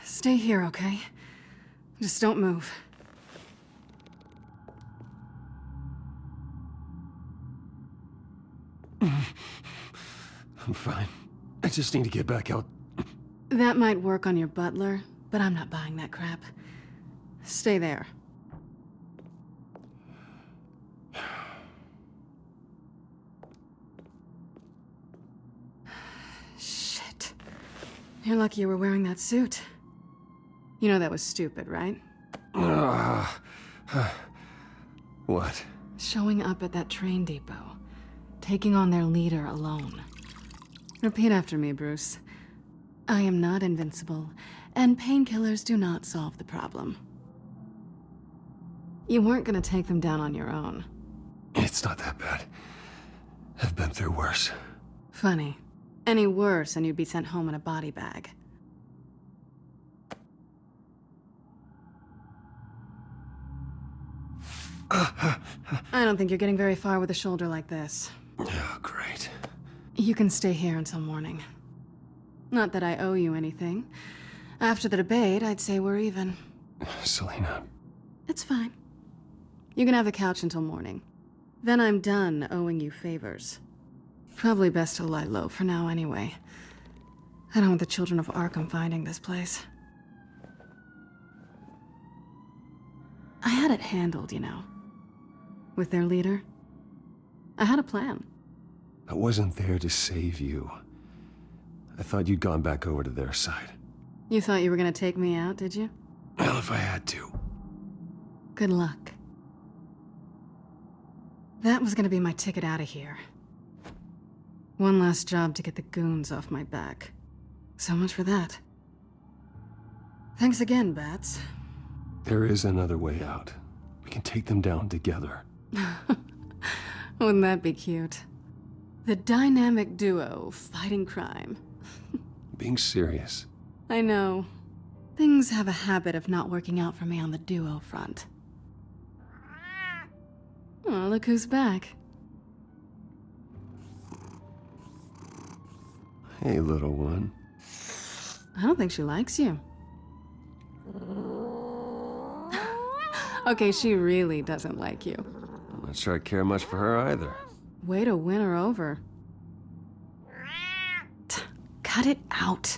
Stay here, okay? Just don't move. I'm fine. I just need to get back out. That might work on your butler, but I'm not buying that crap. Stay there. Shit. You're lucky you were wearing that suit. You know that was stupid, right? What? Showing up at that train depot. Taking on their leader alone. Repeat after me, Bruce. I am not invincible, and painkillers do not solve the problem. You weren't gonna take them down on your own. It's not that bad. I've been through worse. Funny. Any worse and you'd be sent home in a body bag. I don't think you're getting very far with a shoulder like this. Oh, great. You can stay here until morning. Not that I owe you anything. After the debate, I'd say we're even. Selena. It's fine. You can have the couch until morning. Then I'm done owing you favors. Probably best to lie low for now anyway. I don't want the children of Arkham finding this place. I had it handled, you know. With their leader. I had a plan. I wasn't there to save you. I thought you'd gone back over to their side. You thought you were gonna take me out, did you? Well, if I had to. Good luck. That was gonna be my ticket out of here. One last job to get the goons off my back. So much for that. Thanks again, Bats. There is another way out. We can take them down together. Wouldn't that be cute? The dynamic duo fighting crime. Being serious. I know. Things have a habit of not working out for me on the duo front. Oh, look who's back. Hey, little one. I don't think she likes you. Okay, she really doesn't like you. I'm not sure I care much for her either. Way to win her over. Cut it out.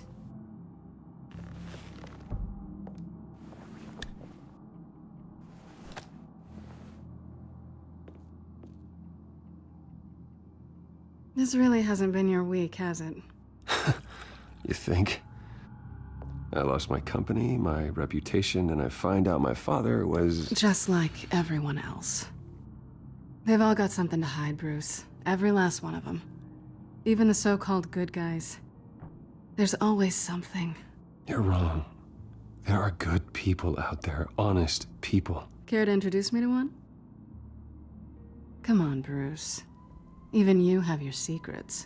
This really hasn't been your week, has it? You think? I lost my company, my reputation, and I find out my father was... Just like everyone else. They've all got something to hide, Bruce. Every last one of them. Even the so-called good guys. There's always something. You're wrong. There are good people out there, honest people. Care to introduce me to one? Come on, Bruce. Even you have your secrets.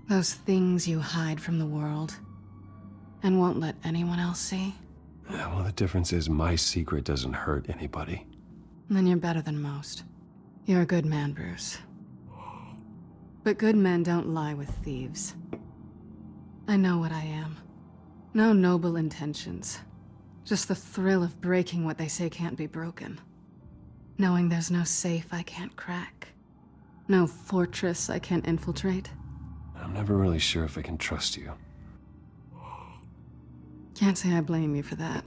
Those things you hide from the world and won't let anyone else see. Yeah, well, the difference is my secret doesn't hurt anybody. Then you're better than most. You're a good man, Bruce. But good men don't lie with thieves. I know what I am. No noble intentions. Just the thrill of breaking what they say can't be broken. Knowing there's no safe I can't crack. No fortress I can't infiltrate. I'm never really sure if I can trust you. Can't say I blame you for that.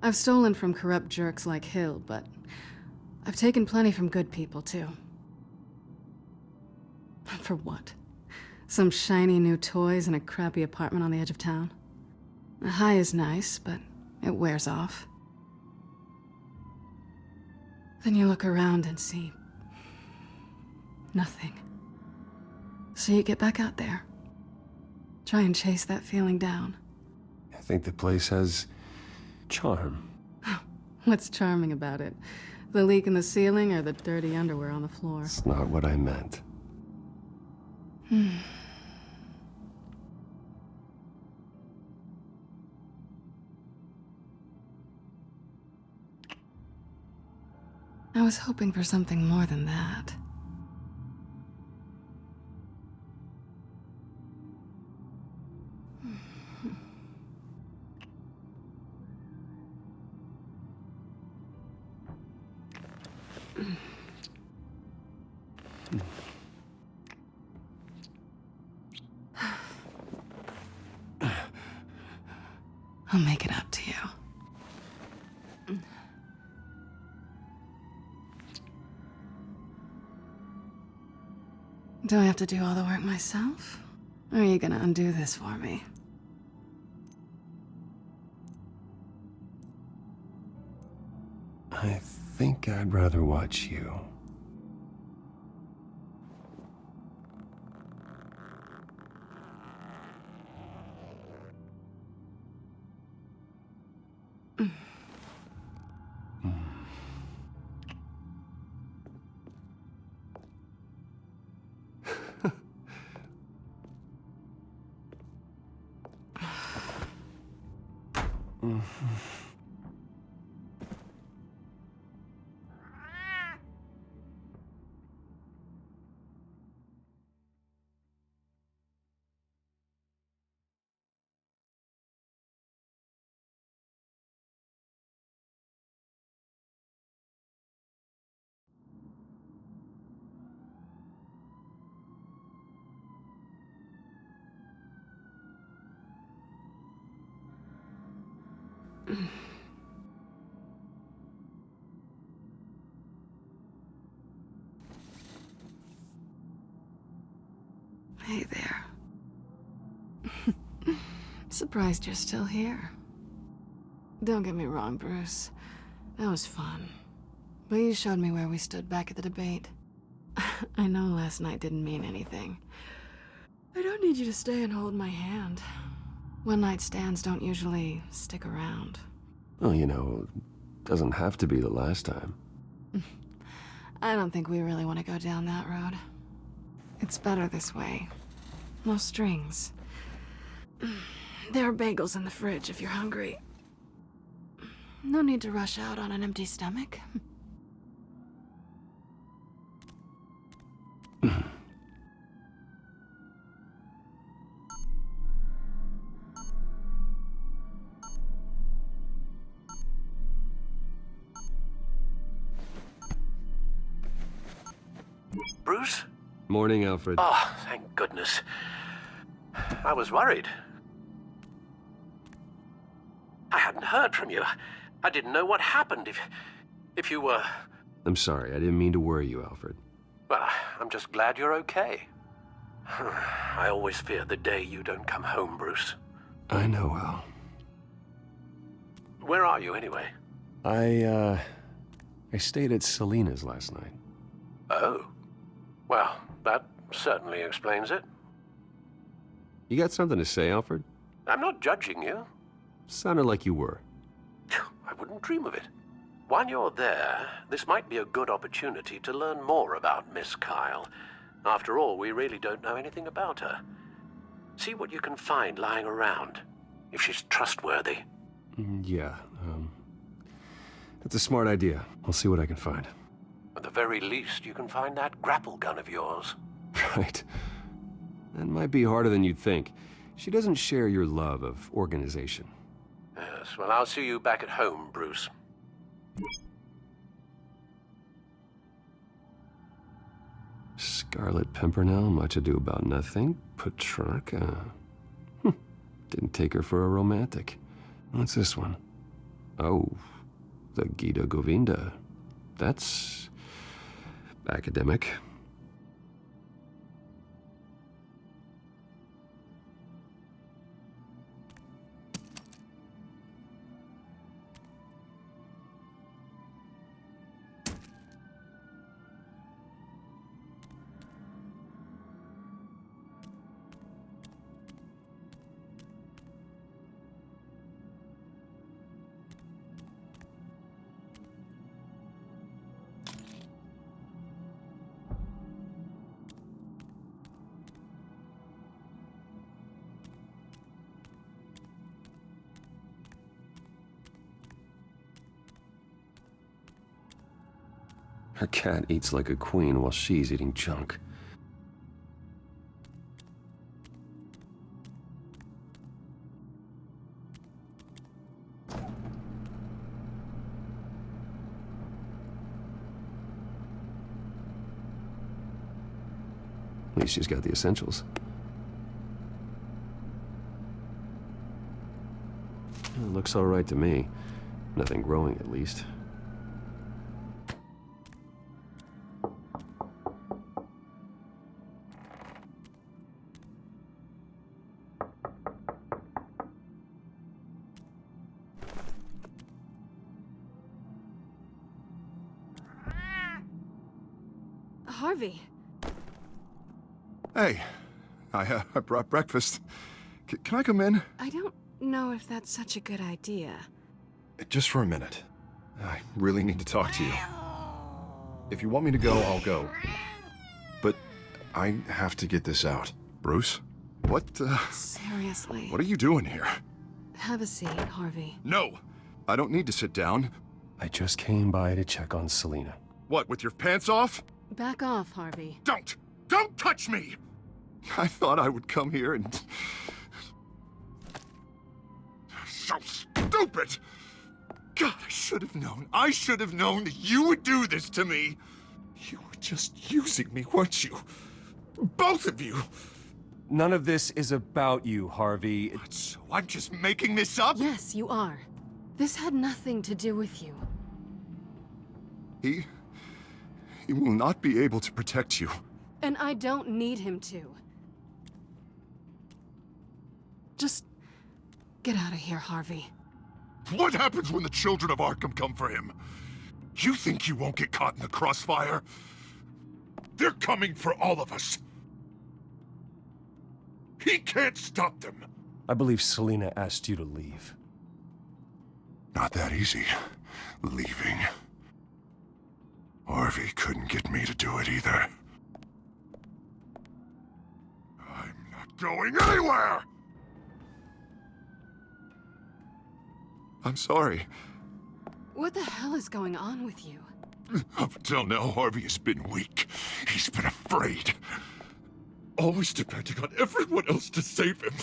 I've stolen from corrupt jerks like Hill, but I've taken plenty from good people, too. For what? Some shiny new toys and a crappy apartment on the edge of town? The high is nice, but it wears off. Then you look around and see... nothing. So you get back out there. Try and chase that feeling down. I think the place has charm. What's charming about it? The leak in the ceiling or the dirty underwear on the floor? It's not what I meant. I was hoping for something more than that. I'll make it up to you. Do I have to do all the work myself? Or are you gonna undo this for me? I think I'd rather watch you. Hey there. Surprised you're still here. Don't get me wrong, Bruce. That was fun. But you showed me where we stood back at the debate. I know last night didn't mean anything. I don't need you to stay and hold my hand. One-night stands don't usually stick around. Well, you know, doesn't have to be the last time. I don't think we really want to go down that road. It's better this way. No strings. There are bagels in the fridge if you're hungry. No need to rush out on an empty stomach. Bruce? Morning, Alfred. Oh, thank goodness. I was worried. I hadn't heard from you. I didn't know what happened if you were... I'm sorry, I didn't mean to worry you, Alfred. Well, I'm just glad you're okay. I always fear the day you don't come home, Bruce. I know, Al. Where are you, anyway? I stayed at Selena's last night. Oh. Well, that certainly explains it. You got something to say, Alfred? I'm not judging you. Sounded like you were. I wouldn't dream of it. While you're there, this might be a good opportunity to learn more about Miss Kyle. After all, we really don't know anything about her. See what you can find lying around, if she's trustworthy. Yeah, that's a smart idea. I'll see what I can find. At the very least, you can find that grapple gun of yours. Right. That might be harder than you'd think. She doesn't share your love of organization. Yes, well, I'll see you back at home, Bruce. Scarlet Pimpernel, much ado about nothing. Petrarca. Didn't take her for a romantic. What's this one? Oh, the Gita Govinda. That's academic. Her cat eats like a queen while she's eating junk. At least she's got the essentials. It looks all right to me. Nothing growing, at least. Harvey. Hey, I brought breakfast. Can I come in? I don't know if that's such a good idea. Just for a minute. I really need to talk to you. If you want me to go, I'll go. But I have to get this out. Bruce? What, Seriously. What are you doing here? Have a seat, Harvey. No! I don't need to sit down. I just came by to check on Selena. What, with your pants off? Back off, Harvey. Don't! Don't touch me! I thought I would come here and... So stupid! God, I should have known. I should have known that you would do this to me. You were just using me, weren't you? Both of you! None of this is about you, Harvey. So I'm just making this up? Yes, you are. This had nothing to do with you. He will not be able to protect you. And I don't need him to. Just get out of here, Harvey. What happens when the children of Arkham come for him? You think you won't get caught in the crossfire? They're coming for all of us. He can't stop them. I believe Selina asked you to leave. Not that easy, leaving. Harvey couldn't get me to do it either. I'm not going anywhere! I'm sorry. What the hell is going on with you? Up until now, Harvey has been weak. He's been afraid. Always depending on everyone else to save him.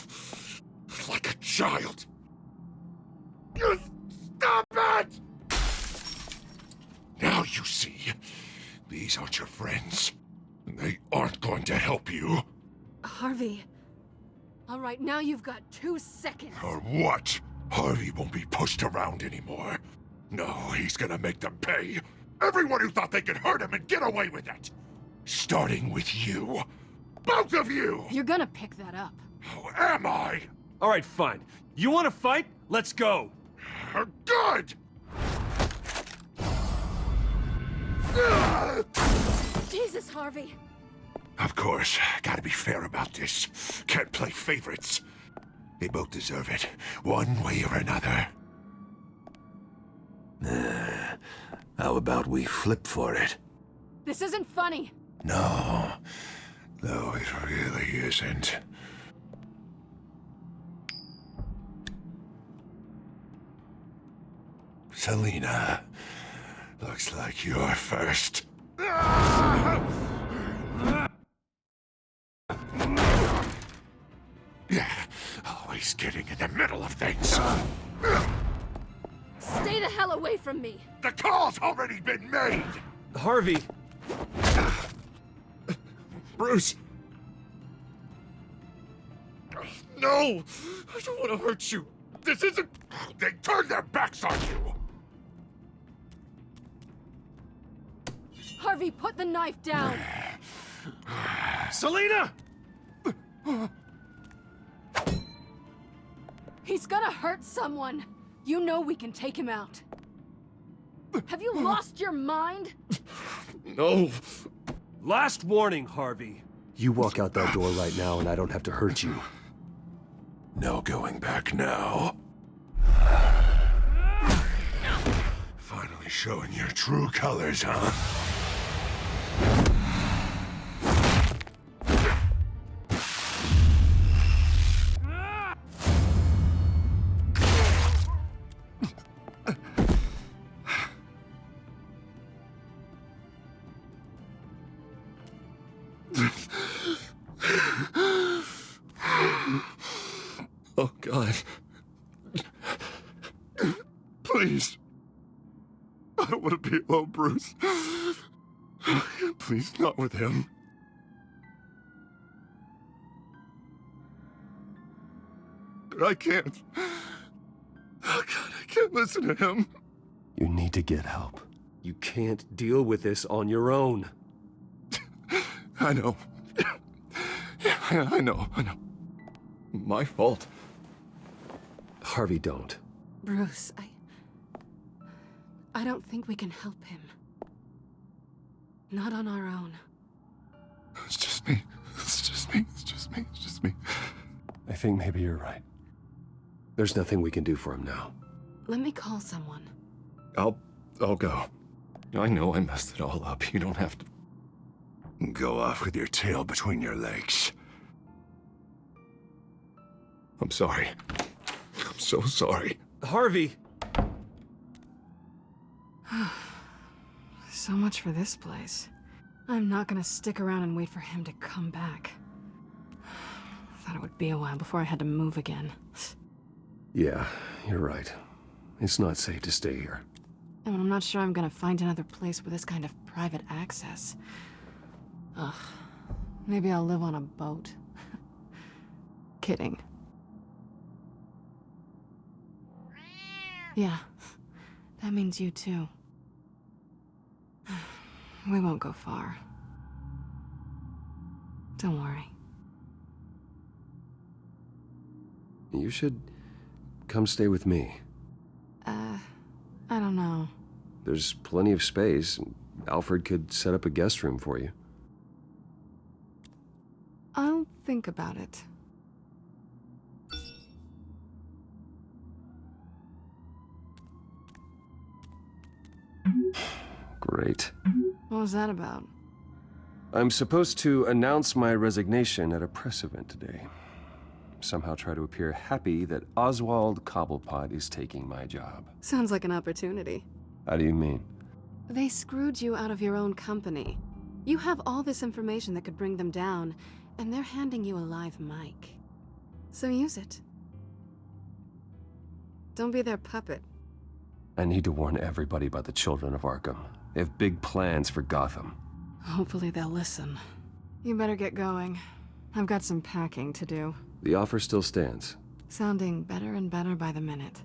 Like a child. Just stop it! Now you see, these aren't your friends. And they aren't going to help you. Harvey. All right, now you've got 2 seconds. Or what? Harvey won't be pushed around anymore. No, he's gonna make them pay. Everyone who thought they could hurt him and get away with it. Starting with you. Both of you! You're gonna pick that up. How am I? All right, fine. You want to fight? Let's go. Good! Jesus, Harvey. Of course, gotta be fair about this. Can't play favorites. They both deserve it, one way or another. How about we flip for it? This isn't funny. No, it really isn't. Selina, looks like you're first. Yeah, always getting in the middle of things. Stay the hell away from me. The call's already been made! Harvey! Bruce! No! I don't want to hurt you. This isn't... They turned their backs on you! Harvey, put the knife down. Selina! He's gonna hurt someone. You know we can take him out. Have you lost your mind? No. Last warning, Harvey. You walk out that door right now and I don't have to hurt you. No going back now. Finally showing your true colors, huh? Oh, God. Please. I don't want to be alone, Bruce. Please, not with him. I can't. Oh, God, I can't listen to him. You need to get help. You can't deal with this on your own. I know. Yeah, I know. My fault. Harvey, don't. Bruce, I don't think we can help him. Not on our own. It's just me. I think maybe you're right. There's nothing we can do for him now. Let me call someone. I'll go. I know I messed it all up. You don't have to go off with your tail between your legs. I'm sorry. I'm so sorry. Harvey! So much for this place. I'm not gonna stick around and wait for him to come back. Thought it would be a while before I had to move again. Yeah, you're right. It's not safe to stay here. And I'm not sure I'm gonna find another place with this kind of private access. Ugh. Maybe I'll live on a boat. Kidding. Yeah. That means you too. We won't go far. Don't worry. You should come stay with me. I don't know. There's plenty of space. Alfred could set up a guest room for you. I'll think about it. Great. What was that about? I'm supposed to announce my resignation at a press event today. Somehow try to appear happy that Oswald Cobblepot is taking my job. Sounds like an opportunity. How do you mean? They screwed you out of your own company. You have all this information that could bring them down, and they're handing you a live mic. So use it. Don't be their puppet. I need to warn everybody about the Children of Arkham. They have big plans for Gotham. Hopefully they'll listen. You better get going. I've got some packing to do. The offer still stands. Sounding better and better by the minute.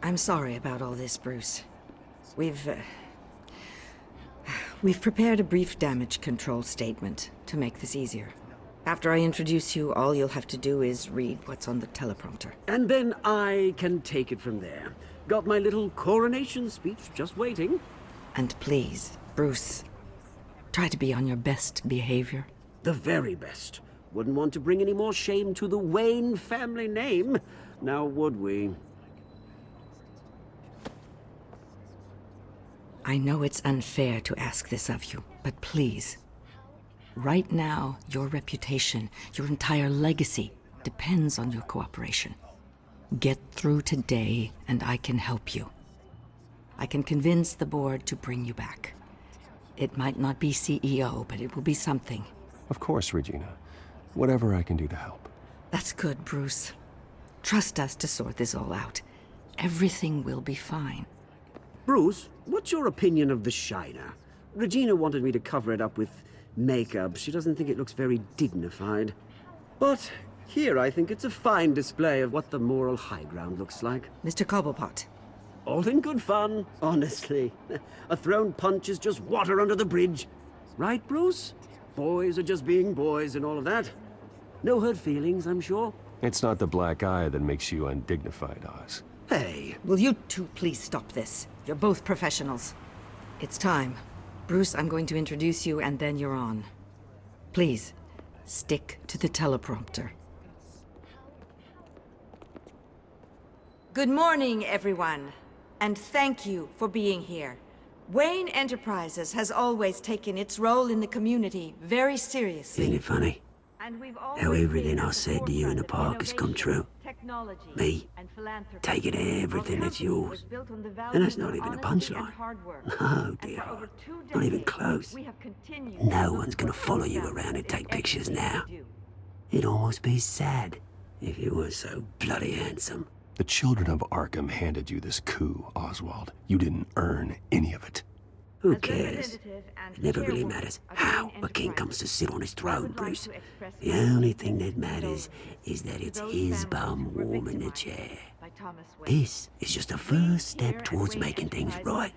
I'm sorry about all this, Bruce. We've prepared a brief damage control statement to make this easier. After I introduce you, all you'll have to do is read what's on the teleprompter. And then I can take it from there. Got my little coronation speech just waiting. And please, Bruce, try to be on your best behavior. The very best. Wouldn't want to bring any more shame to the Wayne family name, now would we? I know it's unfair to ask this of you, but please, right now, your reputation, your entire legacy, depends on your cooperation. Get through today, and I can help you. I can convince the board to bring you back. It might not be CEO, but it will be something. Of course, Regina. Whatever I can do to help. That's good, Bruce. Trust us to sort this all out. Everything will be fine. Bruce, what's your opinion of the Shiner? Regina wanted me to cover it up with makeup. She doesn't think it looks very dignified. But here I think it's a fine display of what the moral high ground looks like. Mr. Cobblepot. All in good fun, honestly. A thrown punch is just water under the bridge. Right, Bruce? Boys are just being boys and all of that. No hurt feelings, I'm sure. It's not the black eye that makes you undignified, Oz. Hey. Will you two please stop this? You're both professionals. It's time. Bruce, I'm going to introduce you and then you're on. Please, stick to the teleprompter. Good morning, everyone. And thank you for being here. Wayne Enterprises has always taken its role in the community very seriously. Ain't it funny? How everything I said to you in the park has come true. Me, taking everything that's yours. And that's not even a punchline. No, dear heart. Not even close. No one's gonna follow you around and take pictures now. It'd almost be sad if you were so bloody handsome. The Children of Arkham handed you this coup, Oswald. You didn't earn any of it. Who cares? It never really matters how a king comes to sit on his throne, Bruce. The only thing that matters is that it's his bum warm in the chair. This is just a first step towards making things right.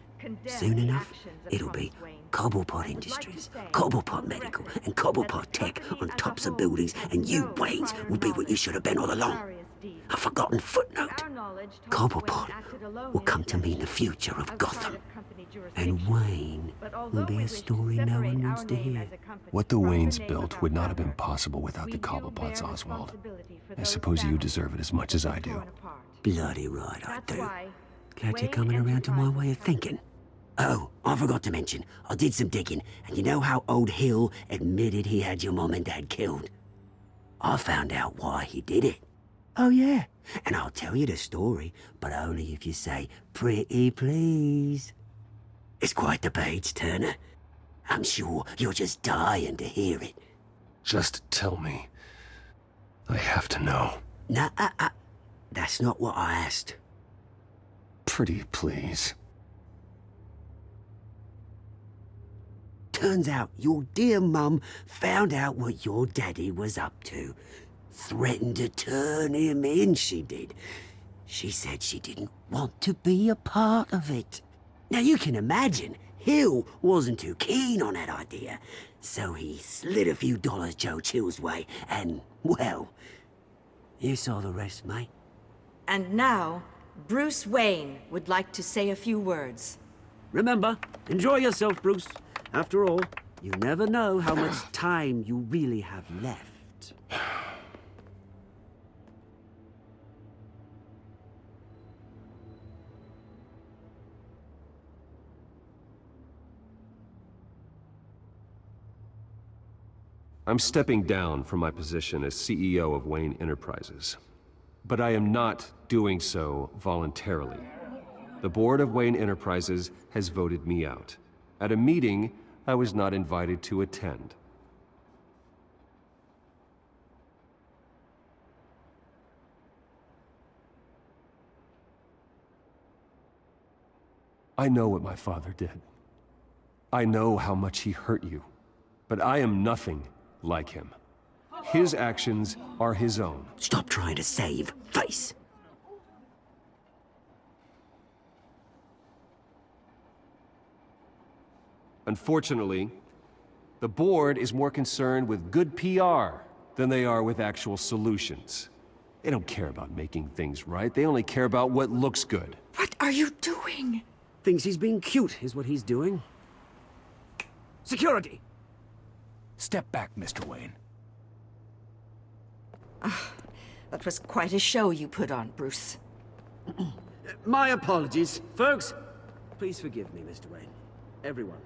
Soon enough, it'll be Cobblepot Industries, Cobblepot Medical, and Cobblepot Tech on tops of buildings, and you, Waynes, will be what you should have been all along. A forgotten footnote. Cobblepot will come to mean the future of Gotham. And Wayne will be a story no one wants to hear. What the Waynes built would not have been possible without the Cobblepots, Oswald. I suppose you deserve it as much as I do. Bloody right I do. Glad you're coming around to my way of thinking. Oh, I forgot to mention, I did some digging, and you know how old Hill admitted he had your mom and dad killed? I found out why he did it. Oh yeah, and I'll tell you the story, but only if you say, pretty please. It's quite the page turner. I'm sure you're just dying to hear it. Just tell me. I have to know. Nah, That's not what I asked. Pretty please. Turns out your dear mum found out what your daddy was up to. Threatened to turn him in, she did. She said she didn't want to be a part of it. Now you can imagine, Hill wasn't too keen on that idea. So he slid a few dollars Joe Chill's way, and, well, you saw the rest, mate. And now, Bruce Wayne would like to say a few words. Remember, enjoy yourself, Bruce. After all, you never know how much time you really have left. I'm stepping down from my position as CEO of Wayne Enterprises. But I am not doing so voluntarily. The board of Wayne Enterprises has voted me out, at a meeting I was not invited to attend. I know what my father did. I know how much he hurt you, but I am nothing like him. His actions are his own. Stop trying to save face. Unfortunately, the board is more concerned with good PR than they are with actual solutions. They don't care about making things right. They only care about what looks good. What are you doing? Thinks he's being cute, is what he's doing. Security! Step back, Mr. Wayne. That was quite a show you put on, Bruce. My apologies. Folks, please forgive me, Mr. Wayne. Everyone.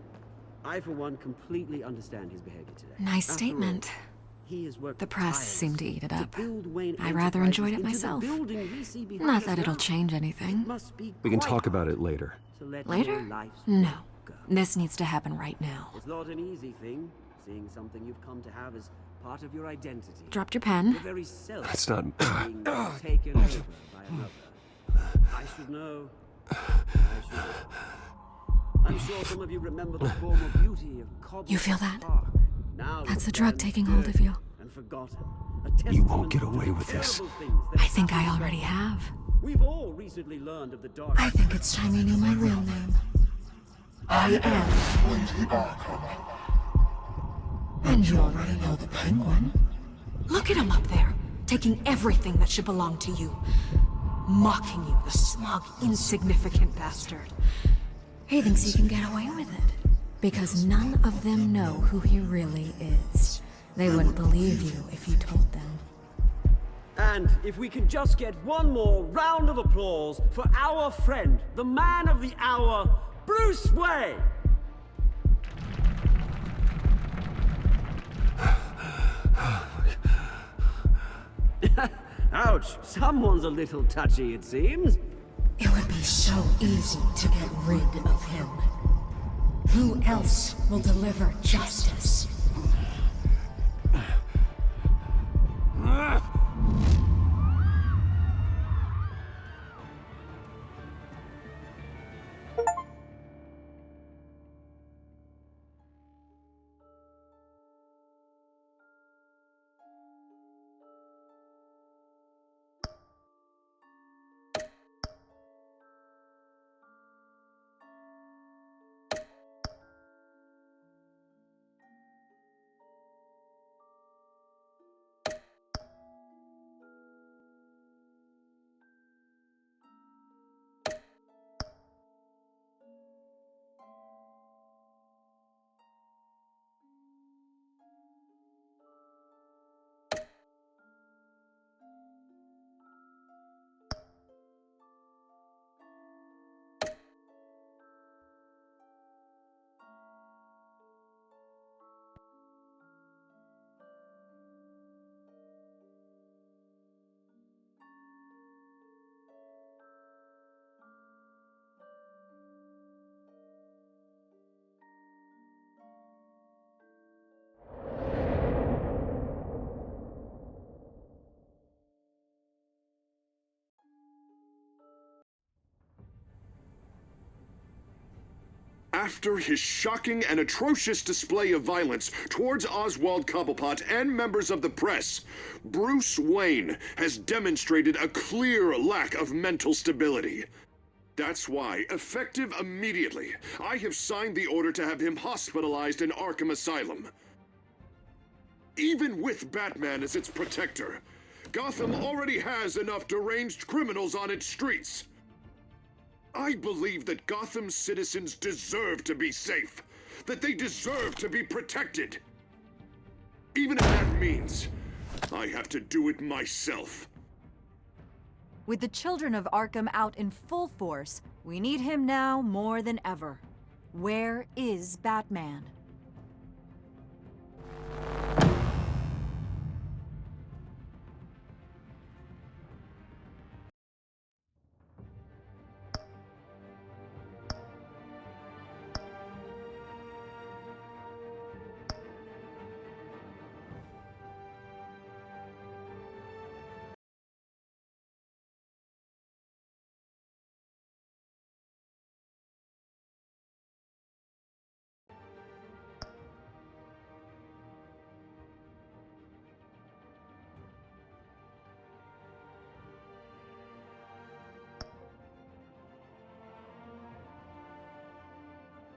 I, for one, completely understand his behavior today. Nice After statement. all, he has worked The press tirelessly seemed to eat it up. build Wayne I rather Enterprises enjoyed it into the myself. building we see behind Not us that it'll now. change anything. It must be We can quite talk about it later. to let Later? your lives No. go. This needs to happen right now. It's not an easy thing, seeing something you've come to have as part of your identity. Dropped your pen? Your very self That's not... being taken over by another. I should know. I should. I'm sure some of you remember the former beauty of Cobble You feel that? Park. Now That's the it drug stands taking hold of you. and forgotten. You won't get away with this. I think I already have. We've all recently learned of the dark. I think it's time you knew my real name. I am. Lady Arkham. And you already know the Penguin. Look at him up there, taking everything that should belong to you. Mocking you, the smug, insignificant bastard. He thinks he can get away with it. Because none of them know who he really is. They wouldn't believe you if you told them. And if we can just get one more round of applause for our friend, the man of the hour, Bruce Wayne! Ouch, someone's a little touchy, it seems. It would be so easy to get rid of him. Who else will deliver justice? After his shocking and atrocious display of violence towards Oswald Cobblepot and members of the press, Bruce Wayne has demonstrated a clear lack of mental stability. That's why, effective immediately, I have signed the order to have him hospitalized in Arkham Asylum. Even with Batman as its protector, Gotham already has enough deranged criminals on its streets. I believe that Gotham's citizens deserve to be safe, that they deserve to be protected. Even if that means I have to do it myself. With the children of Arkham out in full force, we need him now more than ever. Where is Batman?